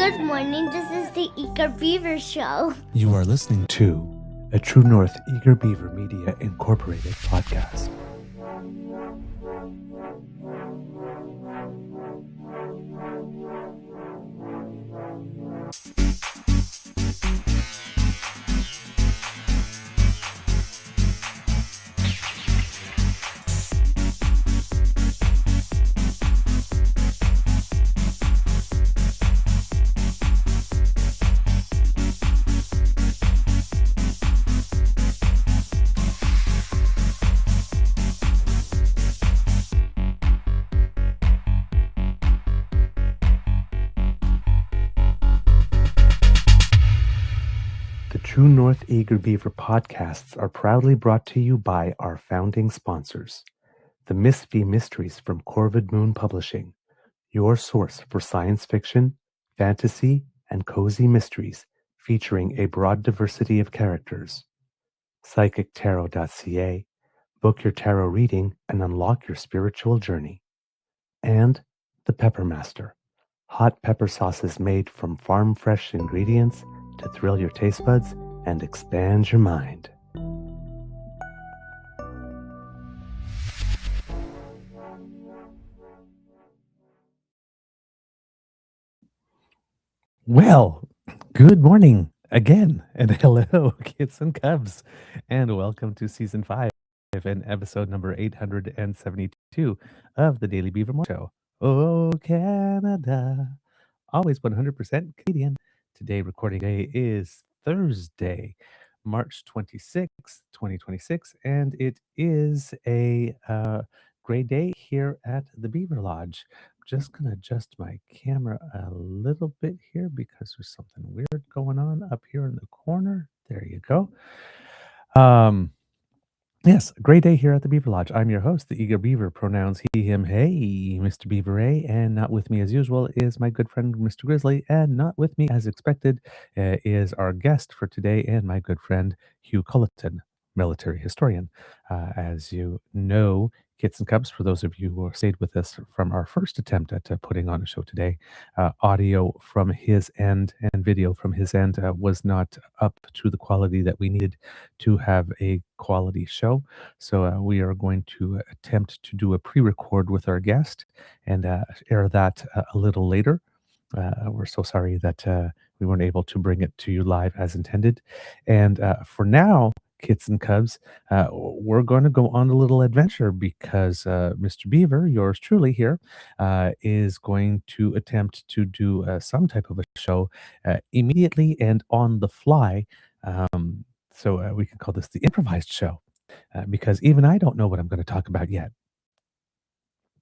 Good morning. This is the Eager Beaver Show. You are listening to a True North Eager Beaver Media Incorporated podcast. The True North Eager Beaver podcasts are proudly brought to you by our founding sponsors, the Miss V Mysteries from Corvid Moon Publishing, your source for science fiction, fantasy, and cozy mysteries featuring a broad diversity of characters. PsychicTarot.ca, book your tarot reading and unlock your spiritual journey. And the Pepper Master, hot pepper sauces made from farm-fresh ingredients to thrill your taste buds and expand your mind. Well, good morning again, and hello, kids and cubs, and welcome to Season 5 and episode number 872 of the Daily Beaver Morning Show. Oh, Canada, always 100% Canadian. Today, recording day is Thursday, March 26th, 2026, and it is a great day here at the Beaver Lodge. Just going to adjust my camera a little bit here because there's something weird going on up here in the corner. There you go. Yes, a great day here at the Beaver Lodge. I'm your host, the Eager Beaver, pronouns he, him, hey, Mr. Beaver A, and not with me as usual is my good friend, Mr. Grizzly, and not with me as expected is our guest for today and my good friend, Hugh Culleton, military historian. As you know, kids and cubs, for those of you who stayed with us from our first attempt at putting on a show today, audio from his end and video from his end was not up to the quality that we needed to have a quality show. So we are going to attempt to do a pre-record with our guest and air that a little later. We're so sorry that we weren't able to bring it to you live as intended. And for now, kids and cubs, we're going to go on a little adventure because Mr. Beaver, yours truly here, is going to attempt to do some type of a show immediately and on the fly. So we can call this the improvised show because even I don't know what I'm going to talk about yet.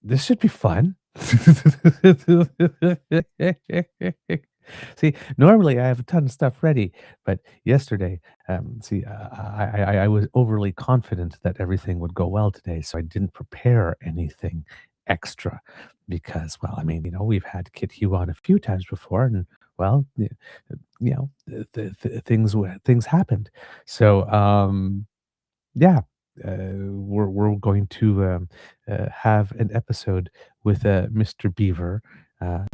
This should be fun. See, normally I have a ton of stuff ready, but yesterday, I was overly confident that everything would go well today, so I didn't prepare anything extra because, well, I mean, we've had Kit Hugh on a few times before, and well, things happened. So, yeah, we're going to have an episode with Mr. Beaver, uh,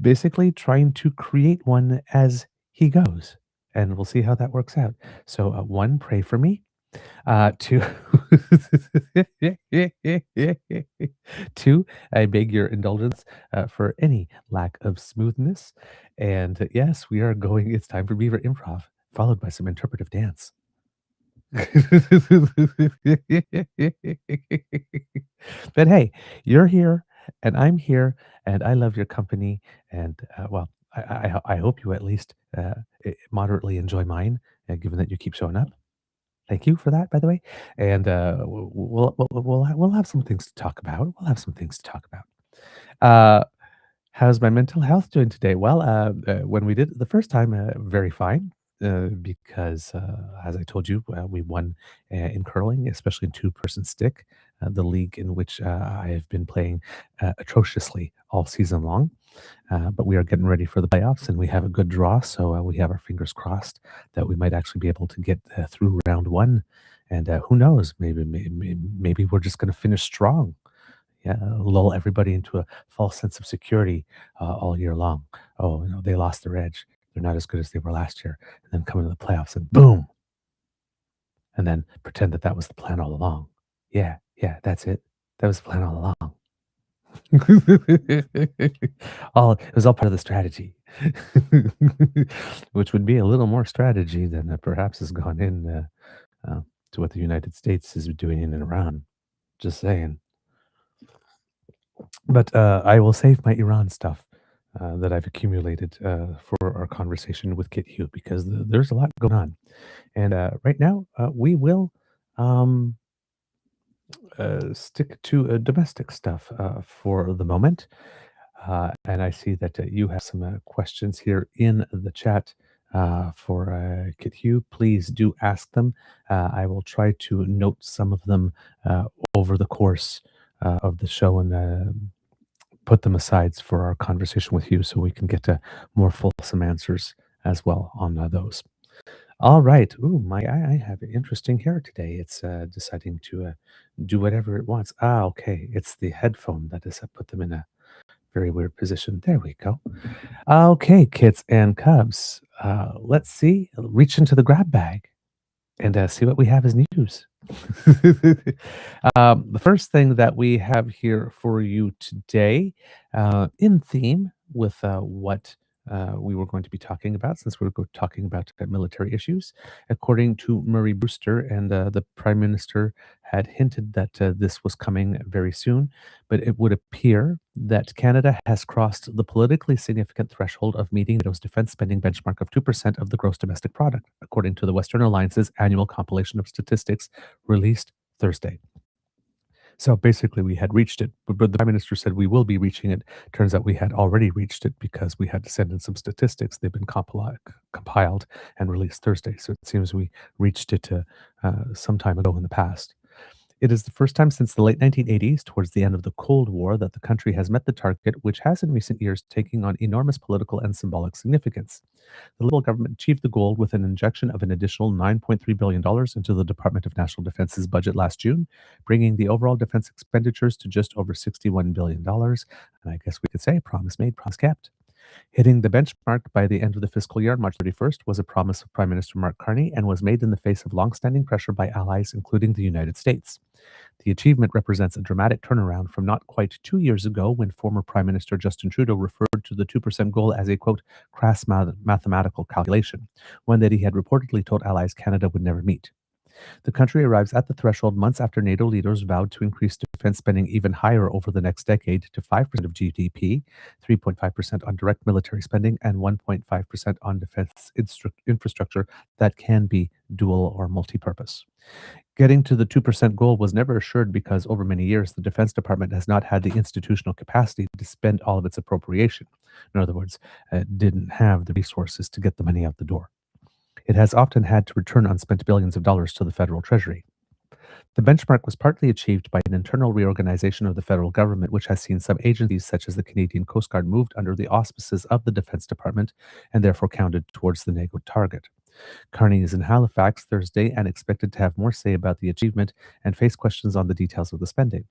basically trying to create one as he goes, and we'll see how that works out. So, one, pray for me. Two, two, I beg your indulgence for any lack of smoothness. And yes, we are going. It's time for Beaver Improv, followed by some interpretive dance. But hey, you're here and I'm here and I love your company. And well, I hope you at least moderately enjoy mine, given that you keep showing up. Thank you for that, by the way. And we'll have some things to talk about. We'll have some things to talk about. How's my mental health doing today? Well, when we did it the first time, very fine. Because, as I told you, we won in curling, especially in two-person stick, the league in which I have been playing atrociously all season long. But we are getting ready for the playoffs, and we have a good draw, so we have our fingers crossed that we might actually be able to get through round one. And who knows? Maybe we're just going to finish strong. Yeah, lull everybody into a false sense of security all year long. Oh, they lost their edge. They're not as good as they were last year. And then come into the playoffs and boom, and then pretend that that was the plan all along. Yeah, yeah, that's it. That was the plan all along. It was all part of the strategy, which would be a little more strategy than perhaps has gone in to what the United States is doing in Iran. Just saying. But I will save my Iran stuff that I've accumulated for our conversation with Kit Hugh because there's a lot going on. And right now, we will um, stick to domestic stuff for the moment. And I see that you have some questions here in the chat for Kit Hugh. Please do ask them. I will try to note some of them over the course of the show and put them aside for our conversation with you so we can get more fulsome answers as well on those. All right. Ooh, I have interesting hair today. It's deciding to do whatever it wants. Ah, okay. It's the headphone that has put them in a very weird position. There we go. Okay, kids and cubs. Let's see. Reach into the grab bag and see what we have as news. The first thing that we have here for you today, in theme with what we were going to be talking about, since we're talking about military issues, according to Murray Brewster, and the Prime Minister had hinted that this was coming very soon, but it would appear that Canada has crossed the politically significant threshold of meeting NATO's defense spending benchmark of 2% of the gross domestic product, according to the Western Alliance's annual compilation of statistics released Thursday. So basically, we had reached it, but the Prime Minister said we will be reaching it. Turns out we had already reached it because we had to send in some statistics. They've been compiled and released Thursday. So it seems we reached it some time ago in the past. It is the first time since the late 1980s, towards the end of the Cold War, that the country has met the target, which has in recent years taken on enormous political and symbolic significance. The Liberal government achieved the goal with an injection of an additional $9.3 billion into the Department of National Defense's budget last June, bringing the overall defense expenditures to just over $61 billion. And I guess we could say promise made, promise kept. Hitting the benchmark by the end of the fiscal year on March 31st was a promise of Prime Minister Mark Carney and was made in the face of long-standing pressure by allies, including the United States. The achievement represents a dramatic turnaround from not quite 2 years ago when former Prime Minister Justin Trudeau referred to the 2% goal as a, quote, crass mathematical calculation, one that he had reportedly told allies Canada would never meet. The country arrives at the threshold months after NATO leaders vowed to increase defense spending even higher over the next decade to 5% of GDP, 3.5% on direct military spending, and 1.5% on defense infrastructure that can be dual or multi-purpose. Getting to the 2% goal was never assured because over many years, the Defense Department has not had the institutional capacity to spend all of its appropriation. In other words, it didn't have the resources to get the money out the door. It has often had to return unspent billions of dollars to the federal treasury. The benchmark was partly achieved by an internal reorganization of the federal government, which has seen some agencies, such as the Canadian Coast Guard, moved under the auspices of the Defense Department and therefore counted towards the NATO target. Carney is in Halifax Thursday and expected to have more say about the achievement and face questions on the details of the spending.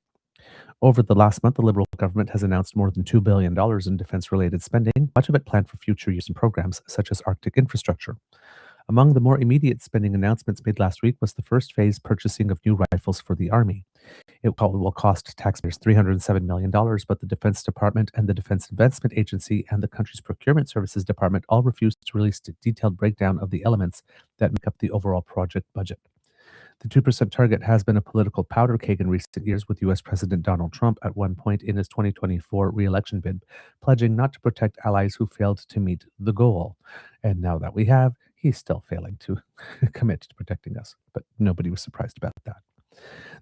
Over the last month, the Liberal government has announced more than $2 billion in defense-related spending, much of it planned for future use in programs such as Arctic infrastructure. Among the more immediate spending announcements made last week was the first phase purchasing of new rifles for the Army. It will cost taxpayers $307 million, but the Defense Department and the Defense Investment Agency and the country's Procurement Services Department all refused to release a detailed breakdown of the elements that make up the overall project budget. The 2% target has been a political powder keg in recent years, with U.S. President Donald Trump at one point in his 2024 re-election bid pledging not to protect allies who failed to meet the goal. And now that we have, he's still failing to commit to protecting us. But nobody was surprised about that.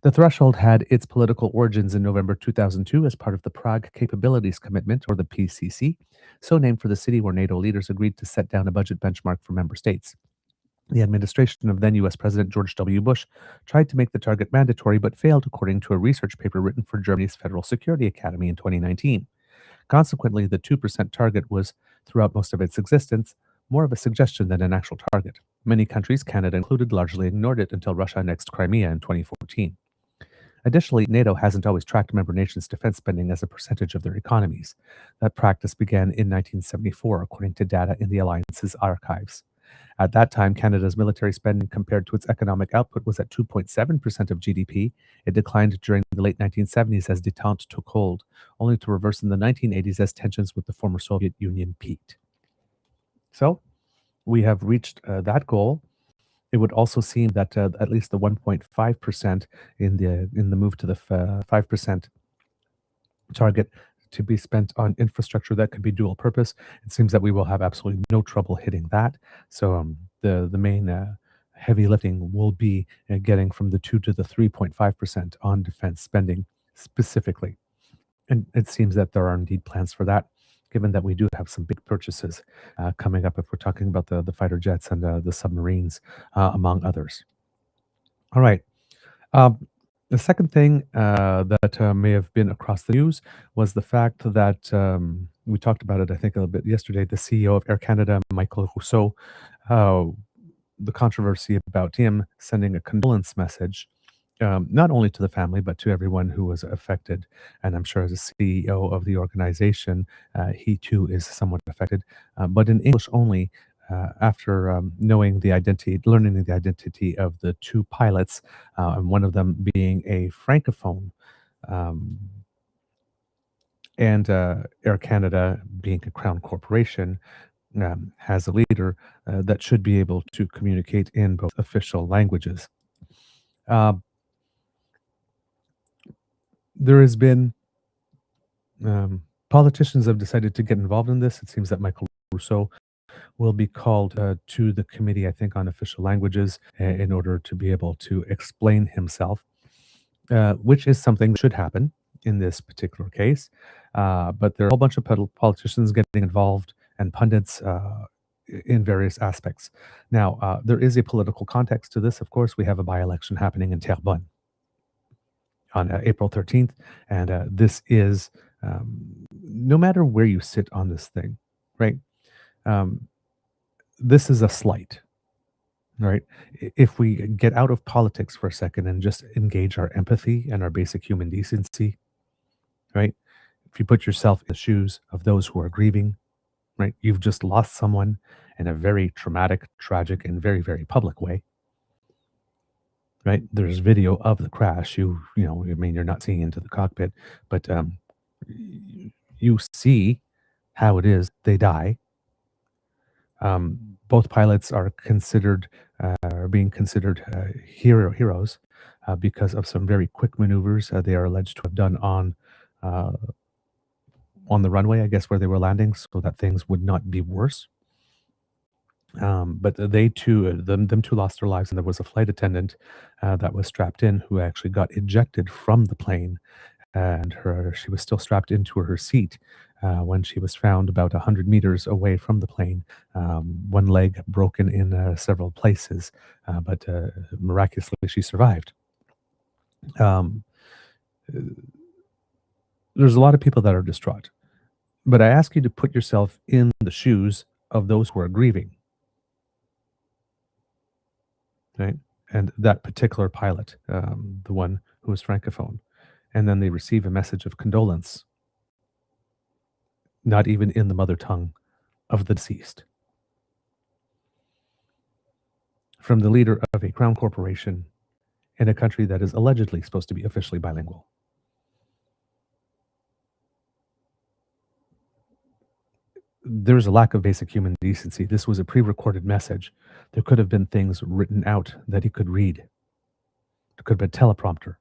The threshold had its political origins in November 2002 as part of the Prague Capabilities Commitment, or the PCC, so named for the city where NATO leaders agreed to set down a budget benchmark for member states. The administration of then U.S. President George W. Bush tried to make the target mandatory, but failed, according to a research paper written for Germany's Federal Security Academy in 2019. Consequently, the 2% target was, throughout most of its existence, more of a suggestion than an actual target. Many countries, Canada included, largely ignored it until Russia annexed Crimea in 2014. Additionally, NATO hasn't always tracked member nations' defense spending as a percentage of their economies. That practice began in 1974, according to data in the alliance's archives. At that time, Canada's military spending compared to its economic output was at 2.7% of GDP. It declined during the late 1970s as détente took hold, only to reverse in the 1980s as tensions with the former Soviet Union peaked. So, we have reached that goal. It would also seem that at least the 1.5% in the move to the 5% target to be spent on infrastructure that could be dual purpose. It seems that we will have absolutely no trouble hitting that. So the main heavy lifting will be getting from the 2 to the 3.5% on defense spending specifically. And it seems that there are indeed plans for that, given that we do have some big purchases coming up if we're talking about the fighter jets and the submarines, among others. All right. Um, the second thing that may have been across the news was the fact that we talked about it, I think, a little bit yesterday. The CEO of Air Canada, Michael Rousseau, uh, the controversy about him sending a condolence message, not only to the family, but to everyone who was affected. And I'm sure as a CEO of the organization, he too is somewhat affected, but in English only. After learning the identity of the two pilots, and one of them being a francophone, um, and Air Canada being a crown corporation, has a leader that should be able to communicate in both official languages. Uh, there has been politicians have decided to get involved in this. It seems that Michael Rousseau will be called to the committee, I think, on official languages in order to be able to explain himself, which is something that should happen in this particular case. But there are a whole bunch of politicians getting involved and pundits in various aspects. Now, there is a political context to this. Of course, we have a by-election happening in Terrebonne on April 13th, and this is no matter where you sit on this thing, right? Um, this is a slight, right? If we get out of politics for a second and just engage our empathy and our basic human decency, right? If you put yourself in the shoes of those who are grieving, right? You've just lost someone in a very traumatic, tragic, and very, very public way, right? There's video of the crash. I mean, you're not seeing into the cockpit, but you see how it is. They die. Both pilots are being considered heroes because of some very quick maneuvers they are alleged to have done uh, on the runway, I guess, where they were landing, so that things would not be worse. But they too, them two lost their lives, and there was a flight attendant that was strapped in who actually got ejected from the plane, and she was still strapped into her seat when she was found about 100 meters away from the plane. One leg broken in several places, but miraculously she survived. Um, there's a lot of people that are distraught, but I ask you to put yourself in the shoes of those who are grieving, right? And that particular pilot, the one who was francophone, and then they receive a message of condolence, not even in the mother tongue of the deceased, from the leader of a crown corporation in a country that is allegedly supposed to be officially bilingual. There's a lack of basic human decency. This was a pre-recorded message. There could have been things written out that he could read. There could have been a teleprompter.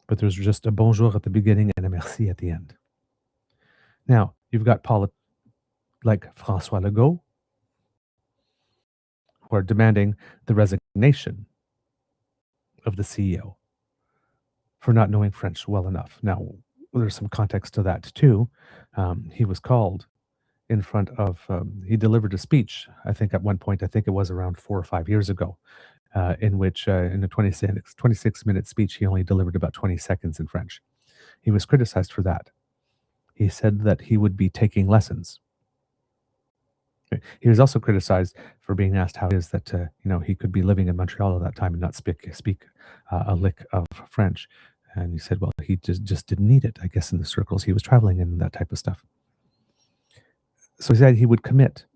But there's just a bonjour at the beginning and a merci at the end. Now, you've got like François Legault, who are demanding the resignation of the CEO for not knowing French well enough. Now, there's some context to that too. He was called in front of, he delivered a speech, I think at one point, I think it was around 4 or 5 years ago, in which, in a 26-minute speech, he only delivered about 20 seconds in French. He was criticized for that. He said that he would be taking lessons. He was also criticized for being asked how it is that he could be living in Montreal at that time and not speak a lick of French, and he said, well, he just didn't need it, I guess, in the circles he was traveling in, and that type of stuff. So he said he would commit.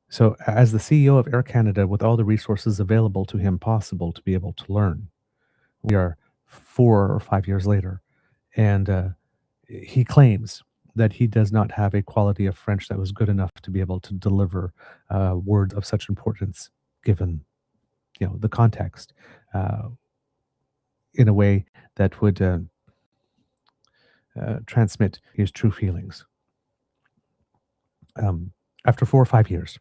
So as the CEO of Air Canada, with all the resources available to him possible to be able to learn, we are 4 or 5 years later, and he claims that he does not have a quality of French that was good enough to be able to deliver words of such importance, given the context, uh, in a way that would transmit his true feelings. After 4 or 5 years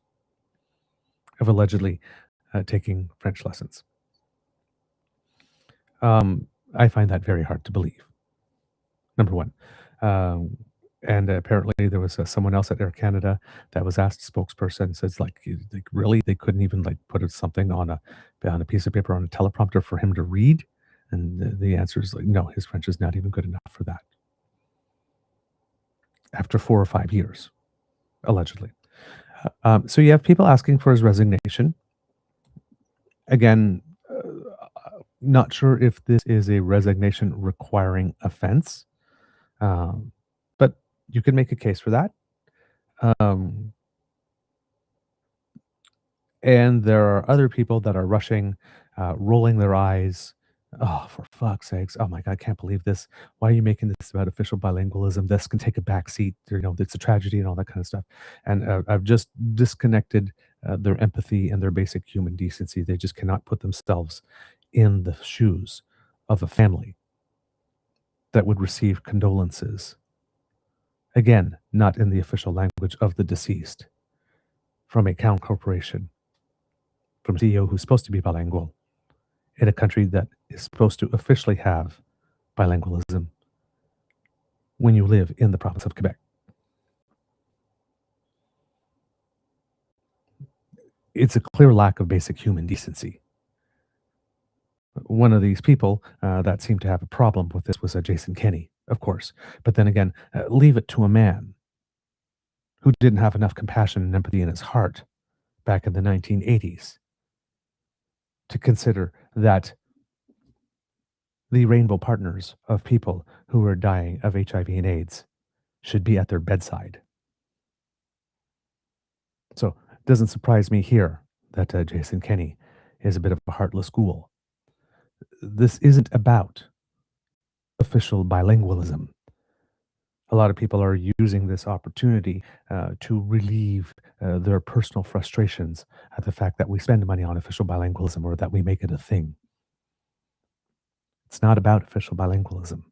of allegedly taking French lessons, I find that very hard to believe. Number one. Um, and apparently there was someone else at Air Canada that was asked, spokesperson says, like really they couldn't even like put something on a piece of paper on a teleprompter for him to read, and the answer is like no, his French is not even good enough for that. After 4 or 5 years, allegedly. So you have people asking for his resignation. Again, not sure if this is a resignation requiring offense, but you can make a case for that. Um, and there are other people that are rushing, rolling their eyes. Oh, for fuck's sakes! Oh my god, I can't believe this. Why are you making this about official bilingualism? This can take a back seat. It's a tragedy and all that kind of stuff. And I've just disconnected their empathy and their basic human decency. They just cannot put themselves in the shoes of a family that would receive condolences. Again, not in the official language of the deceased, from a Crown corporation, from a CEO who's supposed to be bilingual in a country that is supposed to officially have bilingualism when you live in the province of Quebec. It's a clear lack of basic human decency. One of these people that seemed to have a problem with this was Jason Kenney, of course. But then again, leave it to a man who didn't have enough compassion and empathy in his heart back in the 1980s to consider that the rainbow partners of people who were dying of HIV and AIDS should be at their bedside. So it doesn't surprise me here that Jason Kenney is a bit of a heartless ghoul. This isn't about official bilingualism. A lot of people are using this opportunity to relieve their personal frustrations at the fact that we spend money on official bilingualism or that we make it a thing. It's not about official bilingualism.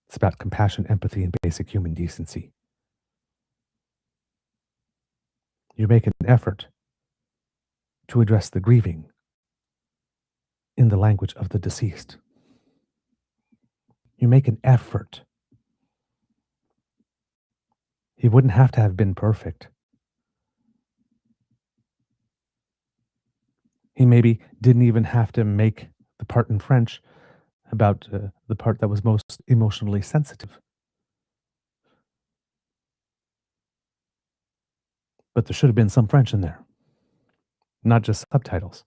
It's about compassion, empathy, and basic human decency. You make an effort to address the grieving in the language of the deceased. You make an effort. He wouldn't have to have been perfect. He maybe didn't even have to make the part in French about the part that was most emotionally sensitive. But there should have been some French in there, not just subtitles.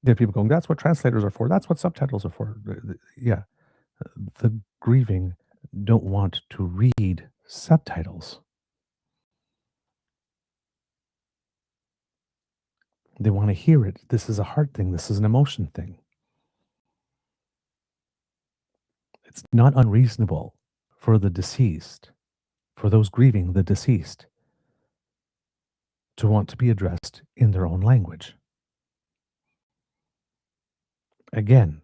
There are people going, that's what translators are for. That's what subtitles are for. Yeah. The grieving don't want to read subtitles. They want to hear it. This is a heart thing. This is an emotion thing. It's not unreasonable for the deceased, for those grieving the deceased, to want to be addressed in their own language. Again,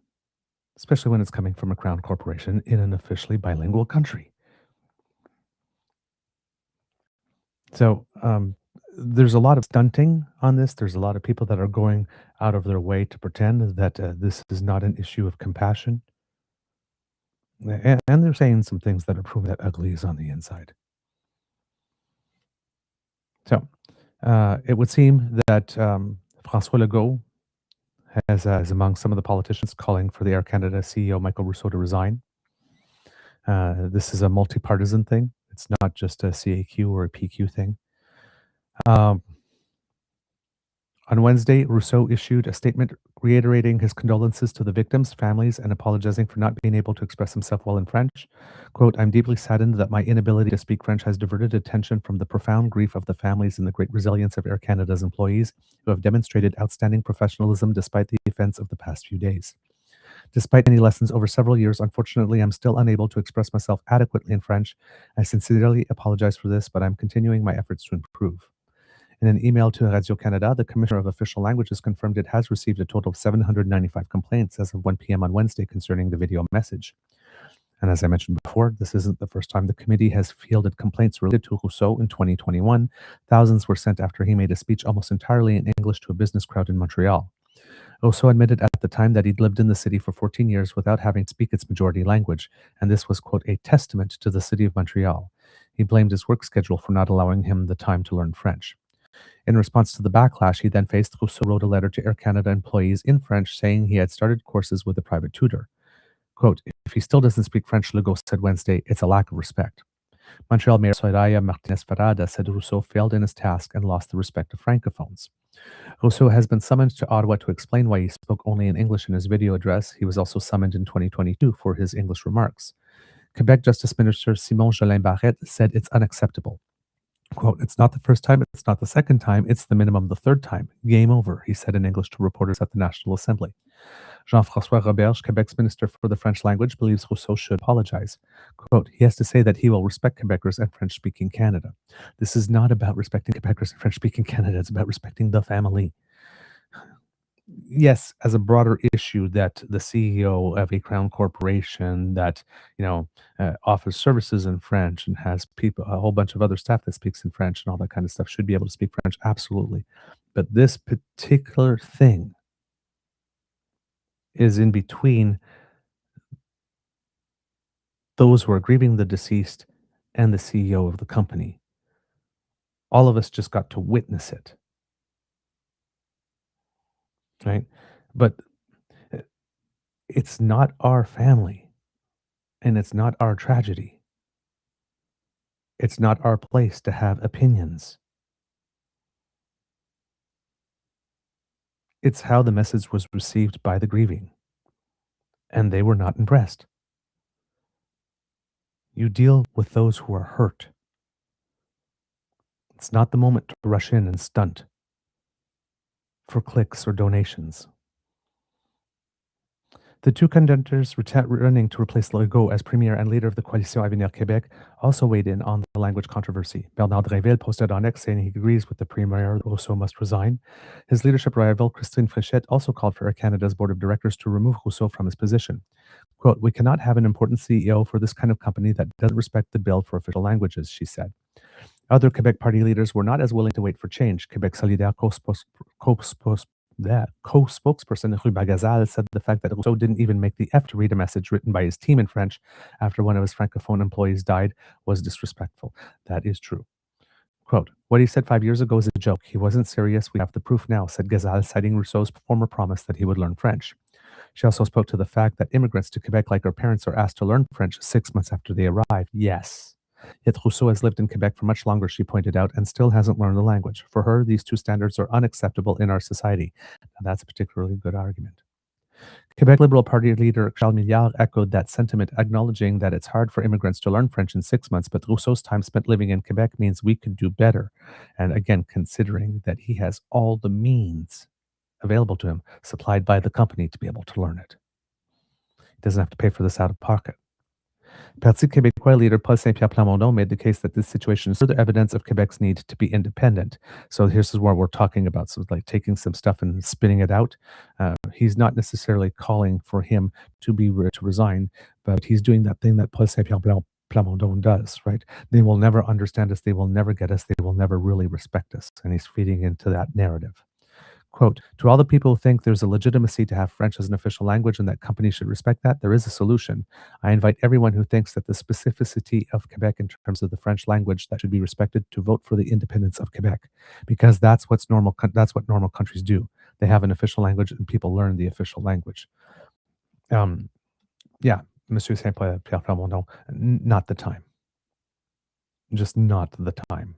especially when it's coming from a crown corporation in an officially bilingual country. So there's a lot of stunting on this. There's a lot of people that are going out of their way to pretend that this is not an issue of compassion. And they're saying some things that are proving that ugly is on the inside. So it would seem that François Legault is among some of the politicians calling for the Air Canada CEO Michael Rousseau to resign. This is a multi-partisan thing. It's not just a CAQ or a PQ thing. Um, On Wednesday, Rousseau issued a statement reiterating his condolences to the victims' families and apologizing for not being able to express himself well in French. Quote, I'm deeply saddened that my inability to speak French has diverted attention from the profound grief of the families and the great resilience of Air Canada's employees who have demonstrated outstanding professionalism despite the events of the past few days. Despite many lessons over several years, unfortunately, I'm still unable to express myself adequately in French. I sincerely apologize for this, but I'm continuing my efforts to improve. In an email to Radio-Canada, the Commissioner of Official Languages confirmed it has received a total of 795 complaints as of 1 p.m. on Wednesday concerning the video message. And as I mentioned before, this isn't the first time the committee has fielded complaints related to Rousseau in 2021. Thousands were sent after he made a speech almost entirely in English to a business crowd in Montreal. Rousseau admitted at the time that he'd lived in the city for 14 years without having to speak its majority language, and this was, quote, a testament to the city of Montreal. He blamed his work schedule for not allowing him the time to learn French. In response to the backlash he then faced, Rousseau wrote a letter to Air Canada employees in French saying he had started courses with a private tutor. Quote, if he still doesn't speak French, Legault said Wednesday, it's a lack of respect. Montreal Mayor Soraya Martinez-Farada said Rousseau failed in his task and lost the respect of francophones. Rousseau has been summoned to Ottawa to explain why he spoke only in English in his video address. He was also summoned in 2022 for his English remarks. Quebec Justice Minister Simon Jolin Barrette said it's unacceptable. Quote, it's not the first time, it's not the second time, it's the minimum the third time. Game over, he said in English to reporters at the National Assembly. Jean-François Roberge, Quebec's Minister for the French language, believes Rousseau should apologize. Quote, he has to say that he will respect Quebecers and French-speaking Canada. This is not about respecting Quebecers and French-speaking Canada, it's about respecting the family. Yes, as a broader issue that the CEO of a crown corporation that, offers services in French and has people a whole bunch of other staff that speaks in French and all that kind of stuff should be able to speak French, absolutely. But this particular thing is in between those who are grieving the deceased and the CEO of the company. All of us just got to witness it, right? But uh, it's not our family and it's not our tragedy. It's not our place to have opinions. It's how the message was received by the grieving, and they were not impressed. You deal with those who are hurt. It's not the moment to rush in and stunt for clicks or donations. The two contenders running to replace Legault as premier and leader of the Coalition Avenir Québec also weighed in on the language controversy. Bernard Drinville posted on X saying he agrees with the premier Rousseau must resign. His leadership rival, Christine Fréchette, also called for Air Canada's board of directors to remove Rousseau from his position. Quote, we cannot have an important CEO for this kind of company that doesn't respect the bill for official languages, she said. Other Quebec Party leaders were not as willing to wait for change. Quebec Solidaire co-spokesperson Rue Bagazal said the fact that Rousseau didn't even make the effort to read a message written by his team in French after one of his francophone employees died was disrespectful. That is true. Quote, what he said 5 years ago is a joke. He wasn't serious. We have the proof now, said Gazal, citing Rousseau's former promise that he would learn French. She also spoke to the fact that immigrants to Quebec, like our parents, are asked to learn French 6 months after they arrive. Yes. Yet Rousseau has lived in Quebec for much longer, she pointed out, and still hasn't learned the language. For her, these two standards are unacceptable in our society. And that's a particularly good argument. Quebec Liberal Party leader Charles Milliard echoed that sentiment, acknowledging that it's hard for immigrants to learn French in 6 months, but Rousseau's time spent living in Quebec means we could do better. And again, considering that he has all the means available to him, supplied by the company to be able to learn it. He doesn't have to pay for this out of pocket. Parti Québécois leader Paul Saint-Pierre Plamondon made the case that this situation is further evidence of Quebec's need to be independent. So here's what we're talking about. So like taking some stuff and spinning it out. He's not necessarily calling for him to resign, but he's doing that thing that Paul Saint-Pierre Plamondon does, right? They will never understand us. They will never get us. They will never really respect us. And he's feeding into that narrative. Quote, to all the people who think there's a legitimacy to have French as an official language and that companies should respect that, there is a solution. I invite everyone who thinks that the specificity of Quebec in terms of the French language that should be respected to vote for the independence of Quebec, because that's what normal countries do. They have an official language and people learn the official language. Yeah, Monsieur Saint-Pierre Plamondon, not the time. Just not the time.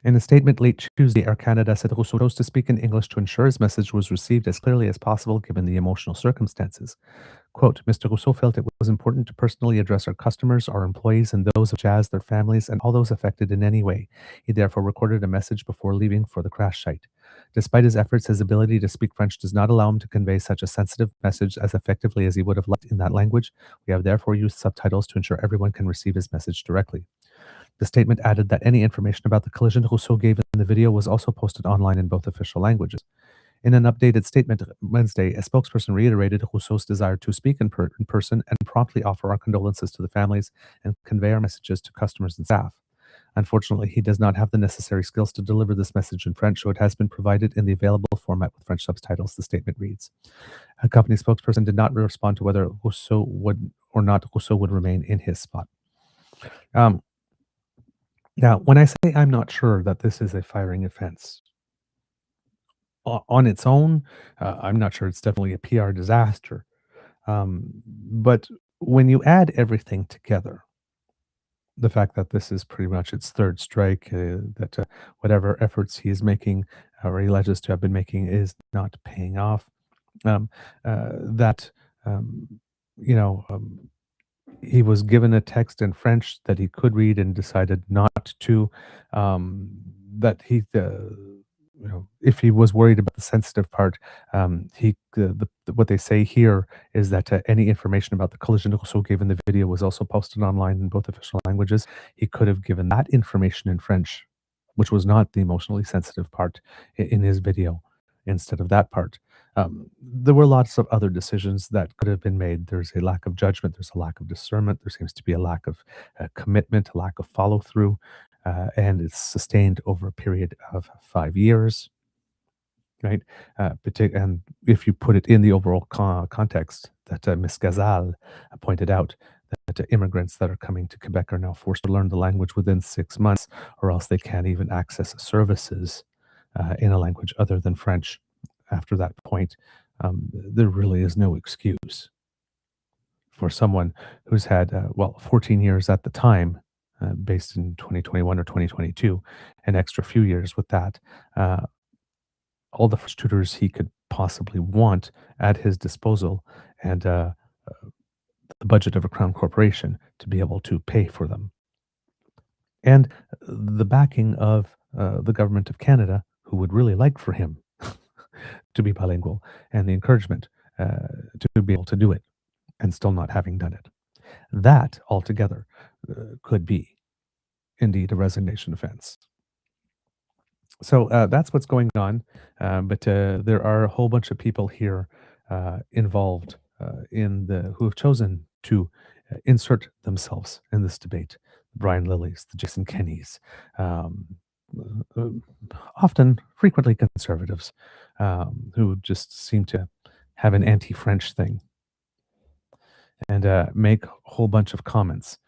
In a statement late Tuesday, Air Canada said Rousseau chose to speak in English to ensure his message was received as clearly as possible given the emotional circumstances. Quote, Mr. Rousseau felt it was important to personally address our customers, our employees, and those of Jazz, their families, and all those affected in any way. He therefore recorded a message before leaving for the crash site. Despite his efforts, his ability to speak French does not allow him to convey such a sensitive message as effectively as he would have liked in that language. We have therefore used subtitles to ensure everyone can receive his message directly. The statement added that any information about the collision Rousseau gave in the video was also posted online in both official languages. In an updated statement Wednesday, a spokesperson reiterated Rousseau's desire to speak in person and promptly offer our condolences to the families and convey our messages to customers and staff. Unfortunately, he does not have the necessary skills to deliver this message in French, so it has been provided in the available format with French subtitles, the statement reads. A company spokesperson did not respond to whether Rousseau would remain in his spot. Um, Now, when I say I'm not sure that this is a firing offense, on its own, I'm not sure it's definitely a PR disaster. But when you add everything together, the fact that this is pretty much its third strike, that whatever efforts he is making or he alleges to have been making is not paying off, um, that, um, you know, he was given a text in French that he could read and decided not to. Um, that he, if he was worried about the sensitive part, what they say here is that any information about the collision Rousseau gave in the video was also posted online in both official languages. He could have given that information in French, which was not the emotionally sensitive part in his video, instead of that part. There were lots of other decisions that could have been made. There's a lack of judgment, there's a lack of discernment, there seems to be a lack of commitment, a lack of follow through, and it's sustained over a period of 5 years, right? And if you put it in the overall context that Ms. Gazal pointed out, that immigrants that are coming to Quebec are now forced to learn the language within 6 months, or else they can't even access services in a language other than French after that point. There really is no excuse for someone who's had, 14 years at the time, based in 2021 or 2022, an extra few years with that. Uh, all the French tutors he could possibly want at his disposal, and the budget of a crown corporation to be able to pay for them. And the backing of the government of Canada, who would really like for him to be bilingual, and the encouragement to be able to do it and still not having done it. That altogether could be indeed a resignation offense. So that's what's going on. But there are a whole bunch of people here involved who have chosen to insert themselves in this debate. The Brian Lillys, the Jason Kennys, um, uh, often frequently conservatives, who just seem to have an anti-French thing and make a whole bunch of comments.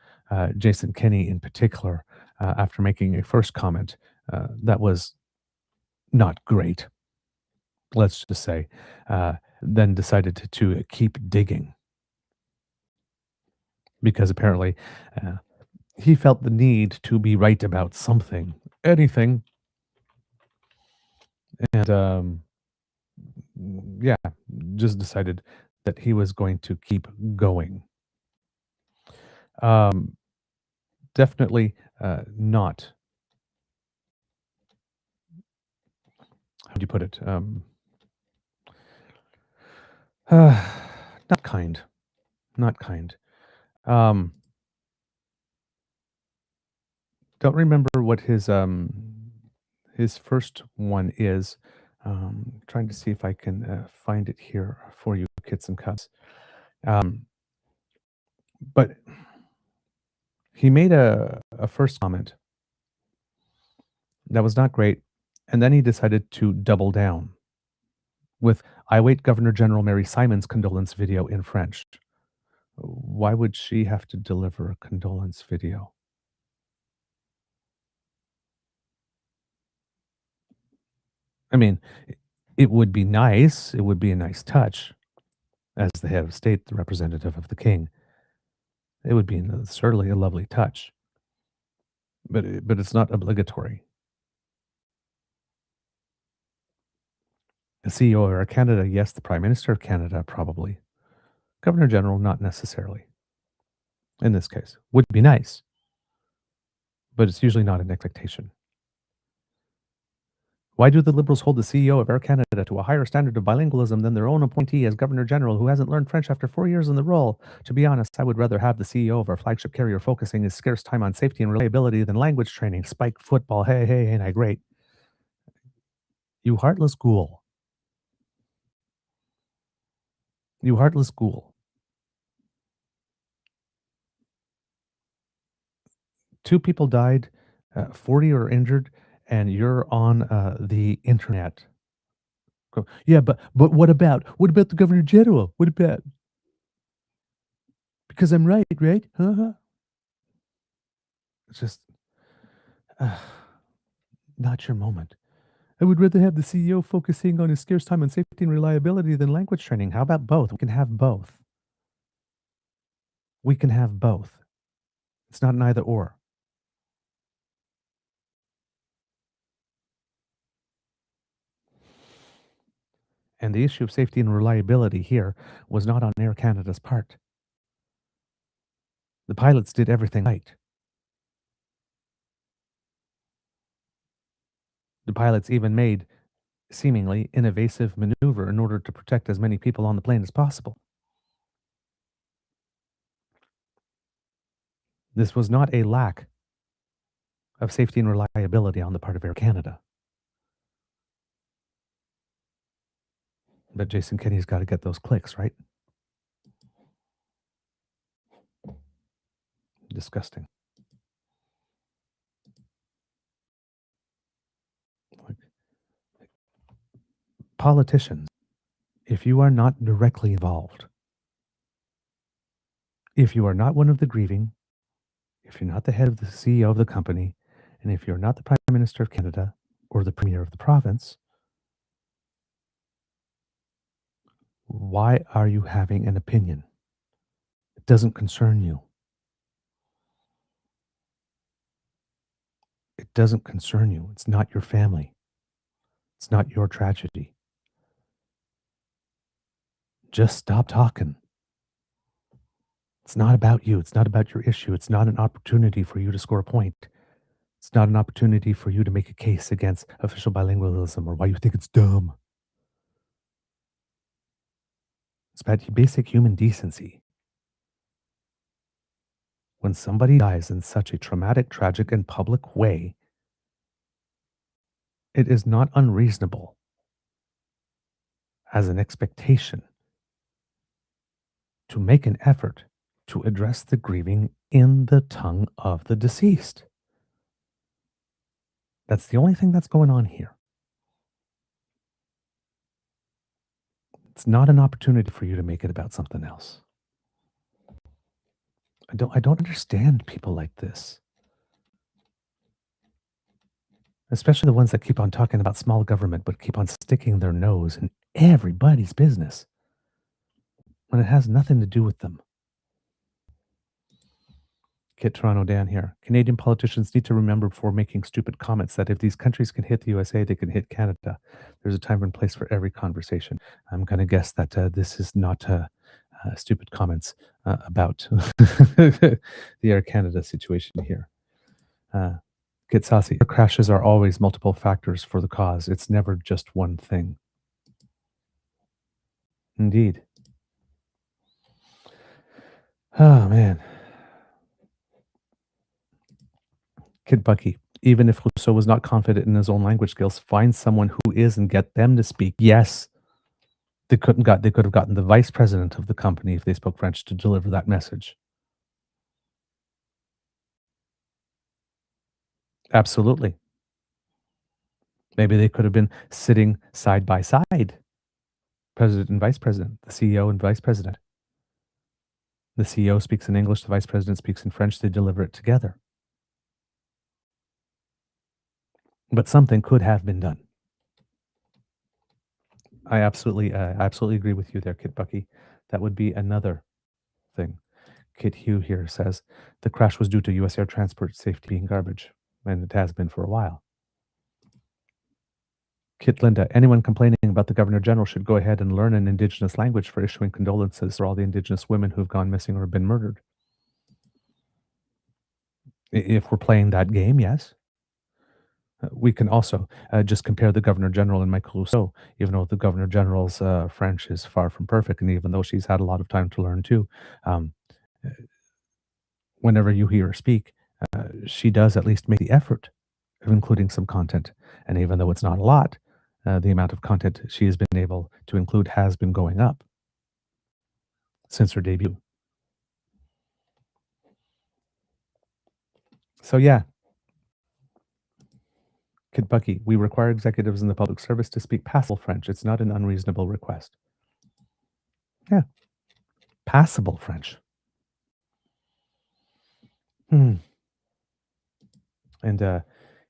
Jason Kenney, in particular, after making a first comment that was not great, let's just say, then decided to keep digging because apparently he felt the need to be right about something, anything, and yeah, just decided that he was going to keep going. Um, Definitely not. How do you put it? Not kind. Not kind. Um, don't remember what his first one is. Trying to see if I can find it here for you, kits and cups. Um, but he made a first comment that was not great, and then he decided to double down with "I await Governor General Mary Simon's condolence video in French." Why would she have to deliver a condolence video? I mean, it would be nice. It would be a nice touch as the head of state, the representative of the king. It would be certainly a lovely touch, but it's not obligatory. The CEO of Air Canada, yes. The Prime Minister of Canada, probably. Governor General, not necessarily. In this case, would be nice, but it's usually not an expectation. Why do the Liberals hold the CEO of Air Canada to a higher standard of bilingualism than their own appointee as Governor General who hasn't learned French after 4 years in the role? To be honest, I would rather have the CEO of our flagship carrier focusing his scarce time on safety and reliability than language training. Spike football. Hey, hey, ain't I great? You heartless ghoul. You heartless ghoul. 2 people died, 40 are injured, and you're on, the internet. Go, "Yeah, but what about the Governor General? What about because I'm right, right? Huh? It's just, uh, not your moment. I would rather have the CEO focusing on his scarce time on safety and reliability than language training. How about both? We can have both. We can have both. It's not an either or." And the issue of safety and reliability here was not on Air Canada's part. The pilots did everything right. The pilots even made seemingly invasive maneuver in order to protect as many people on the plane as possible. This was not a lack of safety and reliability on the part of Air Canada. But Jason Kenney's got to get those clicks, right? Disgusting. Like, politicians, if you are not directly involved, if you are not one of the grieving, if you're not the head of the CEO of the company, and if you're not the Prime Minister of Canada or the Premier of the province, why are you having an opinion? It doesn't concern you. It doesn't concern you. It's not your family. It's not your tragedy. Just stop talking. It's not about you. It's not about your issue. It's not an opportunity for you to score a point. It's not an opportunity for you to make a case against official bilingualism or why you think it's dumb. It's about basic human decency. When somebody dies in such a traumatic, tragic, and public way, it is not unreasonable as an expectation to make an effort to address the grieving in the tongue of the deceased. That's the only thing that's going on here. It's not an opportunity for you to make it about something else. I don't understand people like this. Especially the ones that keep on talking about small government but keep on sticking their nose in everybody's business when it has nothing to do with them. Kit Toronto Dan here. Canadian politicians need to remember before making stupid comments that if these countries can hit the USA, they can hit Canada. There's a time and place for every conversation. I'm going to guess that this is not stupid comments about the Air Canada situation here. Kit Saucy. Crashes are always multiple factors for the cause. It's never just one thing. Indeed. Oh, man. Kid Bucky. Even if Rousseau was not confident in his own language skills, find someone who is and get them to speak. Yes, they could have gotten the vice president of the company if they spoke French to deliver that message. Absolutely. Maybe they could have been sitting side by side, president and vice president, the CEO and vice president. The CEO speaks in English, the vice president speaks in French, they deliver it together. But something could have been done. I absolutely agree with you there, Kit Bucky. That would be another thing. Kit Hugh here says the crash was due to U.S. air transport safety being garbage, and it has been for a while. Kit Linda, anyone complaining about the Governor General should go ahead and learn an Indigenous language for issuing condolences for all the Indigenous women who've gone missing or been murdered. If we're playing that game, yes. We can also just compare the Governor General and Michael Rousseau, even though the Governor General's French is far from perfect, and even though she's had a lot of time to learn too. Um, Whenever you hear her speak, she does at least make the effort of including some content. And even though it's not a lot, the amount of content she has been able to include has been going up since her debut. So yeah, Kid Bucky, we require executives in the public service to speak passable French. It's not an unreasonable request. Yeah, passable French. Hmm. And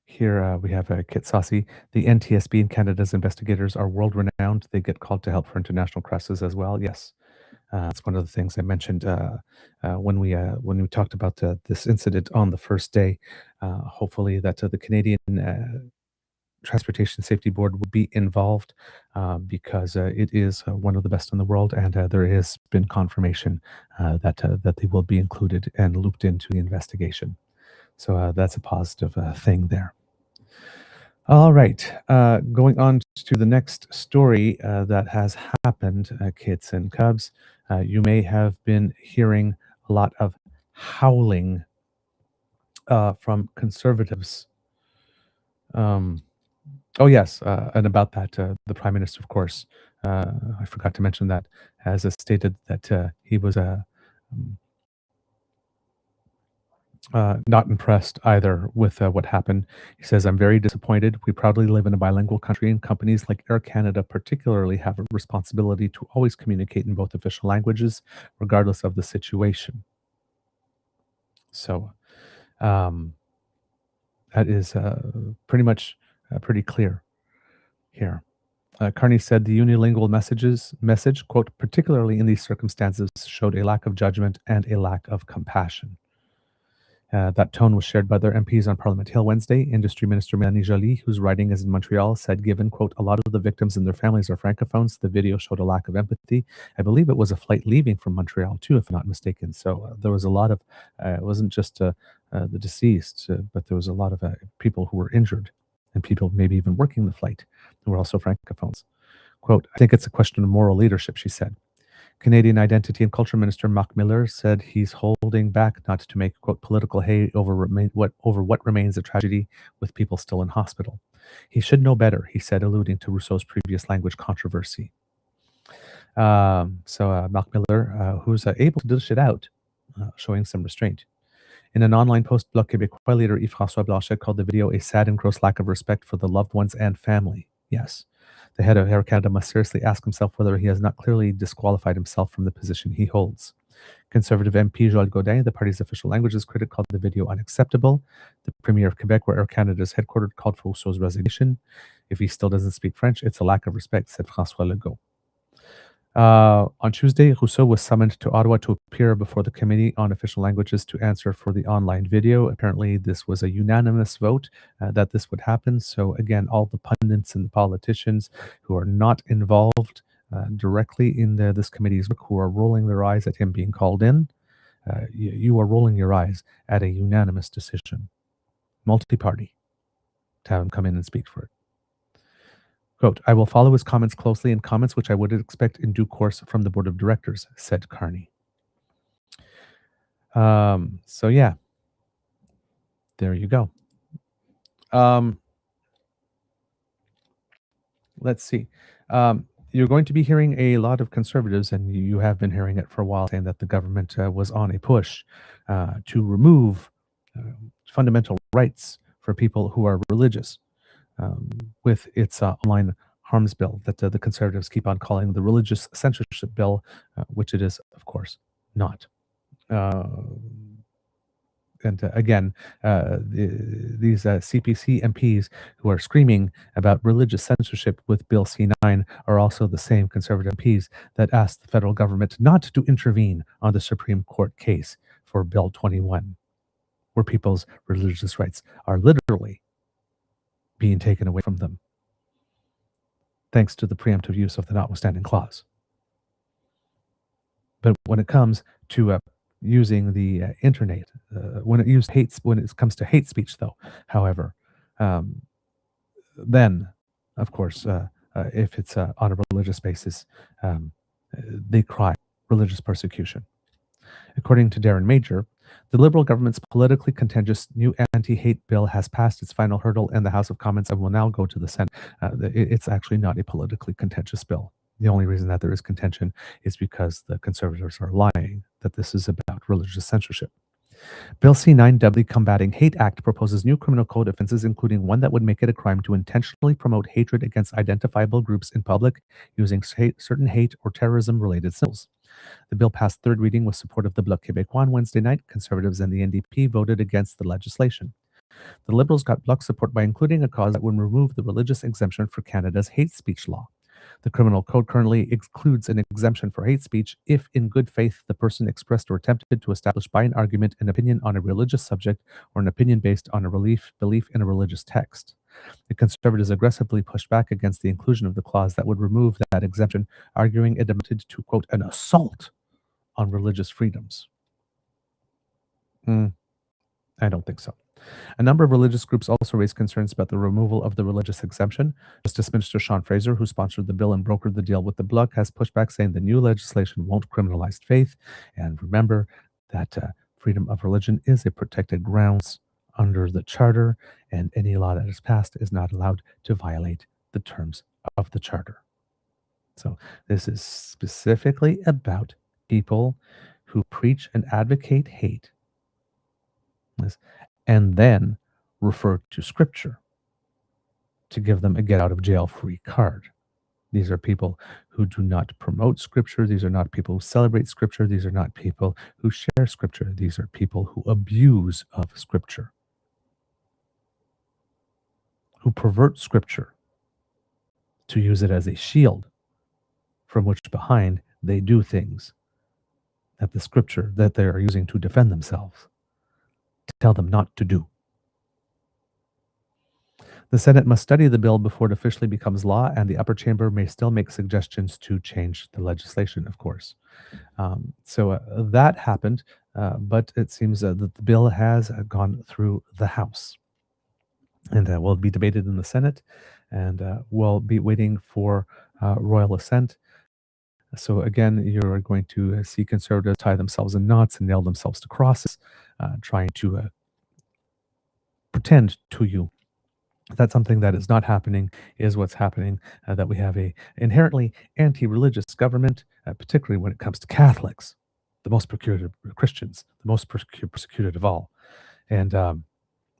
here we have Kit Saucy. The NTSB in Canada's investigators are world renowned. They get called to help for international crises as well. Yes, it's one of the things I mentioned when we talked about this incident on the first day. Hopefully, that the Canadian Transportation Safety Board will be involved because it is one of the best in the world, and there has been confirmation that they will be included and looped into the investigation. So that's a positive thing there. All right, going on to the next story that has happened, kids and cubs. You may have been hearing a lot of howling from conservatives. Um, oh, yes, and about that, the Prime Minister, of course, I forgot to mention that, has stated that he was not impressed either with what happened. He says, I'm very disappointed. We proudly live in a bilingual country, and companies like Air Canada particularly have a responsibility to always communicate in both official languages, regardless of the situation. So um, that is pretty much pretty clear here. Carney said the unilingual message, quote, particularly in these circumstances, showed a lack of judgment and a lack of compassion. That tone was shared by their MPs on Parliament Hill Wednesday. Industry Minister Mélanie Joly, whose riding is in Montreal, said given, quote, a lot of the victims and their families are francophones, the video showed a lack of empathy. I believe it was a flight leaving from Montreal too, if I'm not mistaken. So there was a lot of, it wasn't just the deceased, but there was a lot of people who were injured and people maybe even working the flight who were also francophones. Quote, I think it's a question of moral leadership, she said. Canadian Identity and Culture Minister Marc Miller said he's holding back not to make, quote, political hay over what remains a tragedy with people still in hospital. He should know better, he said, alluding to Rousseau's previous language controversy. Marc Miller, who's able to dish it out, showing some restraint. In an online post, Bloc Québécois leader Yves-François Blanchet called the video a sad and gross lack of respect for the loved ones and family. Yes. The head of Air Canada must seriously ask himself whether he has not clearly disqualified himself from the position he holds. Conservative MP Joël Gaudin, the party's official languages critic, called the video unacceptable. The Premier of Quebec, where Air Canada is headquartered, called for Rousseau's resignation. If he still doesn't speak French, it's a lack of respect, said François Legault. On Tuesday, Rousseau was summoned to Ottawa to appear before the Committee on Official Languages to answer for the online video. Apparently, this was a unanimous vote that this would happen. So again, all the pundits and the politicians who are not involved directly in this committee's work, who are rolling their eyes at him being called in, you are rolling your eyes at a unanimous decision, multi-party, to have him come in and speak for it. Quote, I will follow his comments closely and comments which I would expect in due course from the board of directors, said Carney. So yeah, there you go. Let's see. You're going to be hearing a lot of conservatives, and you have been hearing it for a while, saying that the government was on a push to remove fundamental rights for people who are religious with its online harms bill that the conservatives keep on calling the religious censorship bill, which it is, of course, not. Again, these CPC MPs who are screaming about religious censorship with Bill C9 are also the same conservative MPs that asked the federal government not to intervene on the Supreme Court case for Bill 21, where people's religious rights are literally being taken away from them. thanks to the preemptive use of the notwithstanding clause. But when it comes to using the internet, when it comes to hate speech, though, however, um, then, of course, if it's on a religious basis, they cry religious persecution. According to Darren Major, the Liberal government's politically contentious new anti-hate bill has passed its final hurdle in the House of Commons and will now go to the Senate. It's actually not a politically contentious bill. The only reason that there is contention is because the Conservatives are lying that this is about religious censorship. Bill C-9, dubbed the Combating Hate Act, proposes new criminal code offenses, including one that would make it a crime to intentionally promote hatred against identifiable groups in public using certain hate or terrorism-related symbols. The bill passed third reading with support of the Bloc Québécois on Wednesday night. Conservatives and the NDP voted against the legislation. The Liberals got Bloc support by including a clause that would remove the religious exemption for Canada's hate speech law. The criminal code currently excludes an exemption for hate speech if, in good faith, the person expressed or attempted to establish by an argument an opinion on a religious subject or an opinion based on a belief in a religious text. The Conservatives aggressively pushed back against the inclusion of the clause that would remove that exemption, arguing it amounted to, quote, an assault on religious freedoms. I don't think so. A number of religious groups also raised concerns about the removal of the religious exemption. Justice Minister Sean Fraser, who sponsored the bill and brokered the deal with the Bloc, has pushed back, saying the new legislation won't criminalize faith. And remember that freedom of religion is a protected grounds under the Charter, and any law that is passed is not allowed to violate the terms of the Charter. So this is specifically about people who preach and advocate hate and then refer to Scripture to give them a get-out-of-jail-free card. These are people who do not promote Scripture. These are not people who celebrate Scripture. These are not people who share Scripture. These are people who abuse of Scripture, who pervert Scripture to use it as a shield from which behind they do things that the Scripture that they are using to defend themselves tell them not to do. The Senate must study the bill before it officially becomes law, and the upper chamber may still make suggestions to change the legislation, of course. So that happened, but it seems that the bill has gone through the House and will be debated in the Senate, and we'll be waiting for royal assent. So again, you're going to see Conservatives tie themselves in knots and nail themselves to crosses, trying to pretend to you that something that is not happening is what's happening, that we have a inherently anti-religious government, particularly when it comes to Catholics, the most persecuted Christians, the most persecuted of all. And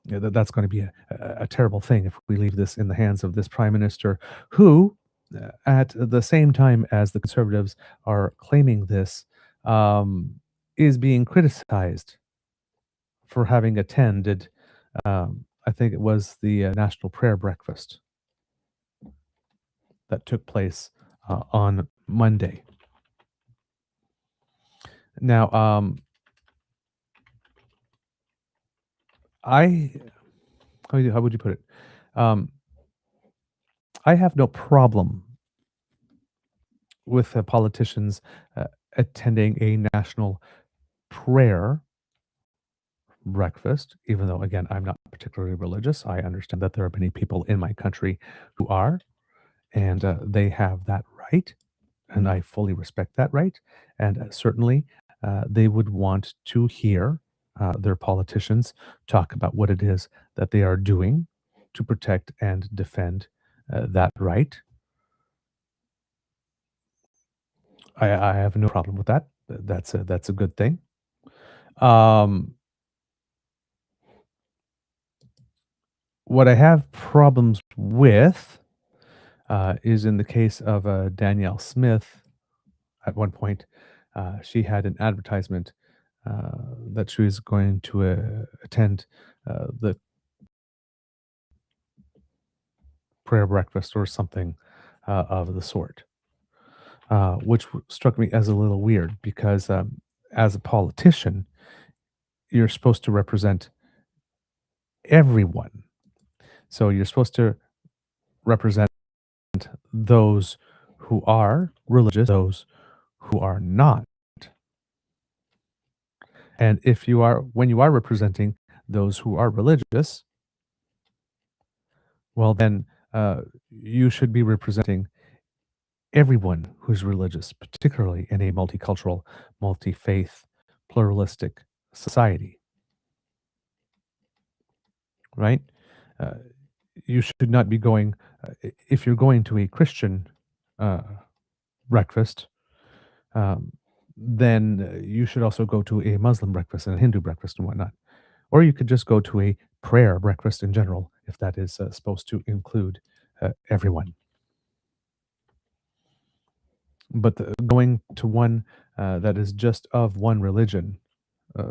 that's going to be a terrible thing if we leave this in the hands of this prime minister who, at the same time as the Conservatives are claiming this, is being criticized for having attended I think it was the National Prayer Breakfast that took place on Monday. Now, how would you put it? I have no problem with politicians attending a national prayer breakfast, even though, again, I'm not particularly religious. I understand that there are many people in my country who are, and they have that right, and I fully respect that right. And certainly, they would want to hear their politicians talk about what it is that they are doing to protect and defend that right. I have no problem with that. That's a good thing. What I have problems with is in the case of Danielle Smith. At one point, she had an advertisement that she was going to attend the prayer breakfast or something of the sort, which struck me as a little weird because as a politician, you're supposed to represent everyone. So you're supposed to represent those who are religious, those who are not. And when you are representing those who are religious, well, then you should be representing everyone who's religious, particularly in a multicultural, multi faith, pluralistic society, right? Uh, you should not be going, if you're going to a Christian uh, breakfast, um, then you should also go to a Muslim breakfast and a Hindu breakfast and whatnot. Or you could just go to a prayer breakfast in general, if that is supposed to include everyone. But going to one that is just of one religion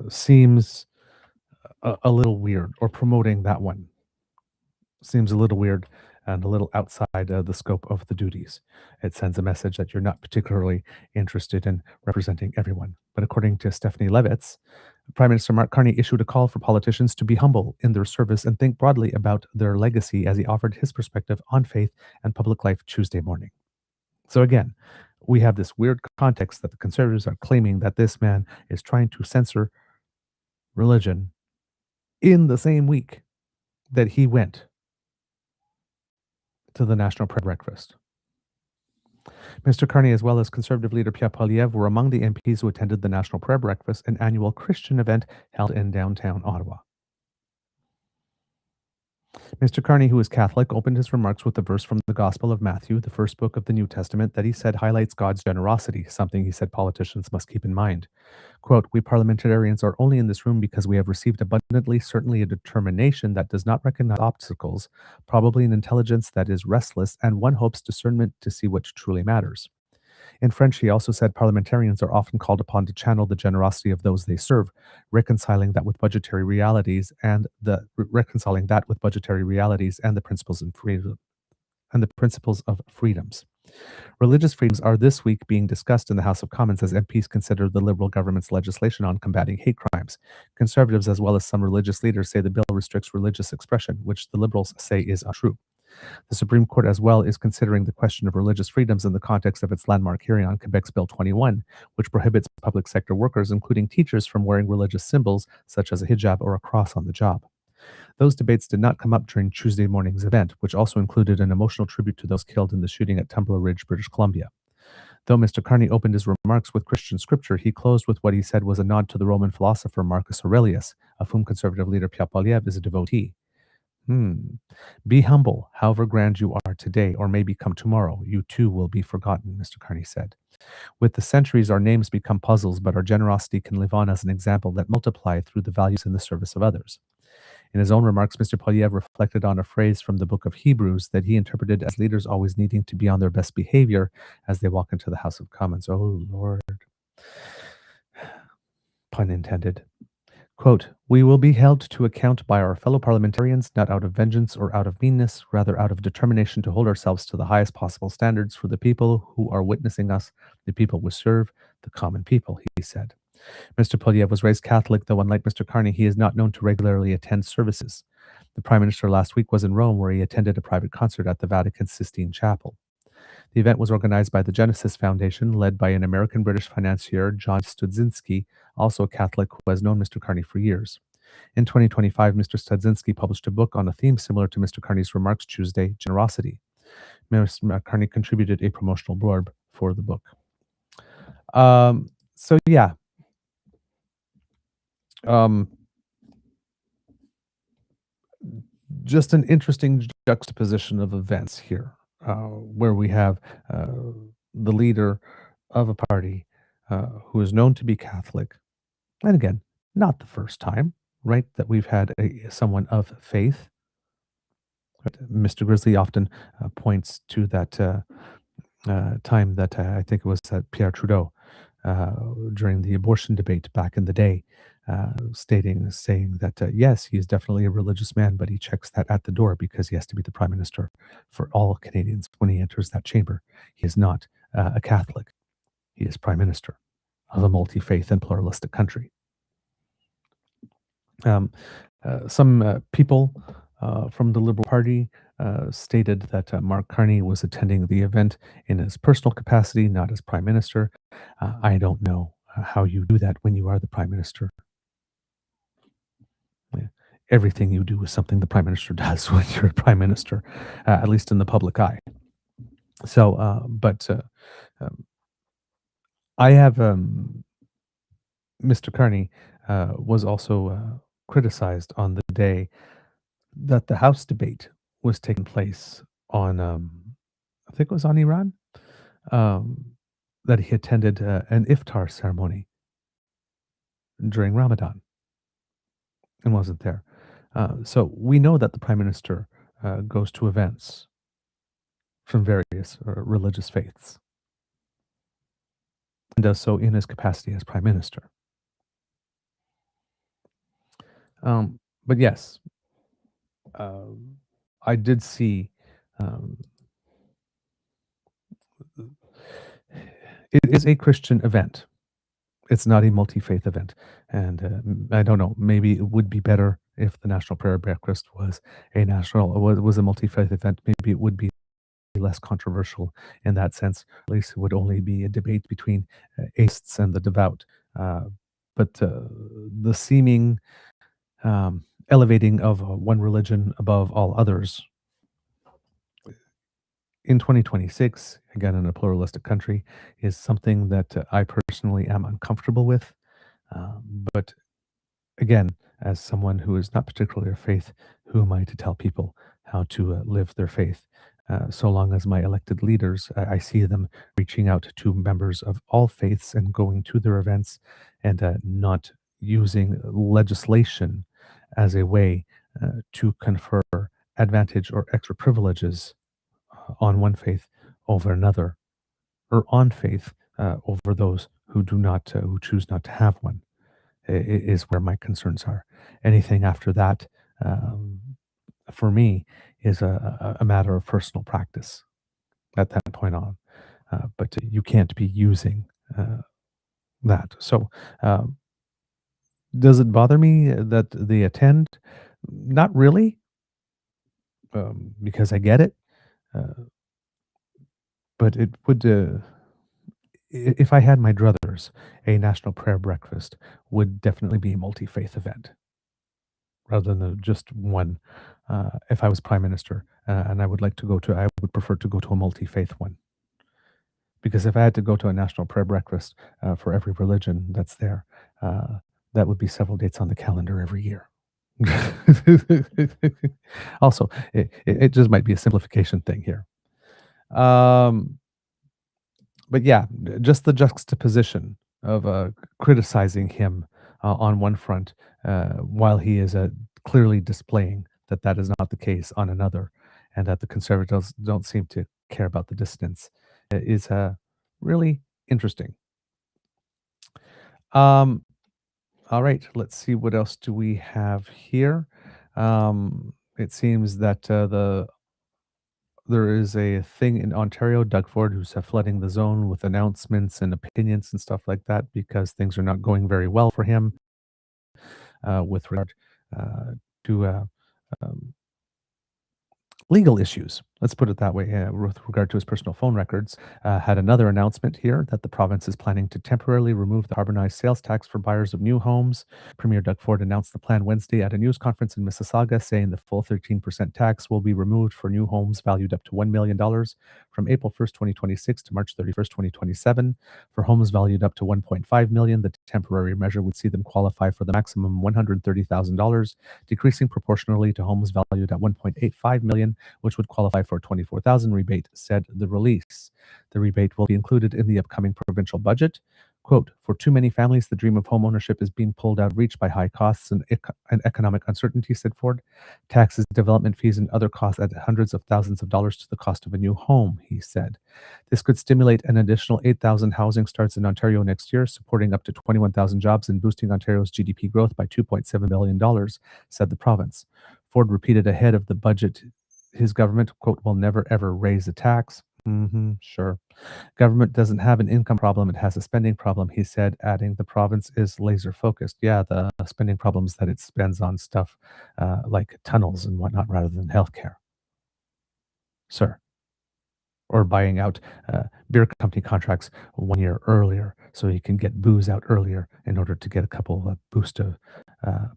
seems a little weird, or promoting that one seems a little weird and a little outside the scope of the duties. It sends a message that you're not particularly interested in representing everyone. But according to Stephanie Levitz, Prime Minister Mark Carney issued a call for politicians to be humble in their service and think broadly about their legacy as he offered his perspective on faith and public life Tuesday morning. So again, we have this weird context that the Conservatives are claiming that this man is trying to censor religion in the same week that he went to the National Prayer Breakfast. Mr. Carney, as well as Conservative leader Pierre Poilievre, were among the MPs who attended the National Prayer Breakfast, an annual Christian event held in downtown Ottawa. Mr. Carney, who is Catholic, opened his remarks with a verse from the Gospel of Matthew, the first book of the New Testament, that he said highlights God's generosity, something he said politicians must keep in mind. Quote, "We parliamentarians are only in this room because we have received abundantly, certainly a determination that does not recognize obstacles, probably an intelligence that is restless, and one hopes discernment to see what truly matters." In French, he also said parliamentarians are often called upon to channel the generosity of those they serve, reconciling that with budgetary realities and the principles and freedom and the principles of freedoms. Religious freedoms are this week being discussed in the House of Commons as MPs consider the Liberal government's legislation on combating hate crimes. Conservatives, as well as some religious leaders, say the bill restricts religious expression, which the Liberals say is untrue. The Supreme Court, as well, is considering the question of religious freedoms in the context of its landmark hearing on Quebec's Bill 21, which prohibits public sector workers, including teachers, from wearing religious symbols such as a hijab or a cross on the job. Those debates did not come up during Tuesday morning's event, which also included an emotional tribute to those killed in the shooting at Tumbler Ridge, British Columbia. Though Mr. Carney opened his remarks with Christian scripture, he closed with what he said was a nod to the Roman philosopher Marcus Aurelius, of whom Conservative leader Pierre Poilievre is a devotee. Be humble, however grand you are today, or may become tomorrow. You too will be forgotten, Mr. Carney said. With the centuries, our names become puzzles, but our generosity can live on as an example that multiply through the values in the service of others. In his own remarks, Mr. Poilievre reflected on a phrase from the book of Hebrews that he interpreted as leaders always needing to be on their best behavior as they walk into the House of Commons. Oh, Lord. Pun intended. Quote, "We will be held to account by our fellow parliamentarians, not out of vengeance or out of meanness, rather out of determination to hold ourselves to the highest possible standards for the people who are witnessing us, the people we serve, the common people," he said. Mr. Poilievre was raised Catholic, though unlike Mr. Carney, he is not known to regularly attend services. The Prime Minister last week was in Rome, where he attended a private concert at the Vatican's Sistine Chapel. The event was organized by the Genesis Foundation, led by an American-British financier, John Studzinski, also a Catholic who has known Mr. Carney for years. In 2025, Mr. Studzinski published a book on a theme similar to Mr. Carney's remarks Tuesday, generosity. Mr. Carney contributed a promotional blurb for the book. So yeah. Just an interesting juxtaposition of events here, where we have the leader of a party who is known to be Catholic, and again, not the first time, right, that we've had someone of faith. Mr. Grizzly often points to that time that I think it was Pierre Trudeau during the abortion debate back in the day, saying that yes, he is definitely a religious man, but he checks that at the door because he has to be the prime minister for all Canadians when he enters that chamber. He is not a Catholic. He is prime minister of a multi-faith and pluralistic country. Some people from the Liberal Party stated that Mark Carney was attending the event in his personal capacity, not as prime minister. I don't know how you do that when you are the prime minister. Yeah. Everything you do is something the prime minister does when you're a prime minister, at least in the public eye. So, um, I have Mr. Carney was also criticized on the day that the House debate was taking place on, I think it was on Iran, um, that he attended an iftar ceremony during Ramadan and wasn't there. So we know that the prime minister goes to events from various religious faiths and does so in his capacity as prime minister. But yes, um, I did see. Um, it is a Christian event. It's not a multi-faith event, and I don't know. Maybe it would be better if the National Prayer Breakfast was a multi-faith event. Maybe it would be less controversial in that sense. At least it would only be a debate between atheists and the devout. Uh, but the seeming elevating of one religion above all others in 2026, again in a pluralistic country, is something that I personally am uncomfortable with. But again, as someone who is not particularly of faith, who am I to tell people how to live their faith? So long as my elected leaders, I see them reaching out to members of all faiths and going to their events and not using legislation as a way to confer advantage or extra privileges on one faith over another, or on faith over those who do not, who choose not to have one, is where my concerns are. Anything after that, um, for me, is a matter of personal practice at that point on. But you can't be using that. So, does it bother me that they attend? Not really, because I get it. Uh, but it would, if I had my druthers, a national prayer breakfast would definitely be a multi faith event rather than just one. If I was prime minister and I would prefer to go to a multi faith one. Because if I had to go to a national prayer breakfast for every religion that's there, uh, that would be several dates on the calendar every year. Also, it just might be a simplification thing here. Um, but yeah, just the juxtaposition of criticizing him on one front while he is clearly displaying that that is not the case on another, and that the conservatives don't seem to care about the dissidents is really interesting. Um, all right, let's see what else do we have here. It seems that there is a thing in Ontario, Doug Ford, who's flooding the zone with announcements and opinions and stuff like that because things are not going very well for him with regard uh, to um, legal issues. Let's put it that way. With regard to his personal phone records, had another announcement here that the province is planning to temporarily remove the carbonized sales tax for buyers of new homes. Premier Doug Ford announced the plan Wednesday at a news conference in Mississauga, saying the full 13% tax will be removed for new homes valued up to $1 million from April 1st, 2026 to March 31st, 2027. For homes valued up to $1.5 million, the temporary measure would see them qualify for the maximum $130,000, decreasing proportionally to homes valued at $1.85 million, which would qualify for a $24,000 rebate, said the release. The rebate will be included in the upcoming provincial budget. Quote, for too many families, the dream of homeownership is being pulled out of reach by high costs and economic uncertainty, said Ford. Taxes, development fees, and other costs add hundreds of thousands of dollars to the cost of a new home, he said. This could stimulate an additional 8,000 housing starts in Ontario next year, supporting up to 21,000 jobs and boosting Ontario's GDP growth by $2.7 billion, said the province. Ford repeated ahead of the budget his government, quote, will never ever raise a tax. Sure. Government doesn't have an income problem, it has a spending problem, he said, adding the province is laser focused. Yeah, the spending problems that it spends on stuff like tunnels and whatnot rather than healthcare. sir, or buying out beer company contracts 1 year earlier so he can get booze out earlier in order to get a couple of boost of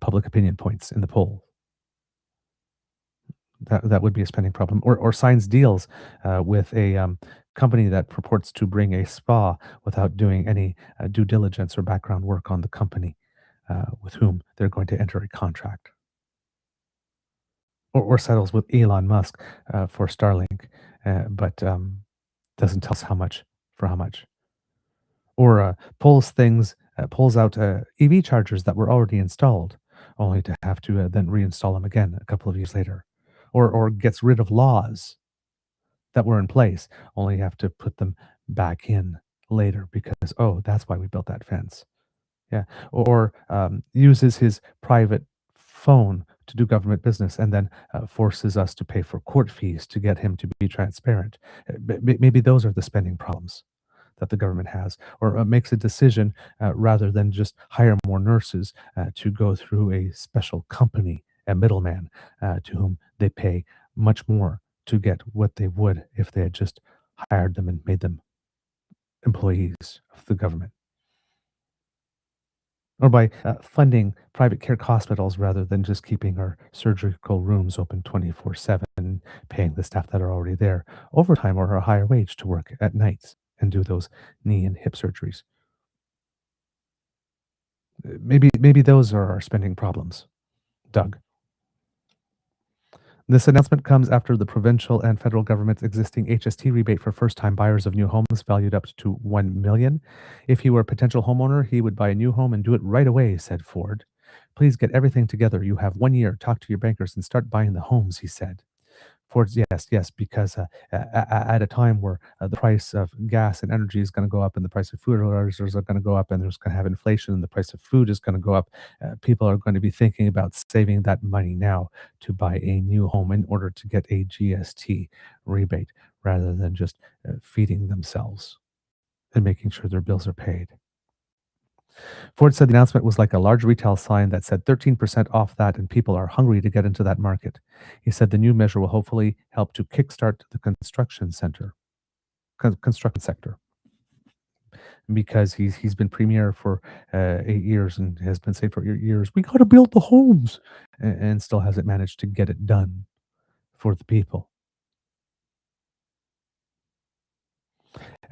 public opinion points in the poll. That would be a spending problem. Or signs deals with a company that purports to bring a spa without doing any due diligence or background work on the company with whom they're going to enter a contract. Or settles with Elon Musk for Starlink, but doesn't tell us how much for how much. Or pulls out EV chargers that were already installed, only to have to then reinstall them again a couple of years later. Or gets rid of laws that were in place, only have to put them back in later because, oh, that's why we built that fence. Yeah. Or uses his private phone to do government business and then forces us to pay for court fees to get him to be transparent. Maybe those are the spending problems that the government has, or makes a decision rather than just hire more nurses to go through a special company, a middleman to whom they pay much more to get what they would if they had just hired them and made them employees of the government. Or by funding private care hospitals rather than just keeping our surgical rooms open 24/7 and paying the staff that are already there overtime or a higher wage to work at nights and do those knee and hip surgeries. Maybe those are our spending problems, Doug. This announcement comes after the provincial and federal government's existing HST rebate for first-time buyers of new homes valued up to 1 million. If he were a potential homeowner, he would buy a new home and do it right away, said Ford. Please get everything together. You have 1 year. Talk to your bankers and start buying the homes, he said. Ford's yes, yes, because at a time where the price of gas and energy is going to go up and the price of food orders are going to go up and there's going to have inflation and the price of food is going to go up, people are going to be thinking about saving that money now to buy a new home in order to get a GST rebate rather than just feeding themselves and making sure their bills are paid. Ford said the announcement was like a large retail sign that said 13% off that, and people are hungry to get into that market. He said the new measure will hopefully help to kickstart the construction sector, because he's been premier for 8 years and has been saying for years, we got to build the homes, and still hasn't managed to get it done for the people.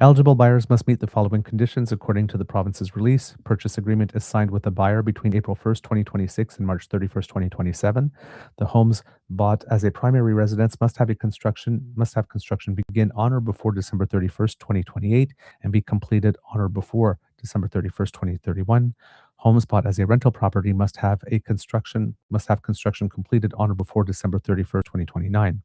Eligible buyers must meet the following conditions according to the province's release. Purchase agreement is signed with the buyer between April 1st, 2026 and March 31st, 2027. The homes bought as a primary residence must have construction begin on or before December 31st, 2028 and be completed on or before December 31st, 2031. Homes bought as a rental property must have construction completed on or before December 31st, 2029.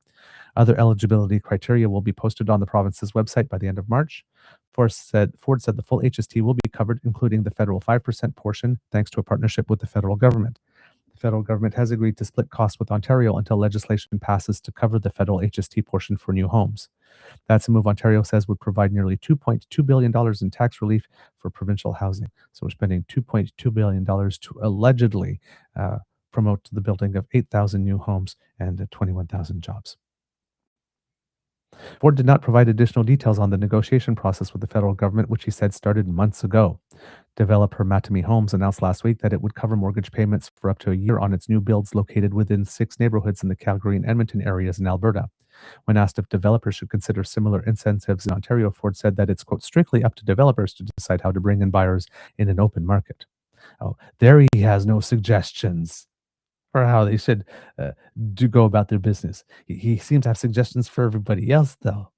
Other eligibility criteria will be posted on the province's website by the end of March. Ford said the full HST will be covered, including the federal 5% portion, thanks to a partnership with the federal government. The federal government has agreed to split costs with Ontario until legislation passes to cover the federal HST portion for new homes. That's a move Ontario says would provide nearly $2.2 billion in tax relief for provincial housing. So we're spending $2.2 billion to allegedly promote the building of 8,000 new homes and 21,000 jobs. Ford did not provide additional details on the negotiation process with the federal government, which he said started months ago. Developer Mattamy Homes announced last week that it would cover mortgage payments for up to a year on its new builds located within 6 neighborhoods in the Calgary and Edmonton areas in Alberta. When asked if developers should consider similar incentives in Ontario, Ford said that it's, quote, strictly up to developers to decide how to bring in buyers in an open market. Oh, there he has no suggestions for how they should do go about their business. He seems to have suggestions for everybody else, though.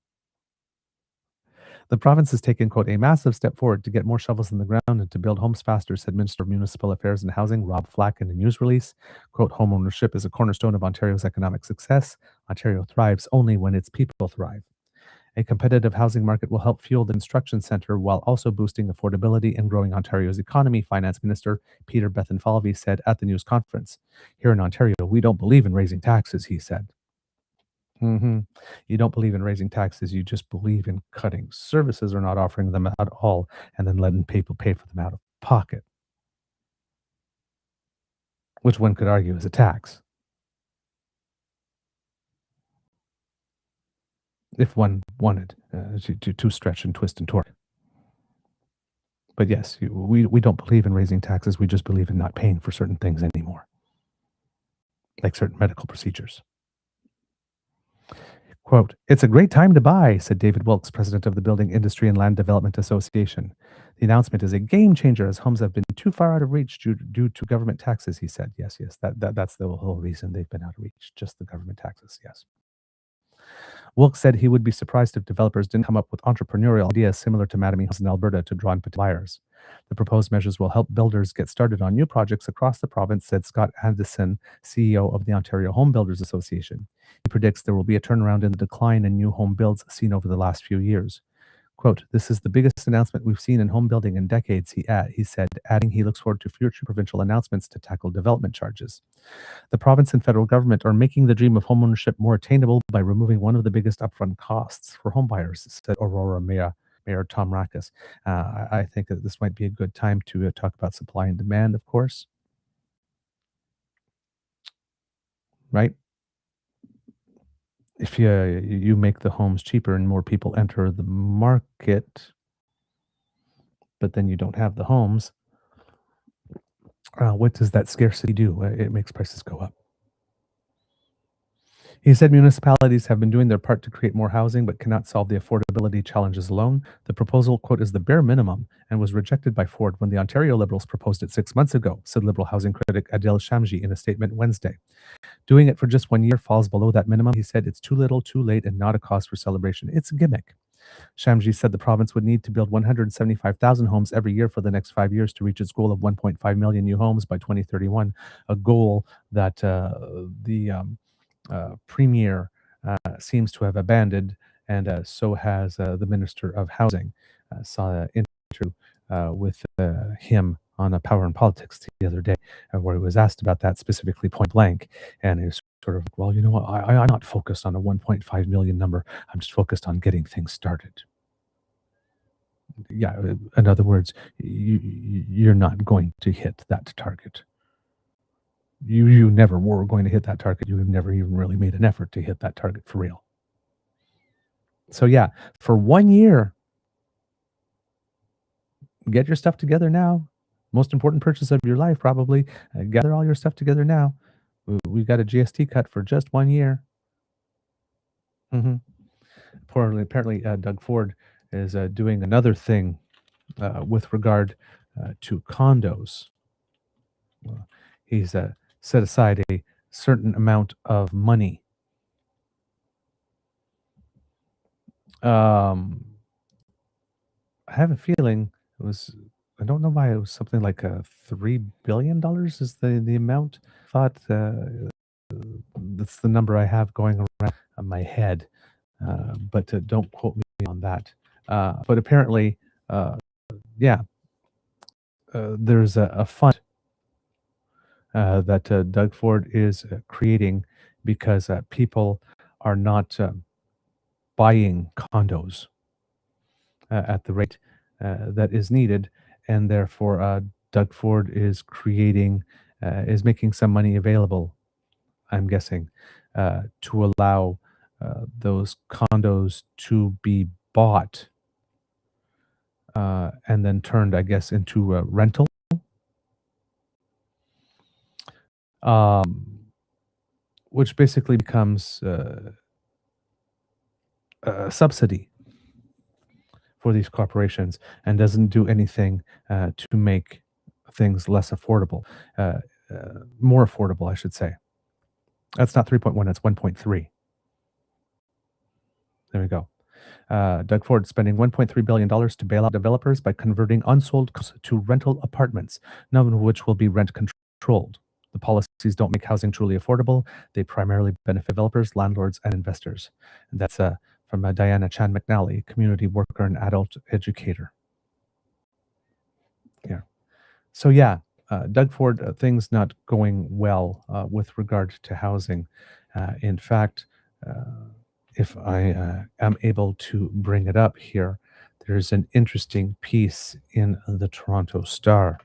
The province has taken, quote, a massive step forward to get more shovels in the ground and to build homes faster, said Minister of Municipal Affairs and Housing, Rob Flack, in a news release. Quote, homeownership is a cornerstone of Ontario's economic success. Ontario thrives only when its people thrive. A competitive housing market will help fuel the construction sector while also boosting affordability and growing Ontario's economy, Finance Minister Peter Bethlenfalvy said at the news conference. Here in Ontario, we don't believe in raising taxes, he said. hmm You don't believe in raising taxes, you just believe in cutting services or not offering them at all and then letting people pay for them out of pocket, which one could argue is a tax. if one wanted to stretch and twist and tort. But yes, we don't believe in raising taxes. We just believe in not paying for certain things anymore, like certain medical procedures. Quote, "It's a great time to buy," said David Wilkes, president of the Building Industry and Land Development Association. "The announcement is a game changer as homes have been too far out of reach due to government taxes," he said. Yes, that's the whole reason they've been out of reach, just the government taxes, yes. Wilkes said he would be surprised if developers didn't come up with entrepreneurial ideas similar to Mattamy House in Alberta to draw in potential buyers. The proposed measures will help builders get started on new projects across the province, said Scott Anderson, CEO of the Ontario Home Builders Association. He predicts there will be a turnaround in the decline in new home builds seen over the last few years. Quote, "This is the biggest announcement we've seen in home building in decades," he said, adding he looks forward to future provincial announcements to tackle development charges. The province and federal government are making the dream of homeownership more attainable by removing one of the biggest upfront costs for homebuyers, said Aurora Mayor Tom Rackus. I think that this might be a good time to talk about supply and demand, of course, right? If you make the homes cheaper and more people enter the market, but then you don't have the homes, what does that scarcity do? It makes prices go up. He said municipalities have been doing their part to create more housing, but cannot solve the affordability challenges alone. The proposal, quote, "is the bare minimum," and was rejected by Ford when the Ontario Liberals proposed it 6 months ago, said Liberal housing critic Adil Shamji in a statement Wednesday. Doing it for just 1 year falls below that minimum. He said it's too little, too late, and not a cause for celebration. It's a gimmick. Shamji said the province would need to build 175,000 homes every year for the next 5 years to reach its goal of 1.5 million new homes by 2031, a goal that the Premier seems to have abandoned, and so has the Minister of Housing. Saw an interview with him on a Power and Politics the other day, where he was asked about that specifically point blank, and he was sort of, well, you know what, I'm not focused on a 1.5 million number. I'm just focused on getting things started. Yeah, in other words, you're not going to hit that target. You never were going to hit that target. You have never even really made an effort to hit that target for real. So yeah, for 1 year, get your stuff together now. Most important purchase of your life, probably. Gather all your stuff together now. We got a GST cut for just 1 year. Apparently, Doug Ford is doing another thing with regard to condos. He's set aside a certain amount of money. I have a feeling it was. I don't know why it was something like $3 billion is the amount. Thought that's the number I have going around on my head, but don't quote me on that. But apparently, yeah, there's a fund that Doug Ford is creating because people are not buying condos at the rate that is needed, and therefore Doug Ford is making some money available, I'm guessing, to allow those condos to be bought and then turned, I guess, into a rental. Which basically becomes a subsidy for these corporations and doesn't do anything to make things less affordable, more affordable, I should say. That's not 3.1, that's 1.3. There we go. Doug Ford spending $1.3 billion to bail out developers by converting unsold to rental apartments, none of which will be rent controlled. The policies don't make housing truly affordable. They primarily benefit developers, landlords, and investors. And that's from Diana Chan McNally, community worker and adult educator. Yeah. So yeah, Doug Ford, things not going well with regard to housing. In fact, if I am able to bring it up here, there's an interesting piece in the Toronto Star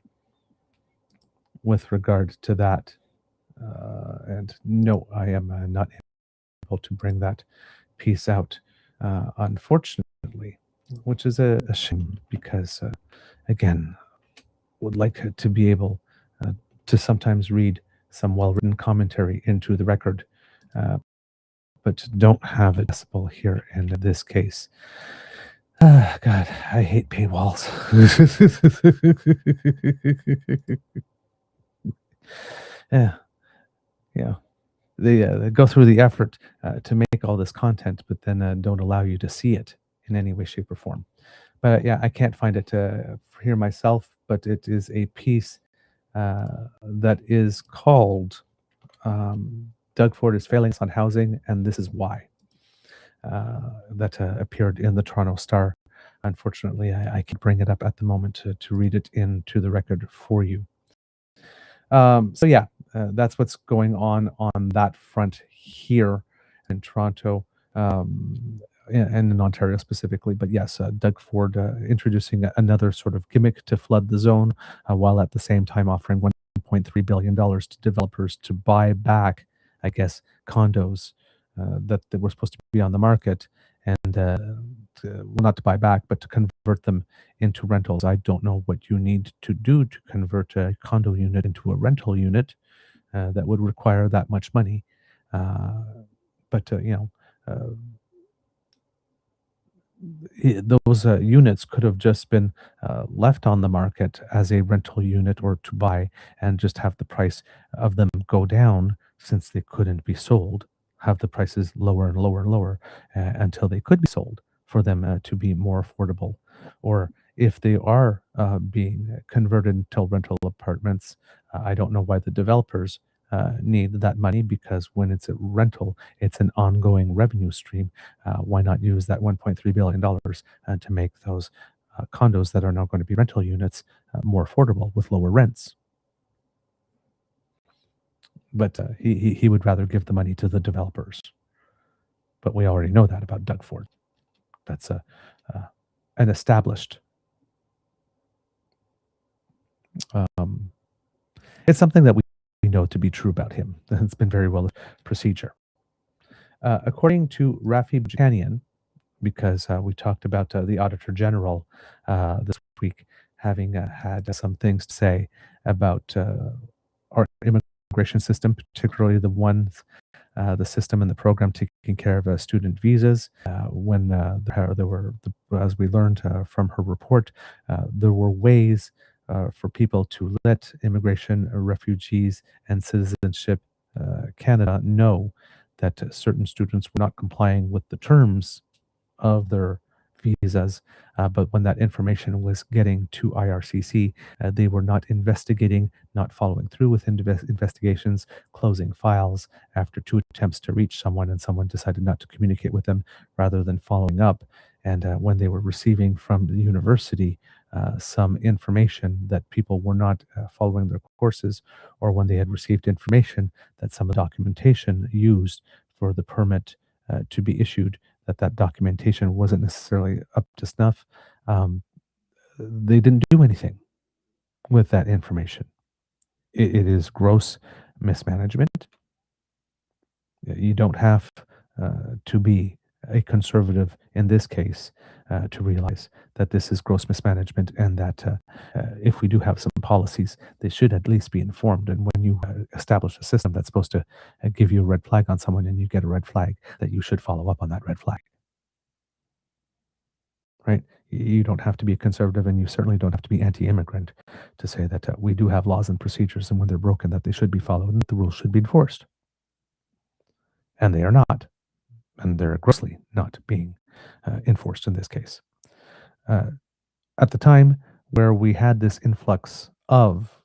with regard to that. And no, I am not able to bring that piece out unfortunately, which is a shame because, again, would like to be able to sometimes read some well-written commentary into the record, but don't have it accessible here in this case. God, I hate paywalls. Yeah, yeah. They go through the effort to make all this content, but then don't allow you to see it in any way, shape, or form. But yeah, I can't find it here myself, but it is a piece that is called Doug Ford is Failing Us on Housing, and This Is Why. That appeared in the Toronto Star. Unfortunately, I can't bring it up at the moment to read it into the record for you. So yeah, that's what's going on that front here in Toronto, and in Ontario specifically. But yes, Doug Ford introducing another sort of gimmick to flood the zone, while at the same time offering $1.3 billion to developers to buy back, I guess, condos that were supposed to be on the market, and well, not to buy back, but to convert them into rentals. I don't know what you need to do to convert a condo unit into a rental unit that would require that much money. But those units could have just been left on the market as a rental unit or to buy, and just have the price of them go down since they couldn't be sold, have the prices lower and lower and lower until they could be sold for them to be more affordable. Or if they are being converted into rental apartments, I don't know why the developers need that money, because when it's a rental, it's an ongoing revenue stream. Why not use that $1.3 billion to make those condos that are now going to be rental units more affordable with lower rents? But he would rather give the money to the developers. But we already know that about Doug Ford. That's an established. It's something that we know to be true about him. It's been very well procedure. According to Rafi Buchanan, because we talked about the Auditor General this week having had some things to say about our immigration system, particularly the system and the program taking care of student visas. When there were, as we learned from her report, there were ways for people to let immigration, refugees, and citizenship Canada know that certain students were not complying with the terms of their visas, but when that information was getting to IRCC, they were not investigating, not following through with investigations, closing files after 2 attempts to reach someone, and someone decided not to communicate with them rather than following up. And when they were receiving from the university some information that people were not following their courses, or when they had received information that some of the documentation used for the permit to be issued, that documentation wasn't necessarily up to snuff, they didn't do anything with that information. It is gross mismanagement. You don't have to be a conservative in this case to realize that this is gross mismanagement, and that if we do have some policies, they should at least be informed. And when you establish a system that's supposed to give you a red flag on someone, and you get a red flag, that you should follow up on that red flag. Right? You don't have to be a conservative, and you certainly don't have to be anti-immigrant to say that we do have laws and procedures, and when they're broken, that they should be followed and that the rules should be enforced. And they are not. And they're grossly not being enforced in this case. At the time where we had this influx of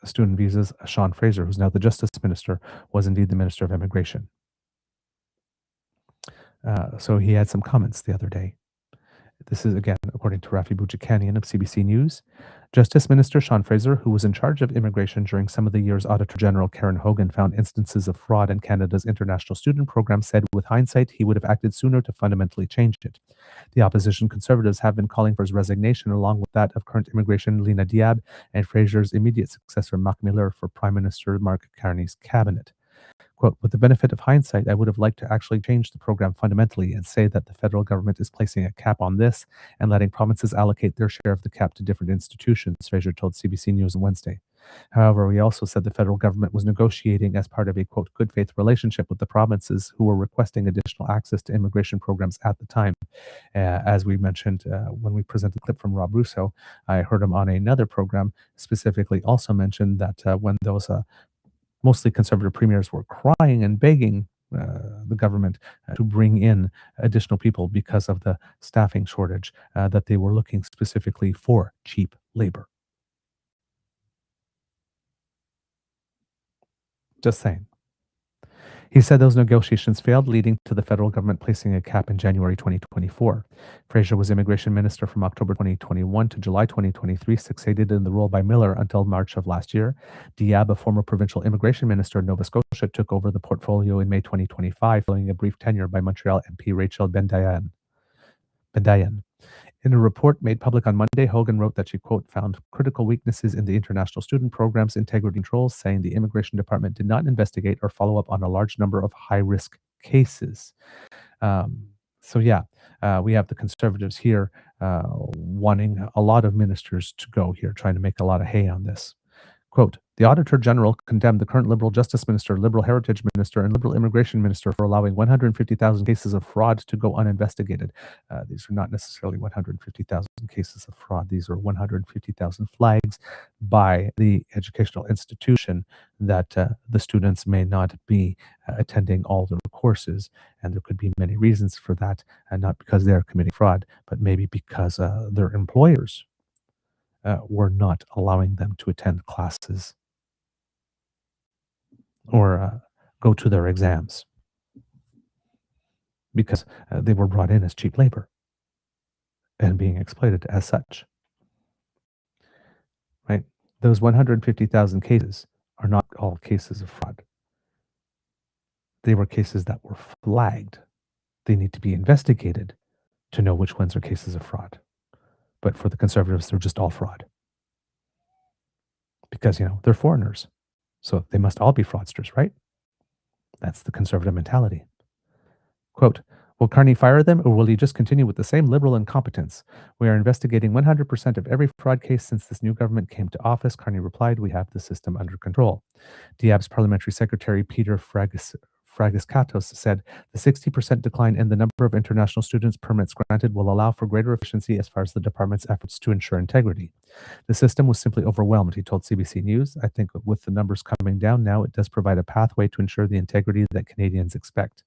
student visas, Sean Fraser, who's now the Justice Minister, was indeed the Minister of Immigration. So he had some comments the other day. This is, again, according to Rafi Buchanan of CBC News. Justice Minister Sean Fraser, who was in charge of immigration during some of the year's Auditor General Karen Hogan found instances of fraud in Canada's international student program, said with hindsight he would have acted sooner to fundamentally change it. The opposition Conservatives have been calling for his resignation, along with that of current immigration Lena Diab and Fraser's immediate successor Mark Miller for Prime Minister Mark Carney's cabinet. Quote, with the benefit of hindsight, I would have liked to actually change the program fundamentally and say that the federal government is placing a cap on this and letting provinces allocate their share of the cap to different institutions, Fraser told CBC News on Wednesday. However, he also said the federal government was negotiating as part of a, quote, good faith relationship with the provinces who were requesting additional access to immigration programs at the time. As we mentioned when we presented the clip from Rob Russo, I heard him on another program specifically also mention that when those mostly conservative premiers were crying and begging the government to bring in additional people because of the staffing shortage, that they were looking specifically for cheap labor. Just saying. He said those negotiations failed, leading to the federal government placing a cap in January 2024. Fraser was immigration minister from October 2021 to July 2023, succeeded in the role by Miller until March of last year. Diab, a former provincial immigration minister in Nova Scotia, took over the portfolio in May 2025, following a brief tenure by Montreal MP Rachel Bendayan. In a report made public on Monday, Hogan wrote that she, quote, found critical weaknesses in the international student program's integrity controls, saying the immigration department did not investigate or follow up on a large number of high-risk cases. We have the Conservatives here wanting a lot of ministers to go here, trying to make a lot of hay on this. Quote, the Auditor General condemned the current Liberal Justice Minister, Liberal Heritage Minister, and Liberal Immigration Minister for allowing 150,000 cases of fraud to go uninvestigated. These are not necessarily 150,000 cases of fraud. These are 150,000 flags by the educational institution that the students may not be attending all their courses. And there could be many reasons for that, and not because they're committing fraud, but maybe because their employers were not allowing them to attend classes or go to their exams because they were brought in as cheap labor and being exploited as such. Right? Those 150,000 cases are not all cases of fraud. They were cases that were flagged. They need to be investigated to know which ones are cases of fraud. But for the Conservatives, they're just all fraud. Because, they're foreigners. So they must all be fraudsters, right? That's the Conservative mentality. Quote, will Carney fire them, or will he just continue with the same liberal incompetence? We are investigating 100% of every fraud case since this new government came to office, Carney replied. We have the system under control. Diab's Parliamentary Secretary Peter Fragiskatos said the 60% decline in the number of international students permits granted will allow for greater efficiency as far as the department's efforts to ensure integrity. The system was simply overwhelmed, he told CBC News. I think with the numbers coming down now, it does provide a pathway to ensure the integrity that Canadians expect.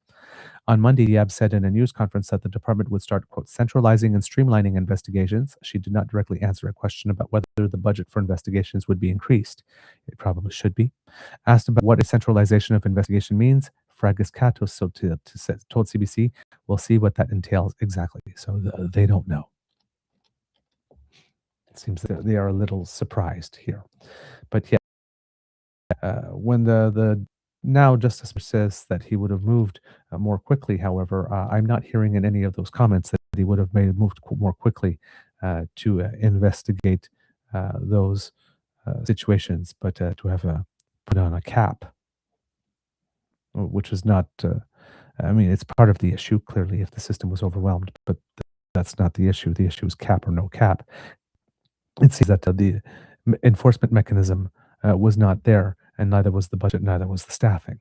On Monday, Diab said in a news conference that the department would start, quote, centralizing and streamlining investigations. She did not directly answer a question about whether the budget for investigations would be increased. It probably should be. Asked about what a centralization of investigation means, Fragiskatos told CBC, we'll see what that entails exactly. So they don't know. It seems that they are a little surprised here. But yeah, when the now Justice says that he would have moved more quickly, however, I'm not hearing in any of those comments that he would have moved more quickly to investigate those situations, but to have put on a cap, which is not, it's part of the issue, clearly, if the system was overwhelmed, but that's not the issue. The issue is cap or no cap. It seems that the enforcement mechanism was not there, and neither was the budget, neither was the staffing.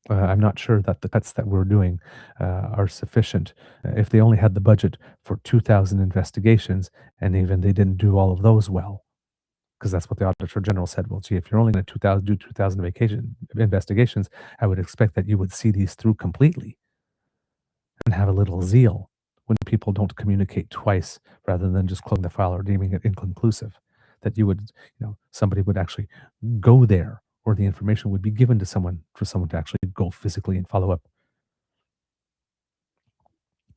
I'm not sure that the cuts that we're doing are sufficient. If they only had the budget for 2,000 investigations, and even they didn't do all of those well, because that's what the Auditor General said. Well, gee, if you're only going to do 2,000 investigations, I would expect that you would see these through completely and have a little zeal when people don't communicate twice rather than just closing the file or deeming it inconclusive. That you would, somebody would actually go there, or the information would be given to someone for someone to actually go physically and follow up.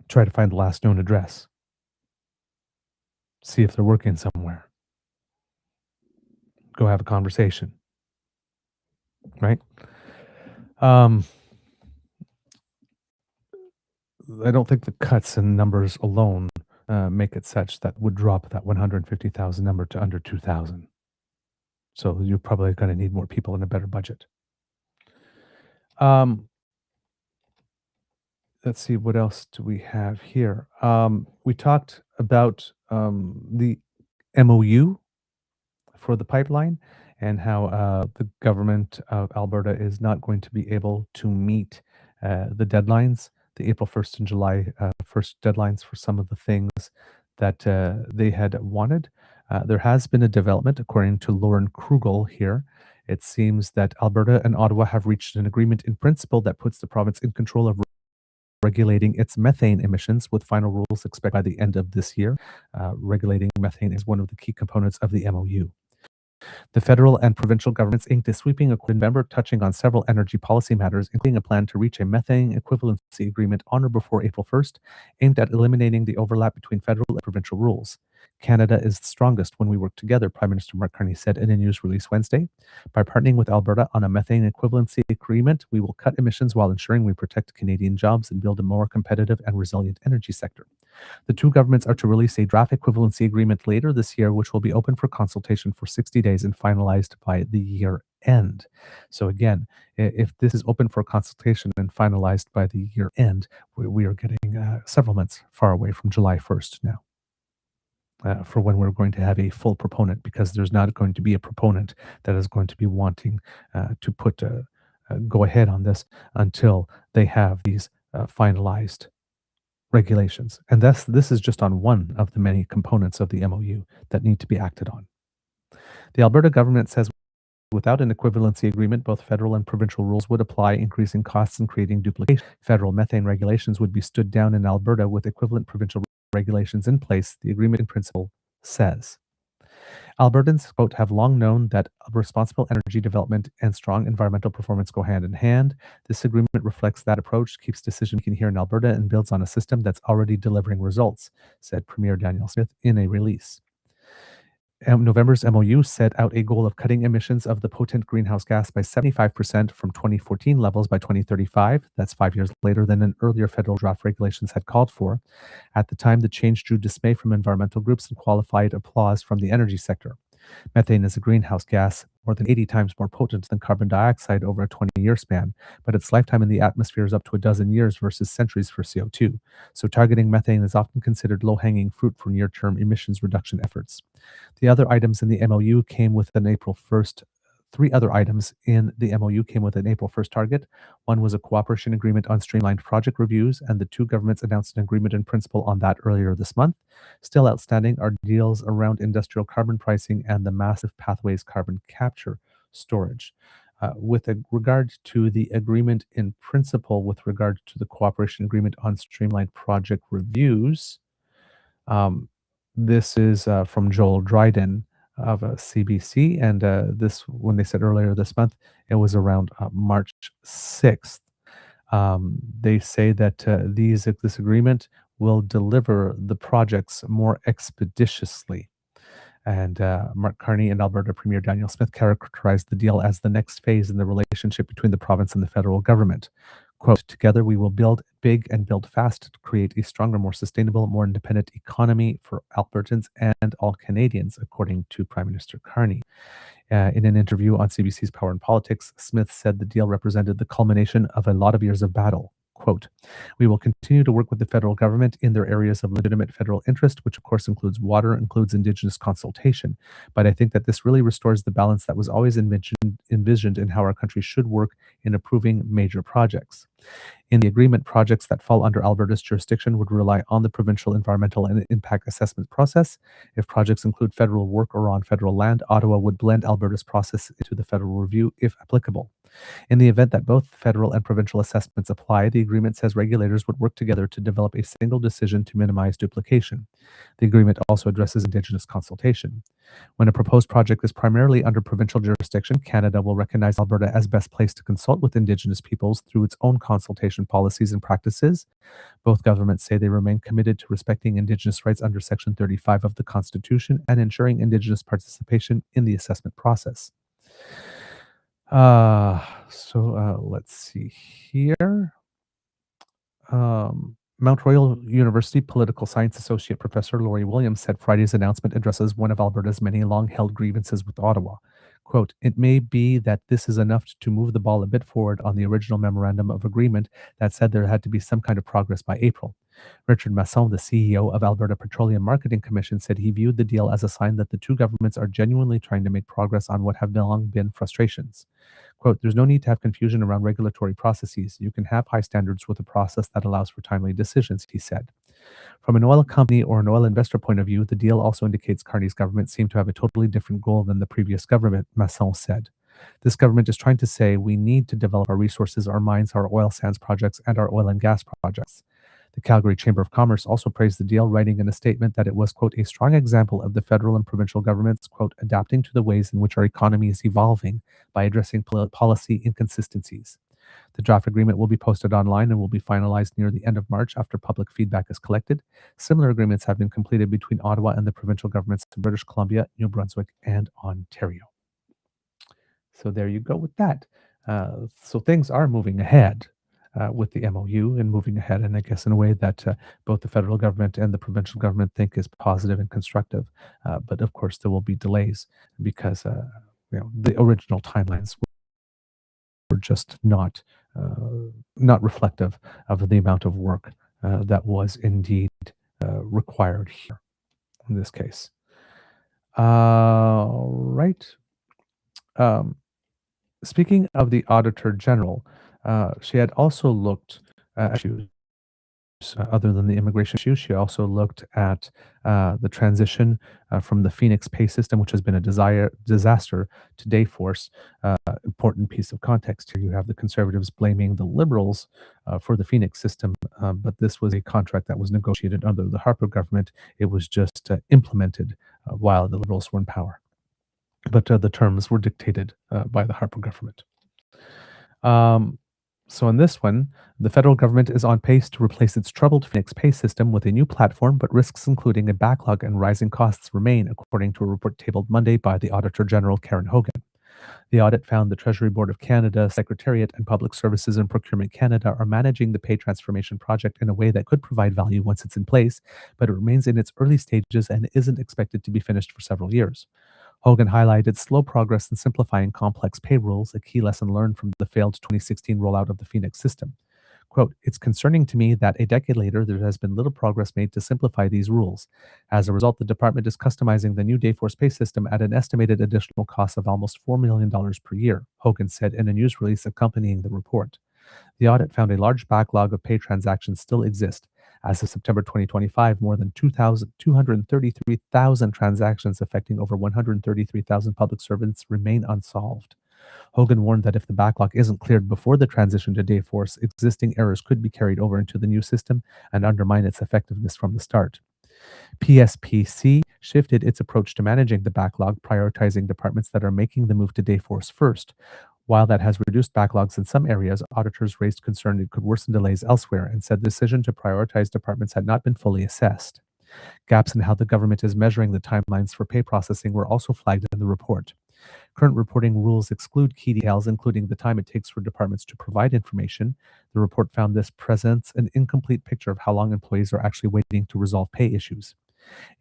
Try to find the last known address. See if they're working somewhere. Go have a conversation. Right? I don't think the cuts in numbers alone make it such that would drop that 150,000 number to under 2,000. So you're probably going to need more people and a better budget. Um, let's see, what else do we have here? We talked about the MOU for the pipeline and how the government of Alberta is not going to be able to meet the deadlines, the April 1st and July 1st deadlines for some of the things that they had wanted. There has been a development, according to Lauren Krugel here. It seems that Alberta and Ottawa have reached an agreement in principle that puts the province in control of regulating its methane emissions, with final rules expected by the end of this year. Regulating methane is one of the key components of the MOU. The federal and provincial governments inked a sweeping accord in November touching on several energy policy matters, including a plan to reach a methane equivalency agreement on or before April 1st, aimed at eliminating the overlap between federal and provincial rules. Canada is strongest when we work together, Prime Minister Mark Carney said in a news release Wednesday. By partnering with Alberta on a methane equivalency agreement, we will cut emissions while ensuring we protect Canadian jobs and build a more competitive and resilient energy sector. The two governments are to release a draft equivalency agreement later this year, which will be open for consultation for 60 days and finalized by the year end. So, again, if this is open for consultation and finalized by the year end, we are getting several months far away from July 1st now. For when we're going to have a full proponent, because there's not going to be a proponent that is going to be wanting to put go ahead on this until they have these finalized regulations. And this is just on one of the many components of the MOU that need to be acted on. The Alberta government says without an equivalency agreement, both federal and provincial rules would apply, increasing costs and creating duplication. Federal methane regulations would be stood down in Alberta with equivalent provincial regulations in place, the agreement in principle says. Albertans, quote, have long known that responsible energy development and strong environmental performance go hand in hand. This agreement reflects that approach, keeps decision making here in Alberta, and builds on a system that's already delivering results, said Premier Daniel Smith in a release. November's MOU set out a goal of cutting emissions of the potent greenhouse gas by 75% from 2014 levels by 2035. That's 5 years later than an earlier federal draft regulations had called for. At the time, the change drew dismay from environmental groups and qualified applause from the energy sector. Methane is a greenhouse gas more than 80 times more potent than carbon dioxide over a 20-year span, but its lifetime in the atmosphere is up to a dozen years versus centuries for CO2. So targeting methane is often considered low-hanging fruit for near-term emissions reduction efforts. The other items in the MOU came with an April 1st. Three other items in the MOU came with an April 1st target. One was a cooperation agreement on streamlined project reviews, and the two governments announced an agreement in principle on that earlier this month. Still outstanding are deals around industrial carbon pricing and the massive pathways carbon capture storage. With regard to the agreement in principle, with regard to the cooperation agreement on streamlined project reviews, um, this is from Joel Dryden of CBC, and this, when they said earlier this month, it was around March 6th. They say that this agreement will deliver the projects more expeditiously. And Mark Carney and Alberta Premier Daniel Smith characterized the deal as the next phase in the relationship between the province and the federal government. Quote, together we will build big and build fast to create a stronger, more sustainable, more independent economy for Albertans and all Canadians, according to Prime Minister Carney. In an interview on CBC's Power and Politics, Smith said the deal represented the culmination of a lot of years of battle. Quote, we will continue to work with the federal government in their areas of legitimate federal interest, which of course includes water, includes Indigenous consultation. But I think that this really restores the balance that was always envisioned in how our country should work in approving major projects. In the agreement, projects that fall under Alberta's jurisdiction would rely on the provincial environmental and impact assessment process. If projects include federal work or on federal land, Ottawa would blend Alberta's process into the federal review if applicable. In the event that both federal and provincial assessments apply, the agreement says regulators would work together to develop a single decision to minimize duplication. The agreement also addresses Indigenous consultation. When a proposed project is primarily under provincial jurisdiction, Canada will recognize Alberta as best placed to consult with Indigenous peoples through its own consultation policies and practices. Both governments say they remain committed to respecting Indigenous rights under Section 35 of the Constitution and ensuring Indigenous participation in the assessment process. Let's see here. Mount Royal University Political Science Associate Professor Laurie Williams said Friday's announcement addresses one of Alberta's many long-held grievances with Ottawa. Quote, it may be that this is enough to move the ball a bit forward on the original memorandum of agreement that said there had to be some kind of progress by April. Richard Masson, the CEO of Alberta Petroleum Marketing Commission, said he viewed the deal as a sign that the two governments are genuinely trying to make progress on what have long been frustrations. Quote, there's no need to have confusion around regulatory processes. You can have high standards with a process that allows for timely decisions, he said. From an oil company or an oil investor point of view, the deal also indicates Carney's government seemed to have a totally different goal than the previous government, Masson said. This government is trying to say we need to develop our resources, our mines, our oil sands projects, and our oil and gas projects. The Calgary Chamber of Commerce also praised the deal, writing in a statement that it was, quote, a strong example of the federal and provincial governments, quote, adapting to the ways in which our economy is evolving by addressing policy inconsistencies. The draft agreement will be posted online and will be finalized near the end of March after public feedback is collected. Similar agreements have been completed between Ottawa and the provincial governments of British Columbia, New Brunswick, and Ontario. So there you go with that. So things are moving ahead with the MOU and moving ahead, and I guess in a way that both the federal government and the provincial government think is positive and constructive. But of course, there will be delays because the original timelines were just not reflective of the amount of work that was indeed required here in this case. Right. Speaking of the Auditor General, she had also looked at issues other than the immigration issue. She also looked at the transition from the Phoenix pay system, which has been a disaster, to Dayforce. Important piece of context here. You have the Conservatives blaming the Liberals for the Phoenix system, but this was a contract that was negotiated under the Harper government. It was just implemented while the Liberals were in power. But the terms were dictated by the Harper government. So in this one, the federal government is on pace to replace its troubled Phoenix pay system with a new platform, but risks including a backlog and rising costs remain, according to a report tabled Monday by the Auditor General Karen Hogan. The audit found the Treasury Board of Canada, Secretariat, and Public Services and Procurement Canada are managing the pay transformation project in a way that could provide value once it's in place, but it remains in its early stages and isn't expected to be finished for several years. Hogan highlighted slow progress in simplifying complex payrolls, a key lesson learned from the failed 2016 rollout of the Phoenix system. Quote, it's concerning to me that a decade later, there has been little progress made to simplify these rules. As a result, the department is customizing the new Dayforce pay system at an estimated additional cost of almost $4 million per year, Hogan said in a news release accompanying the report. The audit found a large backlog of pay transactions still exist. As of September 2025, more than 233,000 transactions affecting over 133,000 public servants remain unsolved. Hogan warned that if the backlog isn't cleared before the transition to Dayforce, existing errors could be carried over into the new system and undermine its effectiveness from the start. PSPC shifted its approach to managing the backlog, prioritizing departments that are making the move to Dayforce first. While that has reduced backlogs in some areas, auditors raised concern it could worsen delays elsewhere and said the decision to prioritize departments had not been fully assessed. Gaps in how the government is measuring the timelines for pay processing were also flagged in the report. Current reporting rules exclude key details, including the time it takes for departments to provide information. The report found this presents an incomplete picture of how long employees are actually waiting to resolve pay issues.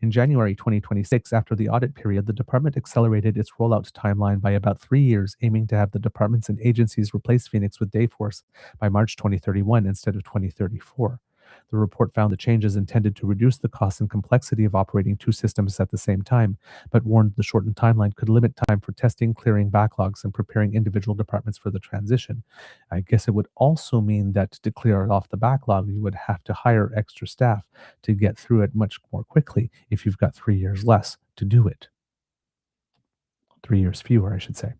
In January 2026, after the audit period, the department accelerated its rollout timeline by about 3 years, aiming to have the departments and agencies replace Phoenix with Dayforce by March 2031 instead of 2034. The report found the changes intended to reduce the cost and complexity of operating two systems at the same time, but warned the shortened timeline could limit time for testing, clearing backlogs, and preparing individual departments for the transition. I guess it would also mean that to clear off the backlog, you would have to hire extra staff to get through it much more quickly if you've got 3 years less to do it. 3 years fewer, I should say.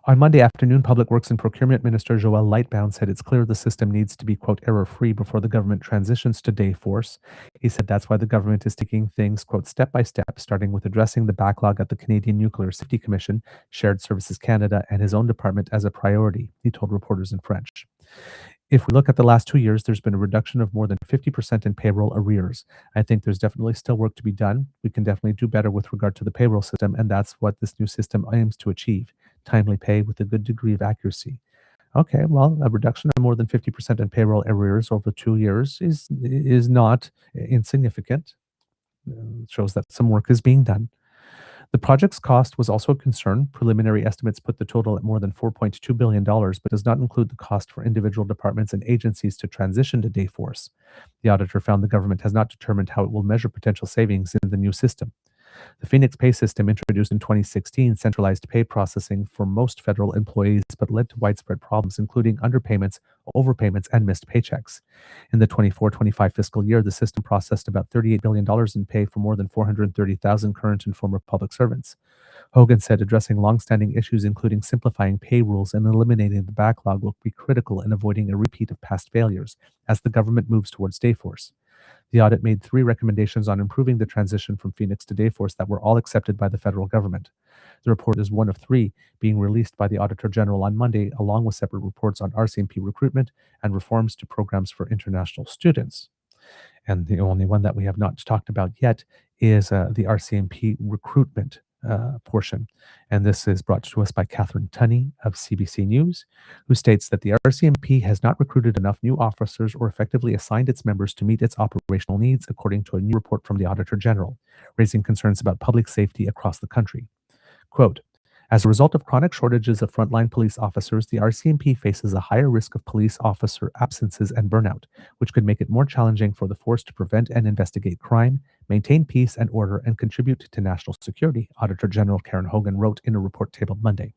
On Monday afternoon, Public Works and Procurement Minister Joel Lightbound said it's clear the system needs to be, quote, error-free before the government transitions to Dayforce. He said that's why the government is taking things, quote, step by step, starting with addressing the backlog at the Canadian Nuclear Safety Commission, Shared Services Canada, and his own department as a priority, he told reporters in French. If we look at the last 2 years, there's been a reduction of more than 50% in payroll arrears. I think there's definitely still work to be done. We can definitely do better with regard to the payroll system, and that's what this new system aims to achieve. Timely pay with a good degree of accuracy. Okay, well, a reduction of more than 50% in payroll arrears over 2 years is not insignificant. It shows that some work is being done. The project's cost was also a concern. Preliminary estimates put the total at more than $4.2 billion, but does not include the cost for individual departments and agencies to transition to Dayforce. The auditor found the government has not determined how it will measure potential savings in the new system. The Phoenix Pay system, introduced in 2016, centralized pay processing for most federal employees, but led to widespread problems, including underpayments, overpayments, and missed paychecks. In the 24-25 fiscal year, the system processed about $38 billion in pay for more than 430,000 current and former public servants. Hogan said addressing longstanding issues, including simplifying pay rules and eliminating the backlog, will be critical in avoiding a repeat of past failures as the government moves towards Dayforce. The audit made 3 recommendations on improving the transition from Phoenix to Dayforce that were all accepted by the federal government. The report is one of 3 being released by the Auditor General on Monday, along with separate reports on RCMP recruitment and reforms to programs for international students. And the only one that we have not talked about yet is the RCMP recruitment portion. And this is brought to us by Catherine Tunney of CBC News, who states that the RCMP has not recruited enough new officers or effectively assigned its members to meet its operational needs, according to a new report from the Auditor General, raising concerns about public safety across the country. Quote, as a result of chronic shortages of frontline police officers, the RCMP faces a higher risk of police officer absences and burnout, which could make it more challenging for the force to prevent and investigate crime, maintain peace and order, and contribute to national security, Auditor General Karen Hogan wrote in a report tabled Monday.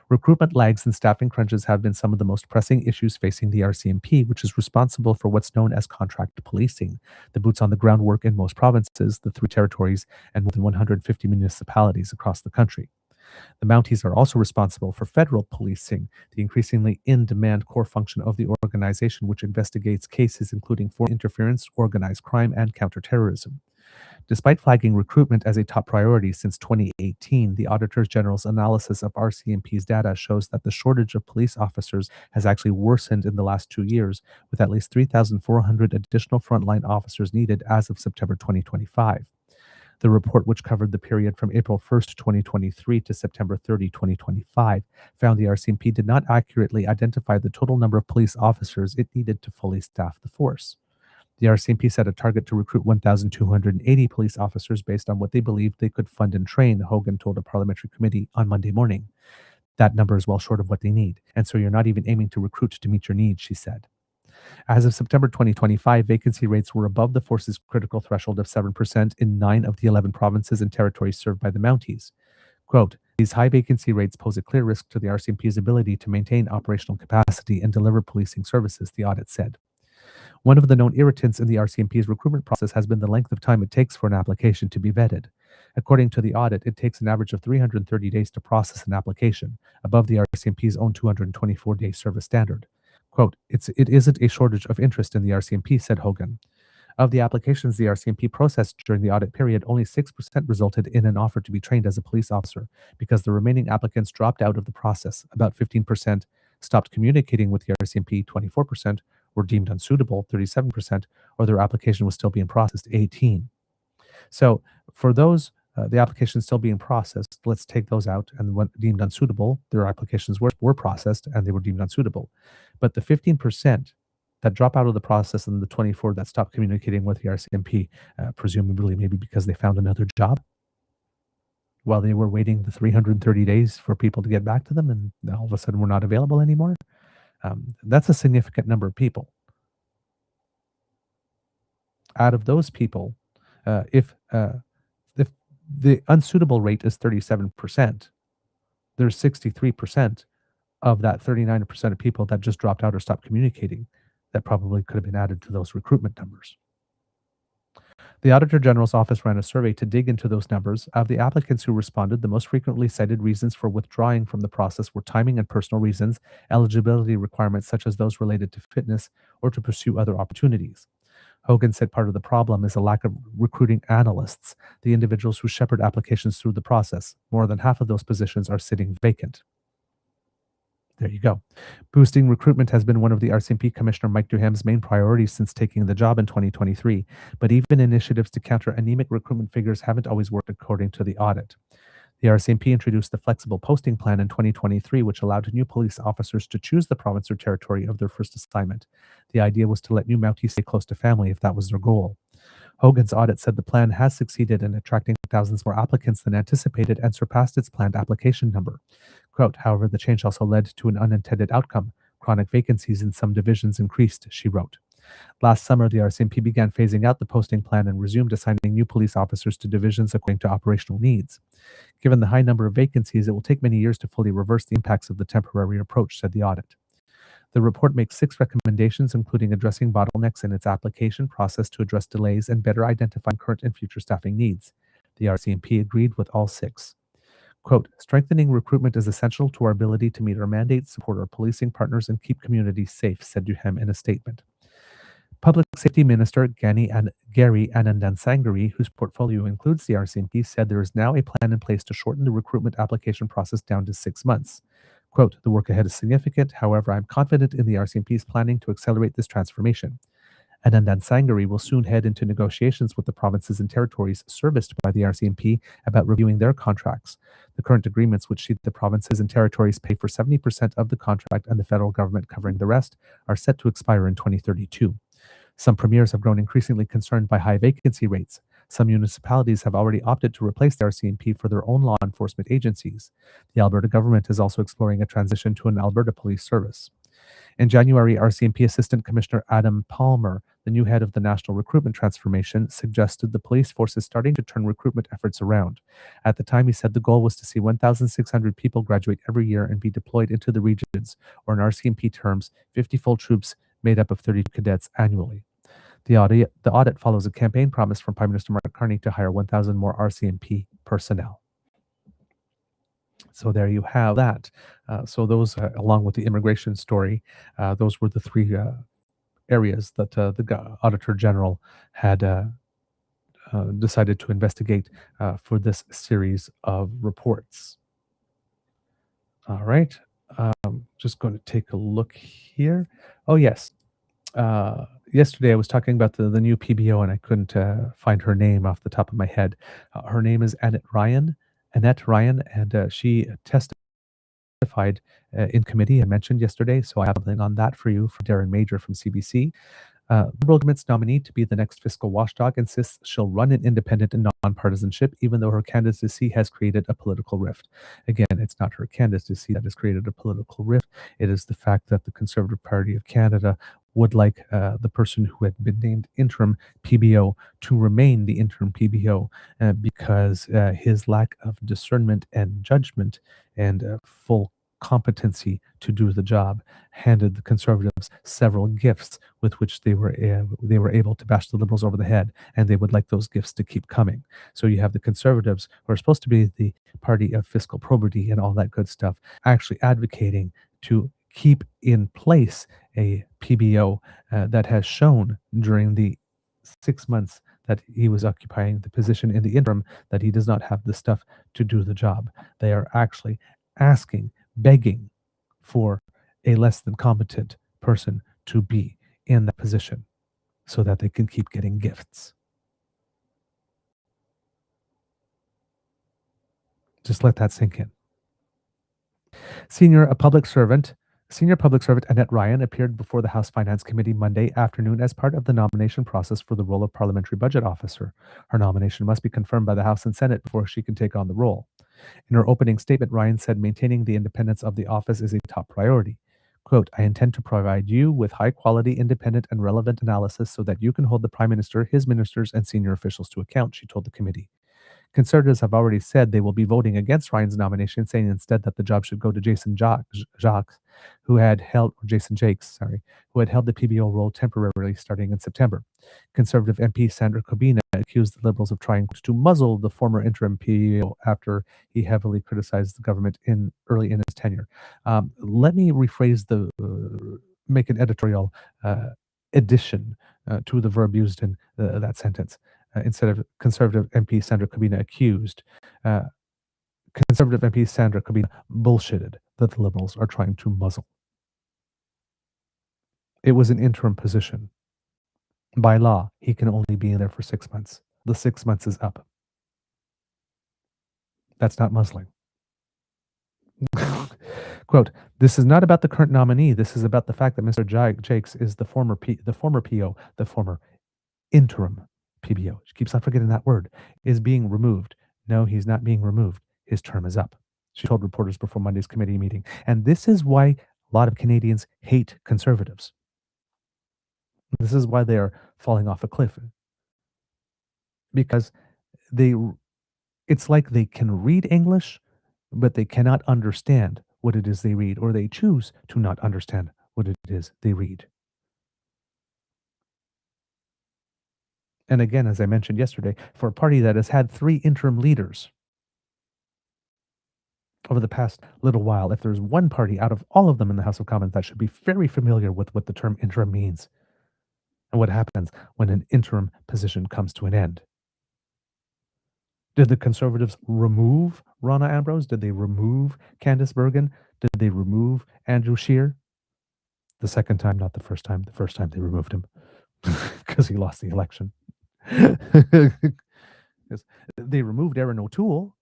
Recruitment lags and staffing crunches have been some of the most pressing issues facing the RCMP, which is responsible for what's known as contract policing, the boots on the ground work in most provinces, the 3 territories, and more than 150 municipalities across the country. The Mounties are also responsible for federal policing, the increasingly in-demand core function of the organization, which investigates cases including foreign interference, organized crime, and counterterrorism. Despite flagging recruitment as a top priority since 2018, the Auditor General's analysis of RCMP's data shows that the shortage of police officers has actually worsened in the last 2 years, with at least 3,400 additional frontline officers needed as of September 2025. The report, which covered the period from April 1st, 2023 to September 30, 2025, found the RCMP did not accurately identify the total number of police officers it needed to fully staff the force. The RCMP set a target to recruit 1,280 police officers based on what they believed they could fund and train, Hogan told a parliamentary committee on Monday morning. That number is well short of what they need, and so you're not even aiming to recruit to meet your needs, she said. As of September 2025, vacancy rates were above the force's critical threshold of 7% in 9 of the 11 provinces and territories served by the Mounties. Quote, these high vacancy rates pose a clear risk to the RCMP's ability to maintain operational capacity and deliver policing services, the audit said. One of the known irritants in the RCMP's recruitment process has been the length of time it takes for an application to be vetted. According to the audit, it takes an average of 330 days to process an application, above the RCMP's own 224-day service standard. Quote, it isn't a shortage of interest in the RCMP, said Hogan. Of the applications the RCMP processed during the audit period, only 6% resulted in an offer to be trained as a police officer, because the remaining applicants dropped out of the process. About 15% stopped communicating with the RCMP, 24% were deemed unsuitable, 37%, or their application was still being processed, 18%. So for those, the applications still being processed, let's take those out, and when deemed unsuitable, their applications were processed and they were deemed unsuitable. But the 15% that drop out of the process and the 24 that stop communicating with the RCMP, presumably maybe because they found another job while they were waiting the 330 days for people to get back to them, and all of a sudden we're not available anymore. That's a significant number of people. Out of those people, if the unsuitable rate is 37%, there's 63% of that 39% of people that just dropped out or stopped communicating that probably could have been added to those recruitment numbers. The Auditor General's office ran a survey to dig into those numbers. Of the applicants who responded, the most frequently cited reasons for withdrawing from the process were timing and personal reasons, eligibility requirements such as those related to fitness, or to pursue other opportunities. Hogan said part of the problem is a lack of recruiting analysts, the individuals who shepherd applications through the process. More than half of those positions are sitting vacant. There you go. Boosting recruitment has been one of the RCMP Commissioner Mike Duham's main priorities since taking the job in 2023, but even initiatives to counter anemic recruitment figures haven't always worked according to the audit. The RCMP introduced the flexible posting plan in 2023, which allowed new police officers to choose the province or territory of their first assignment. The idea was to let new Mounties stay close to family if that was their goal. Hogan's audit said the plan has succeeded in attracting thousands more applicants than anticipated and surpassed its planned application number. Quote, however, the change also led to an unintended outcome. Chronic vacancies in some divisions increased, she wrote. Last summer, the RCMP began phasing out the posting plan and resumed assigning new police officers to divisions according to operational needs. Given the high number of vacancies, it will take many years to fully reverse the impacts of the temporary approach, said the audit. The report makes 6 recommendations, including addressing bottlenecks in its application process to address delays and better identifying current and future staffing needs. The RCMP agreed with all 6. Quote, strengthening recruitment is essential to our ability to meet our mandates, support our policing partners, and keep communities safe, said Duhem in a statement. Public Safety Minister Gary Anandansangari, whose portfolio includes the RCMP, said there is now a plan in place to shorten the recruitment application process down to 6 months. Quote, the work ahead is significant. However, I'm confident in the RCMP's planning to accelerate this transformation. Anandansangari will soon head into negotiations with the provinces and territories serviced by the RCMP about reviewing their contracts. The current agreements, which see the provinces and territories pay for 70% of the contract and the federal government covering the rest, are set to expire in 2032. Some premiers have grown increasingly concerned by high vacancy rates. Some municipalities have already opted to replace the RCMP for their own law enforcement agencies. The Alberta government is also exploring a transition to an Alberta Police Service. In January, RCMP Assistant Commissioner Adam Palmer, the new head of the National Recruitment Transformation, suggested the police force is starting to turn recruitment efforts around. At the time, he said the goal was to see 1,600 people graduate every year and be deployed into the regions, or in RCMP terms, 50 full troops made up of 30 cadets annually. The audit follows a campaign promise from Prime Minister Mark Carney to hire 1,000 more RCMP personnel. So there you have that. So those, along with the immigration story, those were the 3 areas that the Auditor General had decided to investigate for this series of reports. All right. Just going to take a look here. Oh, yes. Yesterday I was talking about the new PBO and I couldn't find her name off the top of my head. Her name is Annette Ryan, and she testified in committee and mentioned yesterday, so I have something on that for you from Darren Major from CBC. Liberal government's nominee to be the next fiscal watchdog insists she'll run an independent and nonpartisanship, even though her candidacy has created a political rift. Again, it's not her candidacy that has created a political rift. It is the fact that the Conservative Party of Canada would like the person who had been named interim PBO to remain the interim PBO because his lack of discernment and judgment and full competency to do the job handed the Conservatives several gifts with which they were able to bash the Liberals over the head, and they would like those gifts to keep coming. So you have the Conservatives, who are supposed to be the party of fiscal probity and all that good stuff, actually advocating to keep in place a PBO that has shown during the 6 months that he was occupying the position in the interim that he does not have the stuff to do the job. They are actually asking, begging for a less than competent person to be in that position so that they can keep getting gifts. Just let that sink in. Senior public servant Annette Ryan appeared before the House Finance Committee Monday afternoon as part of the nomination process for the role of Parliamentary Budget Officer. Her nomination must be confirmed by the House and Senate before she can take on the role. In her opening statement, Ryan said maintaining the independence of the office is a top priority. Quote, I intend to provide you with high-quality, independent, and relevant analysis so that you can hold the Prime Minister, his ministers, and senior officials to account, she told the committee. Conservatives have already said they will be voting against Ryan's nomination, saying instead that the job should go to Jason Jakes, who had held the PBO role temporarily starting in September. Conservative MP Sandra Kobina accused the Liberals of trying to muzzle the former interim PBO after he heavily criticized the government early in his tenure. Let me rephrase make an editorial addition to the verb used in that sentence. Instead of Conservative MP Sandra Kobina accused, Conservative MP Sandra Kobina bullshitted that the Liberals are trying to muzzle. It was an interim position. By law, he can only be in there for 6 months. The 6 months is up. That's not muzzling. Quote, this is not about the current nominee. This is about the fact that Mr. Jakes is the former PO, the former interim PBO, she keeps on forgetting that word, is being removed. No, he's not being removed. His term is up, she told reporters before Monday's committee meeting. And this is why a lot of Canadians hate conservatives. This is why they are falling off a cliff. Because they it's like they can read English, but they cannot understand what it is they read, or they choose to not understand what it is they read. And again, as I mentioned yesterday, for a party that has had 3 interim leaders over the past little while, if there's one party out of all of them in the House of Commons that should be very familiar with what the term interim means and what happens when an interim position comes to an end. Did the Conservatives remove Rona Ambrose? Did they remove Candice Bergen? Did they remove Andrew Scheer? The second time, not the first time. The first time they removed him because he lost the election. They removed Erin O'Toole.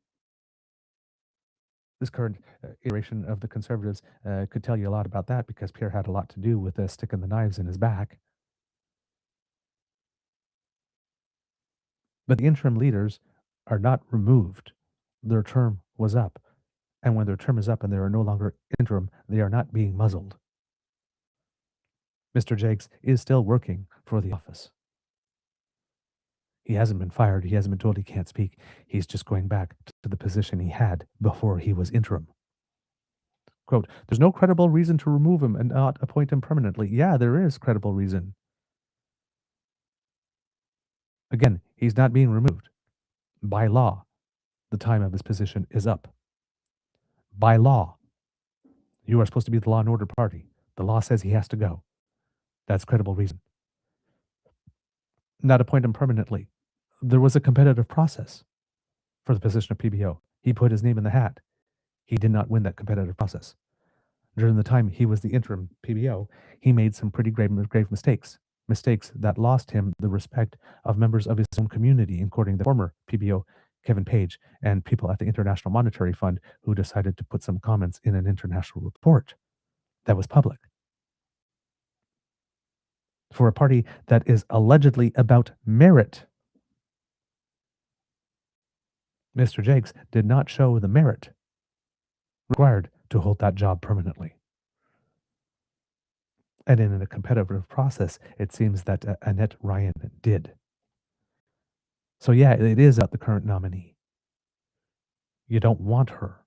This current iteration of the Conservatives could tell you a lot about that, because Pierre had a lot to do with sticking the knives in his back. But the interim leaders are not removed. Their term was up. And when their term is up and they are no longer interim, they are not being muzzled. Mr. Jakes is still working for the office. He hasn't been fired. He hasn't been told he can't speak. He's just going back to the position he had before he was interim. Quote, there's no credible reason to remove him and not appoint him permanently. Yeah, there is credible reason. Again, he's not being removed. By law, the time of his position is up. By law, you are supposed to be the law and order party. The law says he has to go. That's credible reason. Not appoint him permanently. There was a competitive process for the position of PBO. He put his name in the hat. He did not win that competitive process. During the time he was the interim PBO, he made some pretty grave mistakes. Mistakes that lost him the respect of members of his own community, including the former PBO, Kevin Page, and people at the International Monetary Fund, who decided to put some comments in an international report that was public. For a party that is allegedly about merit, Mr. Jakes did not show the merit required to hold that job permanently. And in a competitive process, it seems that Annette Ryan did. So yeah, it is about the current nominee. You don't want her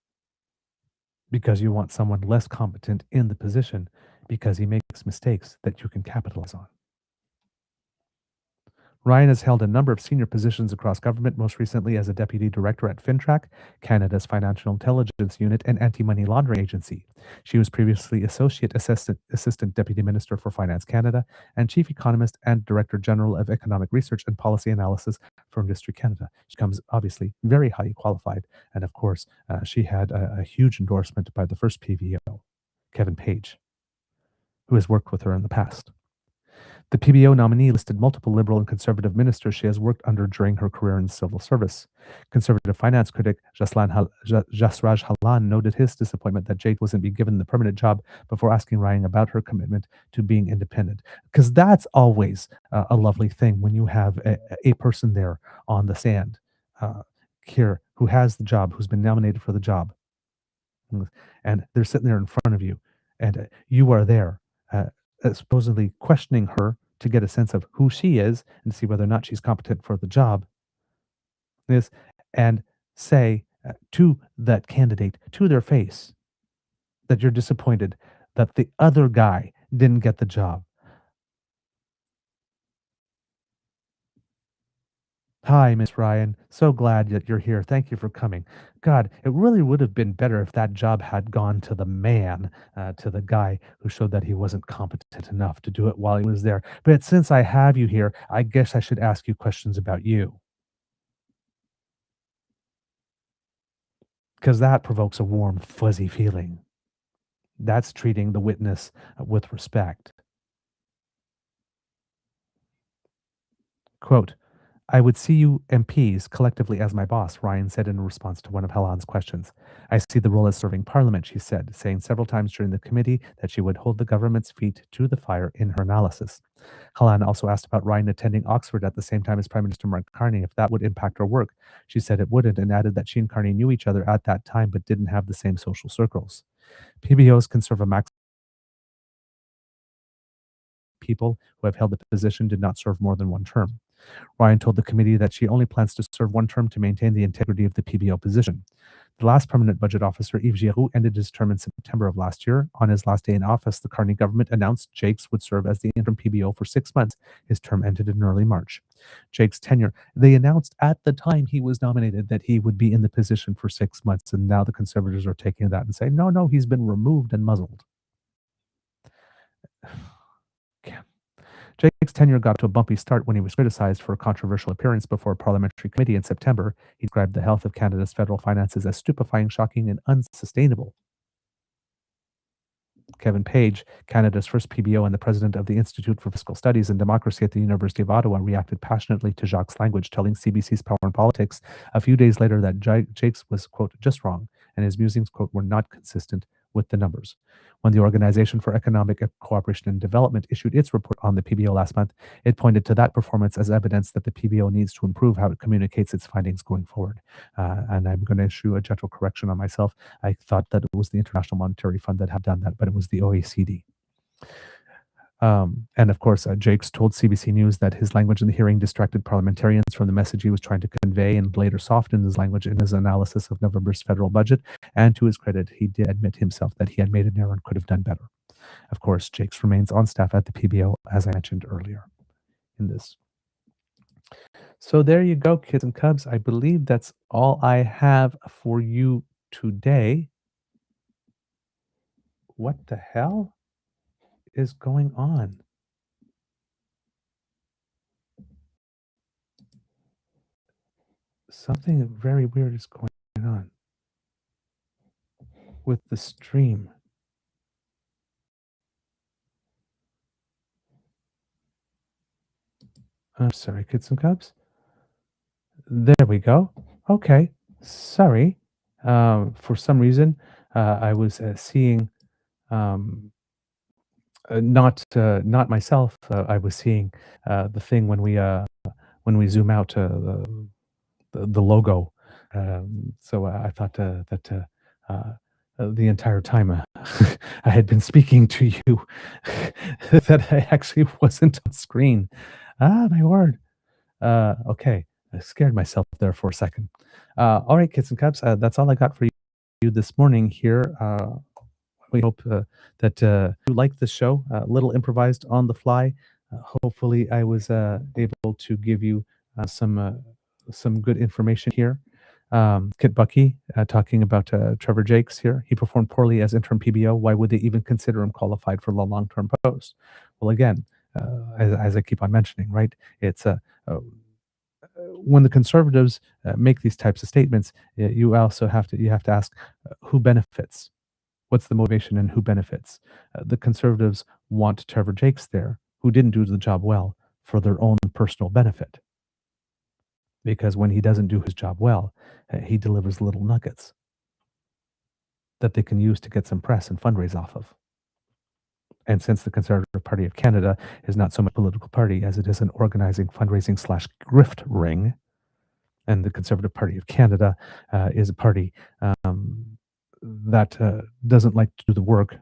because you want someone less competent in the position, because he makes mistakes that you can capitalize on. Ryan has held a number of senior positions across government, most recently as a deputy director at FinTrack, Canada's financial intelligence unit and anti-money laundering agency. She was previously associate assistant deputy minister for Finance Canada and chief economist and director general of economic research and policy analysis for Industry Canada. She comes obviously very highly qualified, and of course, she had a huge endorsement by the first PVO, Kevin Page, who has worked with her in the past. The PBO nominee listed multiple Liberal and Conservative ministers she has worked under during her career in civil service. Conservative finance critic Jasraj Halan noted his disappointment that Jake wasn't being given the permanent job before asking Ryan about her commitment to being independent. Because that's always a lovely thing when you have a person there on the stand here who has the job, who's been nominated for the job. And they're sitting there in front of you, and you are there supposedly questioning her to get a sense of who she is and see whether or not she's competent for the job. And say to that candidate, to their face, that you're disappointed that the other guy didn't get the job. Hi, Miss Ryan. So glad that you're here. Thank you for coming. God, it really would have been better if that job had gone to the man, to the guy who showed that he wasn't competent enough to do it while he was there. But since I have you here, I guess I should ask you questions about you. Because that provokes a warm, fuzzy feeling. That's treating the witness with respect. Quote, I would see you MPs collectively as my boss, Ryan said in response to one of Helan's questions. I see the role as serving Parliament, she said, saying several times during the committee that she would hold the government's feet to the fire in her analysis. Helan also asked about Ryan attending Oxford at the same time as Prime Minister Mark Carney, if that would impact her work. She said it wouldn't and added that she and Carney knew each other at that time but didn't have the same social circles. PBOs can serve a maximum people who have held the position did not serve more than one term. Ryan told the committee that she only plans to serve one term to maintain the integrity of the PBO position. The last permanent budget officer, Yves Giroux, ended his term in September of last year. On his last day in office, the Carney government announced Jakes would serve as the interim PBO for 6 months. His term ended in early March. Jakes' tenure, they announced at the time he was nominated that he would be in the position for 6 months, and now the Conservatives are taking that and saying, no, he's been removed and muzzled. Jake's tenure got to a bumpy start when he was criticized for a controversial appearance before a parliamentary committee in September. He described the health of Canada's federal finances as stupefying, shocking, and unsustainable. Kevin Page, Canada's first PBO and the president of the Institute for Fiscal Studies and Democracy at the University of Ottawa, reacted passionately to Jacques' language, telling CBC's Power and Politics a few days later that Jakes was, quote, just wrong, and his musings, quote, were not consistent with the numbers. When the Organization for Economic Cooperation and Development issued its report on the PBO last month, it pointed to that performance as evidence that the PBO needs to improve how it communicates its findings going forward. And I'm going to issue a gentle correction on myself. I thought that it was the International Monetary Fund that had done that, but it was the OECD. And of course, Jakes told CBC News that his language in the hearing distracted parliamentarians from the message he was trying to convey and later softened his language in his analysis of November's federal budget. And to his credit, he did admit himself that he had made an error and could have done better. Of course, Jakes remains on staff at the PBO, as I mentioned earlier in this. So there you go, kids and cubs. I believe that's all I have for you today. What the hell is going on? Something very weird is going on with the stream. I'm sorry, kids and cubs. There we go. Okay. Sorry. For some reason, I was seeing not myself. I was seeing the thing when we zoom out the logo. So I thought that the entire time I had been speaking to you, that I actually wasn't on screen. Ah, my word. Okay. I scared myself there for a second. All right, kids and cubs, that's all I got for you this morning here. We hope that you like the show, a little improvised on the fly. Hopefully, I was able to give you some good information here. Kit Bucky talking about Trevor Jakes here. He performed poorly as interim PBO. Why would they even consider him qualified for the long-term post? Well, again, as I keep on mentioning, right? It's when the Conservatives make these types of statements, you also have to ask who benefits. What's the motivation and who benefits? The Conservatives want Trevor Jakes there, who didn't do the job well, for their own personal benefit. Because when he doesn't do his job well, he delivers little nuggets that they can use to get some press and fundraise off of. And since the Conservative Party of Canada is not so much a political party as it is an organizing, fundraising / grift ring, and the Conservative Party of Canada is a party that doesn't like to do the work,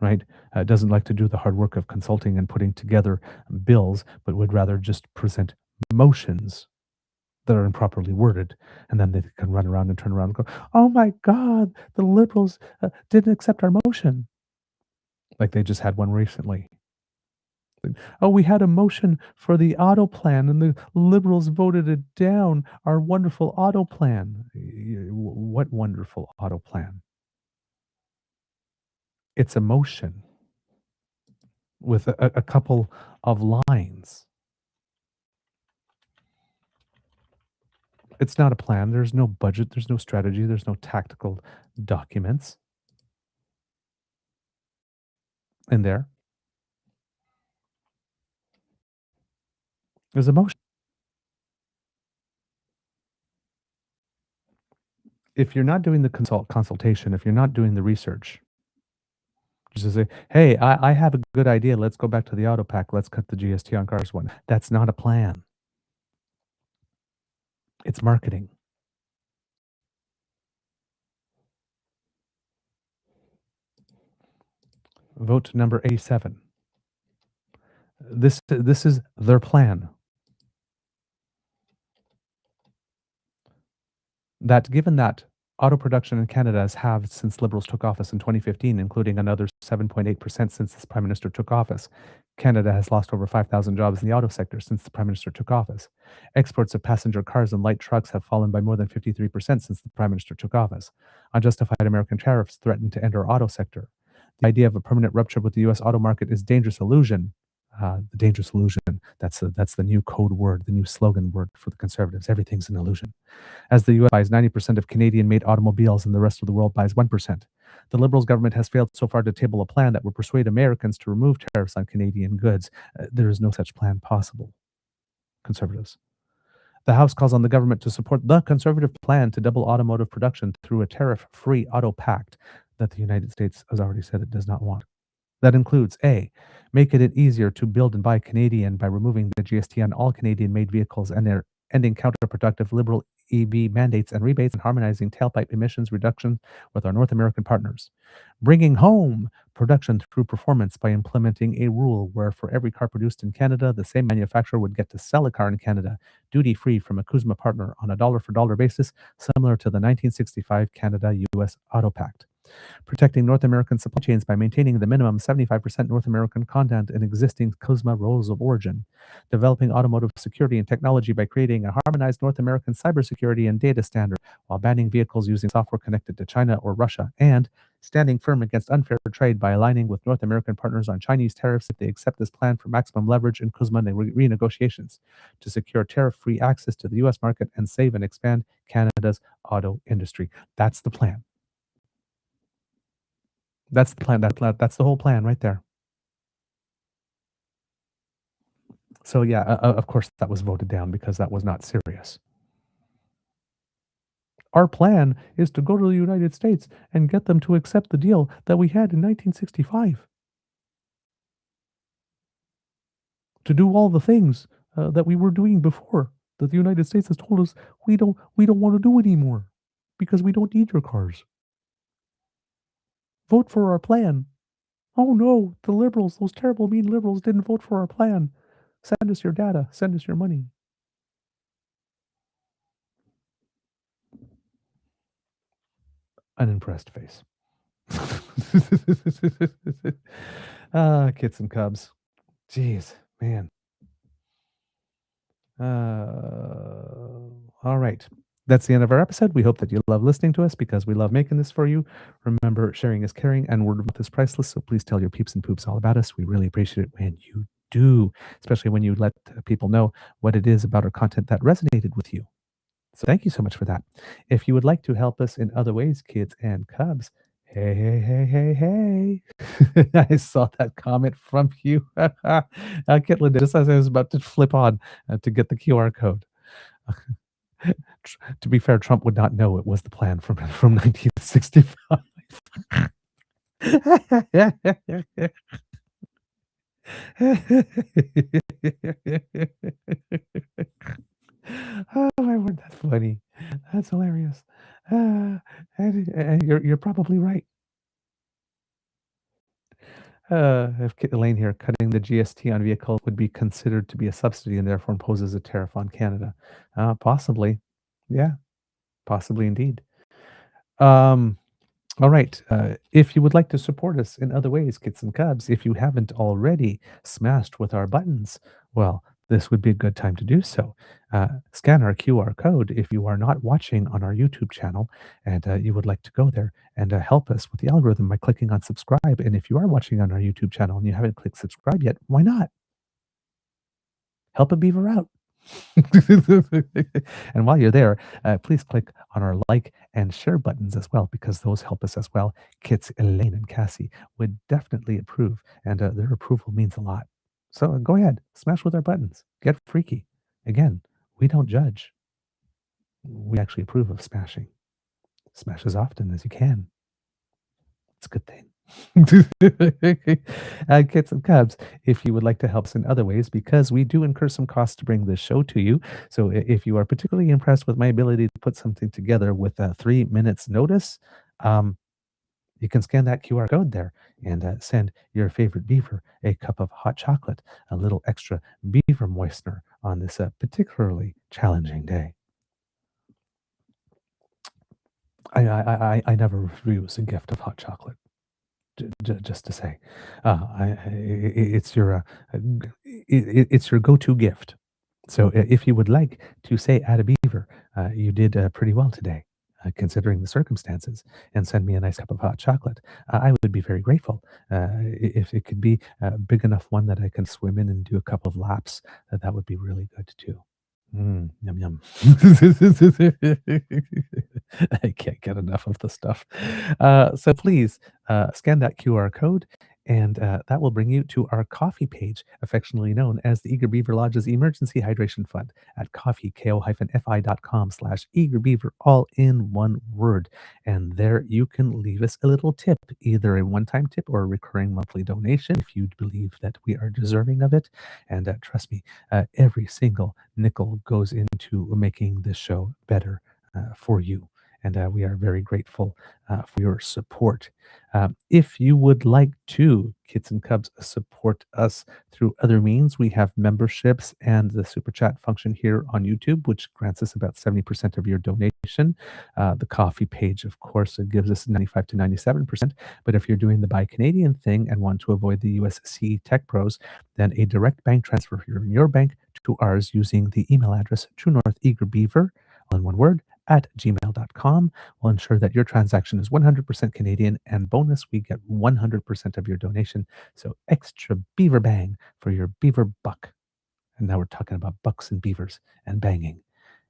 right? Doesn't like to do the hard work of consulting and putting together bills, but would rather just present motions that are improperly worded, and then they can run around and turn around and go, "Oh my God, the Liberals didn't accept our motion," like they just had one recently. Oh, we had a motion for the auto plan, and the Liberals voted it down. Our wonderful auto plan. What wonderful auto plan? It's a motion with a couple of lines. It's not a plan. There's no budget. There's no strategy. There's no tactical documents in there. There's emotion. If you're not doing the consultation, if you're not doing the research, just to say, "Hey, I have a good idea. Let's go back to the auto pack. Let's cut the GST on cars one." That's not a plan. It's marketing. Vote number 87. This is their plan. That given that auto production in Canada has halved since Liberals took office in 2015, including another 7.8% since this Prime Minister took office. Canada has lost over 5,000 jobs in the auto sector since the Prime Minister took office. Exports of passenger cars and light trucks have fallen by more than 53% since the Prime Minister took office. Unjustified American tariffs threaten to end our auto sector. The idea of a permanent rupture with the US auto market is dangerous illusion. The dangerous illusion. That's the new code word, the new slogan word for the Conservatives. Everything's an illusion. As the US buys 90% of Canadian made automobiles and the rest of the world buys 1%. The Liberals government has failed so far to table a plan that would persuade Americans to remove tariffs on Canadian goods. There is no such plan possible. Conservatives. The House calls on the government to support the Conservative plan to double automotive production through a tariff free auto pact that the United States has already said it does not want. That includes A, making it easier to build and buy Canadian by removing the GST on all Canadian made vehicles and their ending counterproductive liberal EV mandates and rebates and harmonizing tailpipe emissions reduction with our North American partners. Bringing home production through performance by implementing a rule where for every car produced in Canada, the same manufacturer would get to sell a car in Canada duty free from a CUSMA partner on a dollar for dollar basis, similar to the 1965 Canada US Auto Pact. Protecting North American supply chains by maintaining the minimum 75% North American content in existing CUSMA rules of origin, developing automotive security and technology by creating a harmonized North American cybersecurity and data standard while banning vehicles using software connected to China or Russia, and standing firm against unfair trade by aligning with North American partners on Chinese tariffs if they accept this plan for maximum leverage in CUSMA renegotiations to secure tariff-free access to the U.S. market and save and expand Canada's auto industry. That's the plan. That's the plan. That's the whole plan right there. So yeah, of course that was voted down because that was not serious. Our plan is to go to the United States and get them to accept the deal that we had in 1965. To do all the things that we were doing before that the United States has told us we don't want to do anymore because we don't need your cars. Vote for our plan. Oh no, the liberals, those terrible mean liberals didn't vote for our plan. Send us your data, send us your money. Unimpressed face. Kits and cubs. Jeez, man. All right. That's the end of our episode. We hope that you love listening to us because we love making this for you. Remember, sharing is caring and word of mouth is priceless. So please tell your peeps and poops all about us. We really appreciate it when you do, especially when you let people know what it is about our content that resonated with you. So thank you so much for that. If you would like to help us in other ways, kids and cubs, hey, hey, hey, hey, hey. I saw that comment from you, Kitlin, just as I was about to flip on to get the QR code. To be fair, Trump would not know it was the plan from 1965. Oh my word, that's funny. That's hilarious. And you're probably right. If Elaine here, cutting the GST on vehicles would be considered to be a subsidy and therefore imposes a tariff on Canada. Possibly. Yeah, possibly indeed. Um, all right. If you would like to support us in other ways, kits and cubs, if you haven't already smashed with our buttons, well, this would be a good time to do so. Scan our QR code if you are not watching on our YouTube channel and you would like to go there and help us with the algorithm by clicking on subscribe. And if you are watching on our YouTube channel and you haven't clicked subscribe yet, why not? Help a beaver out. And while you're there, please click on our like and share buttons as well, because those help us as well. Kits, Elaine, and Cassie would definitely approve, and their approval means a lot. So go ahead, smash with our buttons. Get freaky. Again, we don't judge. We actually approve of smashing. Smash as often as you can. It's a good thing. Kits and Cubs, if you would like to help us in other ways, because we do incur some costs to bring this show to you. So if you are particularly impressed with my ability to put something together with 3 minutes notice, um, you can scan that QR code there and send your favorite beaver a cup of hot chocolate, a little extra beaver moistener on this particularly challenging day. I never refuse a gift of hot chocolate. Just to say, it's your it's your go-to gift. So if you would like to say "Add a beaver," you did pretty well today, considering the circumstances, and send me a nice cup of hot chocolate. I would be very grateful if it could be a big enough one that I can swim in and do a couple of laps. That would be really good too. Yum yum. I can't get enough of the stuff. So please scan that QR code, and that will bring you to our coffee page, affectionately known as the Eager Beaver Lodge's Emergency Hydration Fund at ko-fi.com/eagerbeaver, all in one word. And there you can leave us a little tip, either a one-time tip or a recurring monthly donation if you believe that we are deserving of it. And trust me, every single nickel goes into making this show better for you. And we are very grateful for your support. If you would like to, Kids and Cubs, support us through other means, we have memberships and the super chat function here on YouTube, which grants us about 70% of your donation. The coffee page, of course, it gives us 95 to 97%. But if you're doing the Buy Canadian thing and want to avoid the USC Tech Pros, then a direct bank transfer from your bank to ours using the email address truenortheagerbeaver, all in one word, at gmail.com will ensure that your transaction is 100% Canadian, and bonus, we get 100% of your donation. So extra beaver bang for your beaver buck. And now we're talking about bucks and beavers and banging.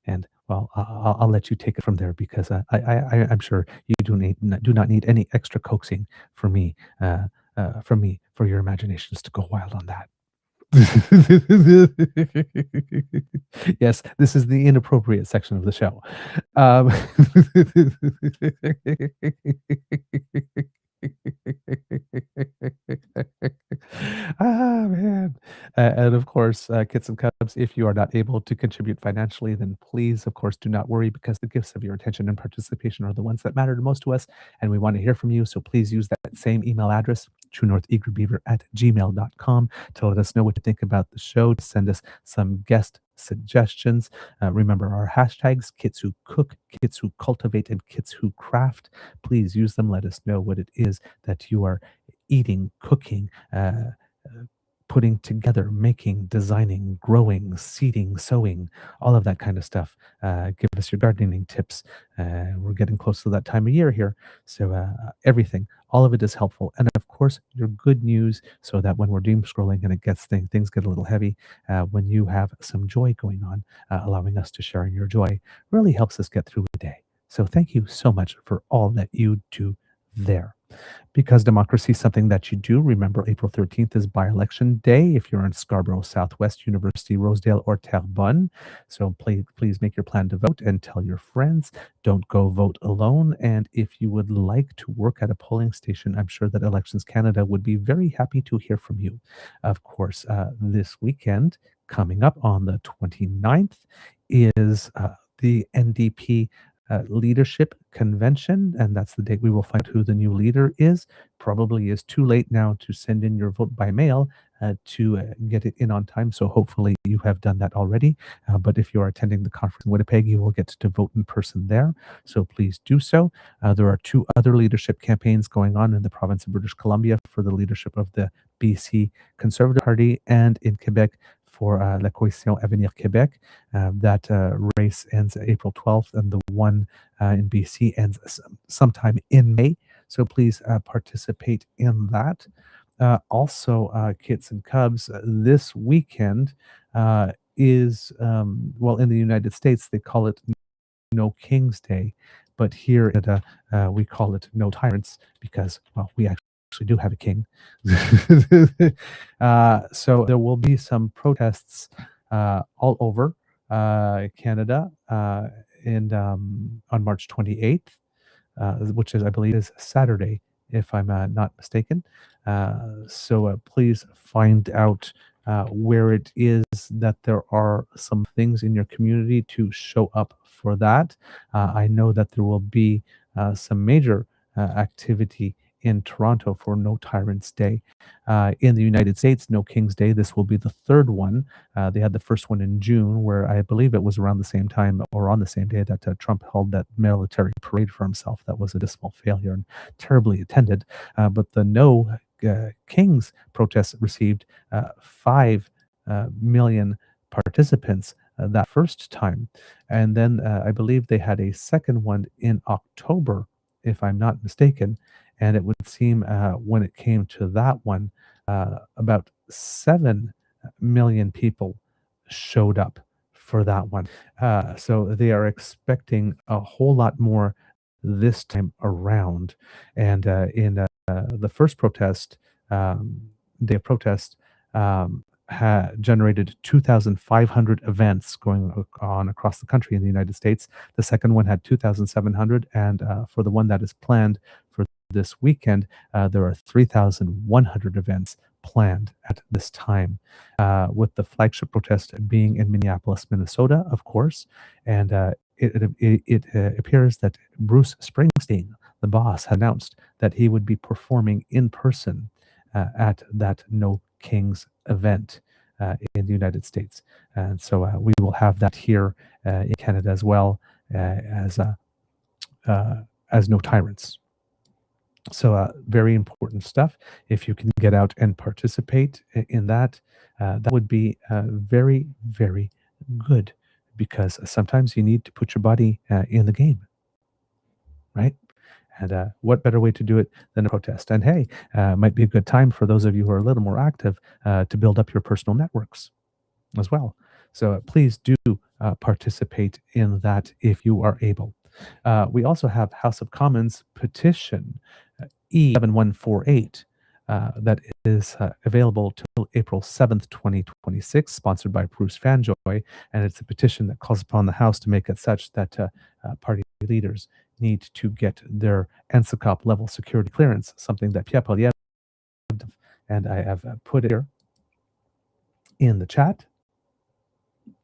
And well, I'll let you take it from there, because I'm sure you do not need any extra coaxing from me for your imaginations to go wild on that. Yes, this is the inappropriate section of the show. Um, man. And of course, Kits and Cubs, if you are not able to contribute financially, then please, of course, do not worry, because the gifts of your attention and participation are the ones that matter the most to us, and we want to hear from you. So please use that same email address, truenortheagerbeaver at gmail.com, to let us know what you think about the show, to send us some guest suggestions. Remember our hashtags: Kits Who Cook, Kits Who Cultivate, and Kits Who Craft. Please use them. Let us know what it is that you are eating, cooking, putting together, making, designing, growing, seeding, sowing, all of that kind of stuff. Give us your gardening tips. We're getting close to that time of year here. So everything, all of it is helpful. And of course, your good news, so that when we're doom scrolling and it gets things get a little heavy, when you have some joy going on, allowing us to share in your joy really helps us get through the day. So thank you so much for all that you do there. Because democracy is something that you do, remember April 13th is by-election day if you're in Scarborough, Southwest, University, Rosedale, or Terrebonne. So please make your plan to vote and tell your friends. Don't go vote alone. And if you would like to work at a polling station, I'm sure that Elections Canada would be very happy to hear from you. Of course, this weekend, coming up on the 29th, is the NDP leadership convention, and that's the date we will find who the new leader is. Probably is too late now to send in your vote by mail to get it in on time, so hopefully you have done that already. But if you are attending the conference in Winnipeg, you will get to vote in person there, so please do so. There are two other leadership campaigns going on in the province of British Columbia for the leadership of the BC Conservative Party, and in Quebec for La Coalition Avenir Québec. That race ends April 12th, and the one in BC ends sometime in May. So please participate in that. Also, Kits and Cubs, this weekend is, well, in the United States, they call it No King's Day, but here at we call it No Tyrants, because, well, we actually actually do have a king. So there will be some protests all over Canada and on March 28th, which is, I believe, is Saturday, if I'm not mistaken. So please find out where it is that there are some things in your community to show up for that. I know that there will be some major activity in Toronto for No Tyrants Day. In the United States, No King's Day, this will be the third one. They had the first one in June, where I believe it was around the same time or on the same day that Trump held that military parade for himself. That was a dismal failure and terribly attended. But the No Kings protest received 5 million participants that first time. And then I believe they had a second one in October, if I'm not mistaken. And it would seem when it came to that one, about 7 million people showed up for that one. So they are expecting a whole lot more this time around. And in the first protest, day of protest, generated 2,500 events going on across the country in the United States. The second one had 2,700, and for the one that is planned for this weekend, there are 3,100 events planned at this time, with the flagship protest being in Minneapolis, Minnesota, of course. And it appears that Bruce Springsteen, the boss, had announced that he would be performing in person at that No Kings event in the United States. And so we will have that here in Canada as well, as No Tyrants. So very important stuff. If you can get out and participate in that, that would be very, very good, because sometimes you need to put your body in the game, right? And what better way to do it than a protest? And hey, might be a good time for those of you who are a little more active to build up your personal networks as well. So please do participate in that if you are able. We also have House of Commons petition E7148 that is available till April 7th, 2026, sponsored by Bruce Fanjoy. And it's a petition that calls upon the House to make it such that party leaders need to get their NSICOP level security clearance, something that Pierre Poliev, and I have put it here in the chat.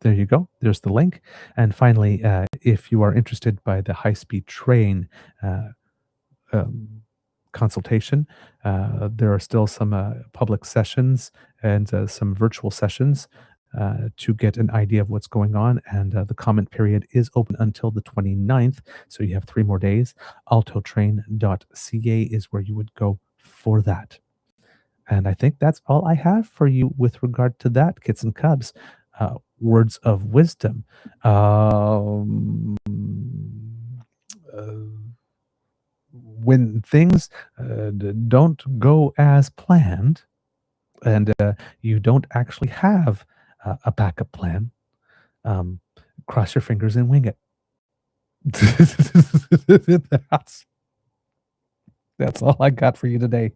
There you go. There's the link. And finally, if you are interested by the high-speed train consultation, there are still some public sessions and some virtual sessions to get an idea of what's going on. And the comment period is open until the 29th. So you have 3 more days. altotrain.ca is where you would go for that. And I think that's all I have for you with regard to that, kids and cubs. Words of wisdom. When things don't go as planned, and you don't actually have a backup plan, cross your fingers and wing it. That's all I got for you today,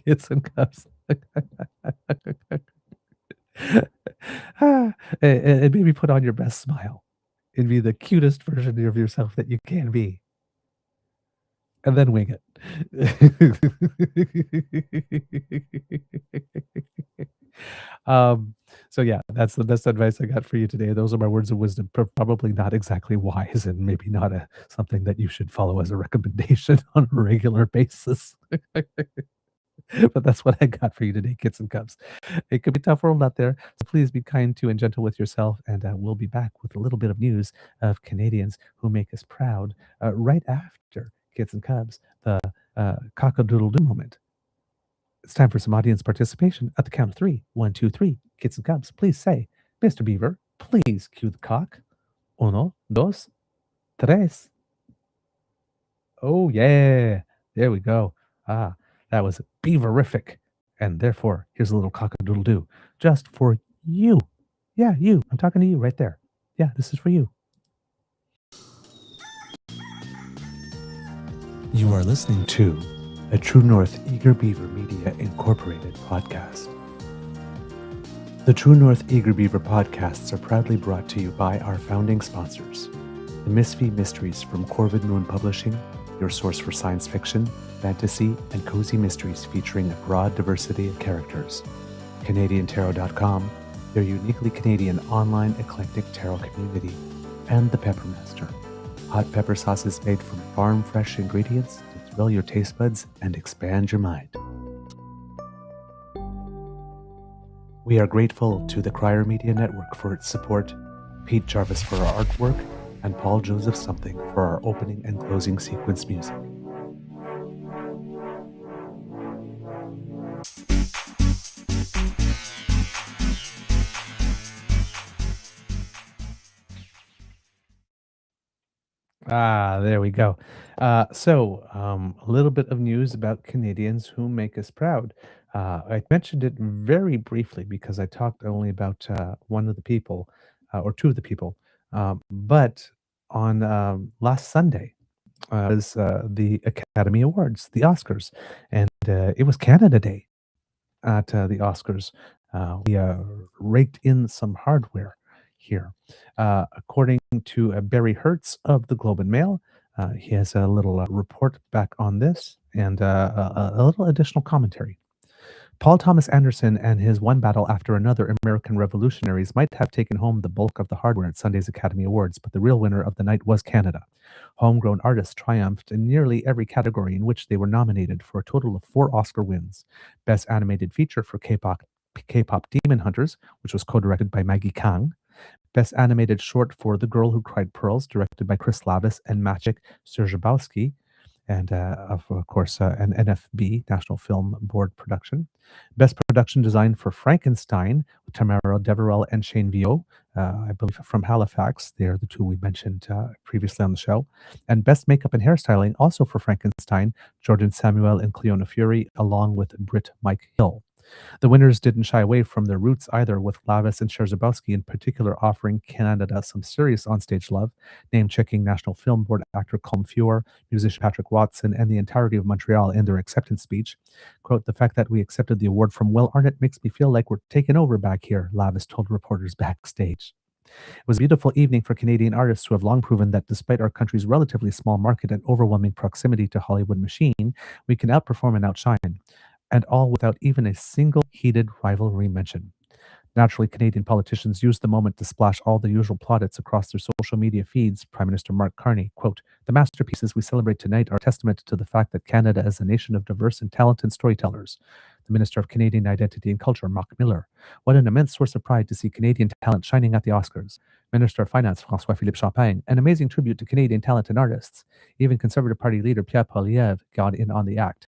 kids and cubs. And maybe put on your best smile and be the cutest version of yourself that you can be. And then wing it. So yeah, that's the best advice I got for you today. Those are my words of wisdom. Probably not exactly wise, and maybe not something that you should follow as a recommendation on a regular basis. But that's what I got for you today, kids and cubs. It could be a tough world out there, so please be kind to and gentle with yourself, and we'll be back with a little bit of news of Canadians who make us proud right after kids and cubs, the cock-a-doodle-doo moment. It's time for some audience participation at the count of 3. 1, 2, 3. Kids and cubs, please say, Mr. Beaver, please cue the cock. 1, 2, 3. Oh, yeah. There we go. That was beaverific. And therefore, here's a little cock-a-doodle-doo just for you. Yeah, you. I'm talking to you right there. Yeah, this is for you. You are listening to a True North Eager Beaver Media Incorporated podcast. The True North Eager Beaver podcasts are proudly brought to you by our founding sponsors, the Misfit Mysteries from Corvid Moon Publishing, your source for science fiction, fantasy, and cozy mysteries featuring a broad diversity of characters. CanadianTarot.com, their uniquely Canadian online eclectic tarot community, and the Peppermaster, hot pepper sauces made from farm-fresh ingredients to thrill your taste buds and expand your mind. We are grateful to the Crier Media Network for its support, Pete Jarvis for our artwork, and Paul Joseph Something for our opening and closing sequence music. There we go. A little bit of news about Canadians who make us proud. I mentioned it very briefly because I talked only about one of the people or two of the people. But on last Sunday was the Academy Awards, the Oscars, and it was Canada Day at the Oscars. We raked in some hardware here. According to Barry Hertz of the Globe and Mail, he has a little report back on this and a little additional commentary. Paul Thomas Anderson and his One Battle After Another American Revolutionaries might have taken home the bulk of the hardware at Sunday's Academy Awards, but the real winner of the night was Canada. Homegrown artists triumphed in nearly every category in which they were nominated for a total of 4 Oscar wins. Best Animated Feature for K-pop Demon Hunters, which was co-directed by Maggie Kang. Best Animated Short for The Girl Who Cried Pearls, directed by Chris Lavis and Maciek Szczerbowski, and of course an NFB, National Film Board production. Best Production Design for Frankenstein with Tamara Deverell and Shane Vio, I believe from Halifax. They are the two we mentioned previously on the show. And Best Makeup and Hairstyling, also for Frankenstein, Jordan Samuel and Cleona Fury, along with Britt Mike Hill. The winners didn't shy away from their roots either, with Lavis and Szczerbowski in particular offering Canada some serious onstage love, name-checking National Film Board actor Colm Feore, musician Patrick Watson, and the entirety of Montreal in their acceptance speech. Quote, "The fact that we accepted the award from Will Arnott makes me feel like we're taking over back here," Lavis told reporters backstage. It was a beautiful evening for Canadian artists who have long proven that despite our country's relatively small market and overwhelming proximity to Hollywood machine, we can outperform and outshine, and all without even a single heated rivalry mention. Naturally, Canadian politicians used the moment to splash all the usual plaudits across their social media feeds. Prime Minister Mark Carney, quote, "The masterpieces we celebrate tonight are a testament to the fact that Canada is a nation of diverse and talented storytellers." The Minister of Canadian Identity and Culture, Mark Miller, "What an immense source of pride to see Canadian talent shining at the Oscars." Minister of Finance, François-Philippe Champagne, "An amazing tribute to Canadian talent and artists." Even Conservative Party leader Pierre Poilievre got in on the act.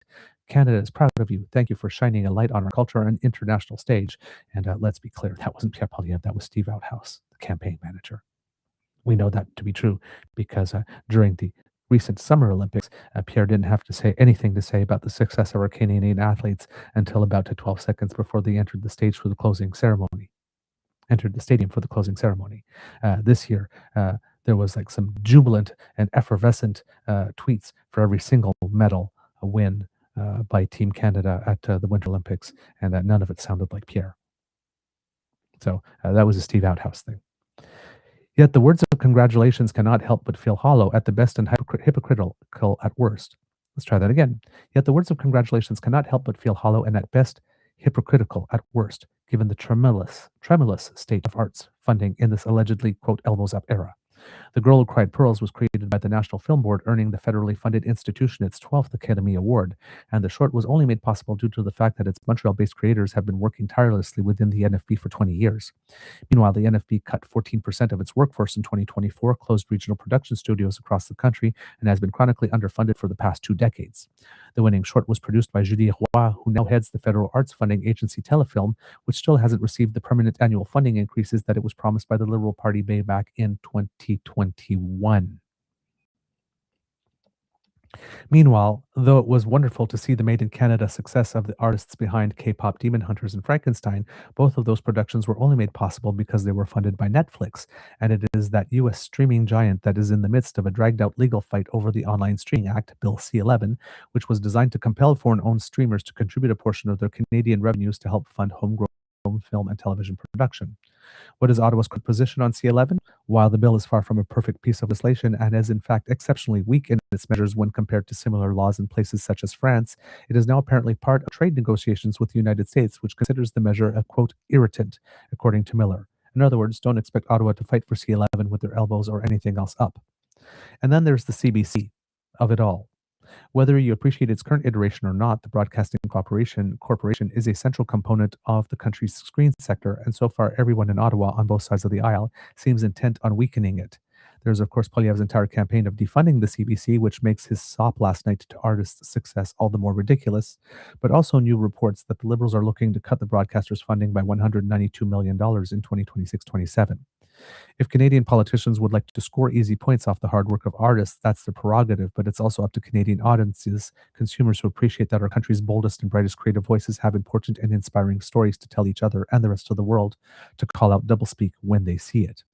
"Canada is proud of you. Thank you for shining a light on our culture and international stage." And let's be clear, that wasn't Pierre Poilievre, that was Steve Outhouse, the campaign manager. We know that to be true because during the recent Summer Olympics, Pierre didn't have to say anything to say about the success of our Canadian athletes until about 12 seconds before they entered the stage for the closing ceremony. Entered the stadium for the closing ceremony. This year, there was like some jubilant and effervescent tweets for every single medal win by Team Canada at the Winter Olympics, and none of it sounded like Pierre. So that was a Steve Outhouse thing. Yet the words of congratulations cannot help but feel hollow at the best and hypocritical at worst. Let's try that again. Yet the words of congratulations cannot help but feel hollow and at best hypocritical at worst, given the tremulous state of arts funding in this allegedly, quote, elbows up era. The Girl Who Cried Pearls was created by the National Film Board, earning the federally funded institution its 12th Academy Award, and the short was only made possible due to the fact that its Montreal-based creators have been working tirelessly within the NFB for 20 years. Meanwhile, the NFB cut 14% of its workforce in 2024, closed regional production studios across the country, and has been chronically underfunded for the past 2 decades. The winning short was produced by Julie Roy, who now heads the federal arts funding agency Telefilm, which still hasn't received the permanent annual funding increases that it was promised by the Liberal Party way back in 2021. Meanwhile, though it was wonderful to see the Made in Canada success of the artists behind K-pop Demon Hunters and Frankenstein, both of those productions were only made possible because they were funded by Netflix, and it is that US streaming giant that is in the midst of a dragged-out legal fight over the Online Streaming Act, Bill C-11, which was designed to compel foreign-owned streamers to contribute a portion of their Canadian revenues to help fund homegrown film and television production. What is Ottawa's current position on C11? While the bill is far from a perfect piece of legislation and is in fact exceptionally weak in its measures when compared to similar laws in places such as France, it is now apparently part of trade negotiations with the United States, which considers the measure a quote irritant, according to Miller. In other words, don't expect Ottawa to fight for C11 with their elbows or anything else up. And then there's the CBC of it all. Whether you appreciate its current iteration or not, the Broadcasting Corporation is a central component of the country's screen sector, and so far everyone in Ottawa on both sides of the aisle seems intent on weakening it. There's, of course, Poilievre's entire campaign of defunding the CBC, which makes his sop last night to artists' success all the more ridiculous, but also new reports that the Liberals are looking to cut the broadcaster's funding by $192 million in 2026-27. If Canadian politicians would like to score easy points off the hard work of artists, that's their prerogative, but it's also up to Canadian audiences, consumers who appreciate that our country's boldest and brightest creative voices have important and inspiring stories to tell each other and the rest of the world, to call out doublespeak when they see it.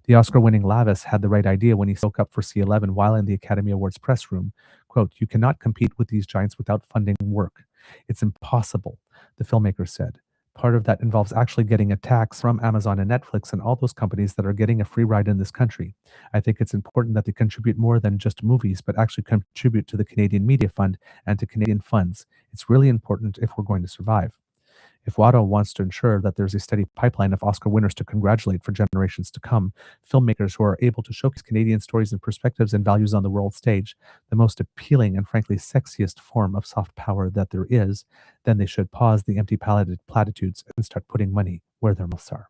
The Oscar-winning Lavis had the right idea when he spoke up for C11 while in the Academy Awards press room. Quote, "You cannot compete with these giants without funding work. It's impossible," the filmmaker said. Part of that involves actually getting a tax from Amazon and Netflix and all those companies that are getting a free ride in this country. I think it's important that they contribute more than just movies, but actually contribute to the Canadian Media Fund and to Canadian funds. It's really important if we're going to survive. If Ottawa wants to ensure that there's a steady pipeline of Oscar winners to congratulate for generations to come, filmmakers who are able to showcase Canadian stories and perspectives and values on the world stage, the most appealing and frankly sexiest form of soft power that there is, then they should pause the empty platitudes and start putting money where their mouths are.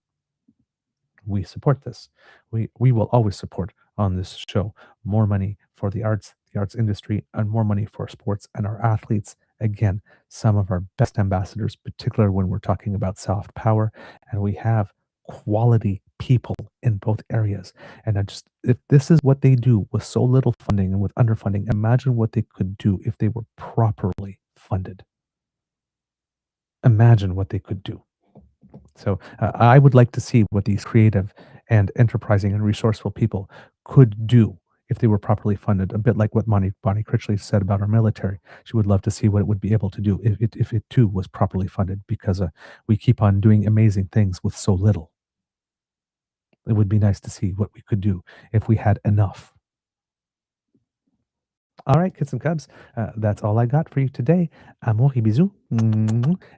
We support this. We will always support on this show more money for the arts industry, and more money for sports and our athletes. Again, some of our best ambassadors, particularly when we're talking about soft power, and we have quality people in both areas. And if this is what they do with so little funding and with underfunding, imagine what they could do if they were properly funded. Imagine what they could do. So I would like to see what these creative and enterprising and resourceful people could do if they were properly funded. A bit like what Bonnie Critchley said about our military. She would love to see what it would be able to do if it too was properly funded, because we keep on doing amazing things with so little. It would be nice to see what we could do if we had enough. All right, kids and cubs, that's all I got for you today. Amour et bisous.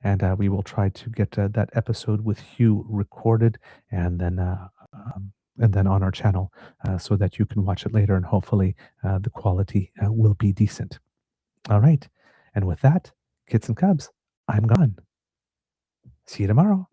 And we will try to get that episode with Hugh recorded and then on our channel so that you can watch it later, and hopefully the quality will be decent. All right. And with that, kids and cubs, I'm gone. See you tomorrow.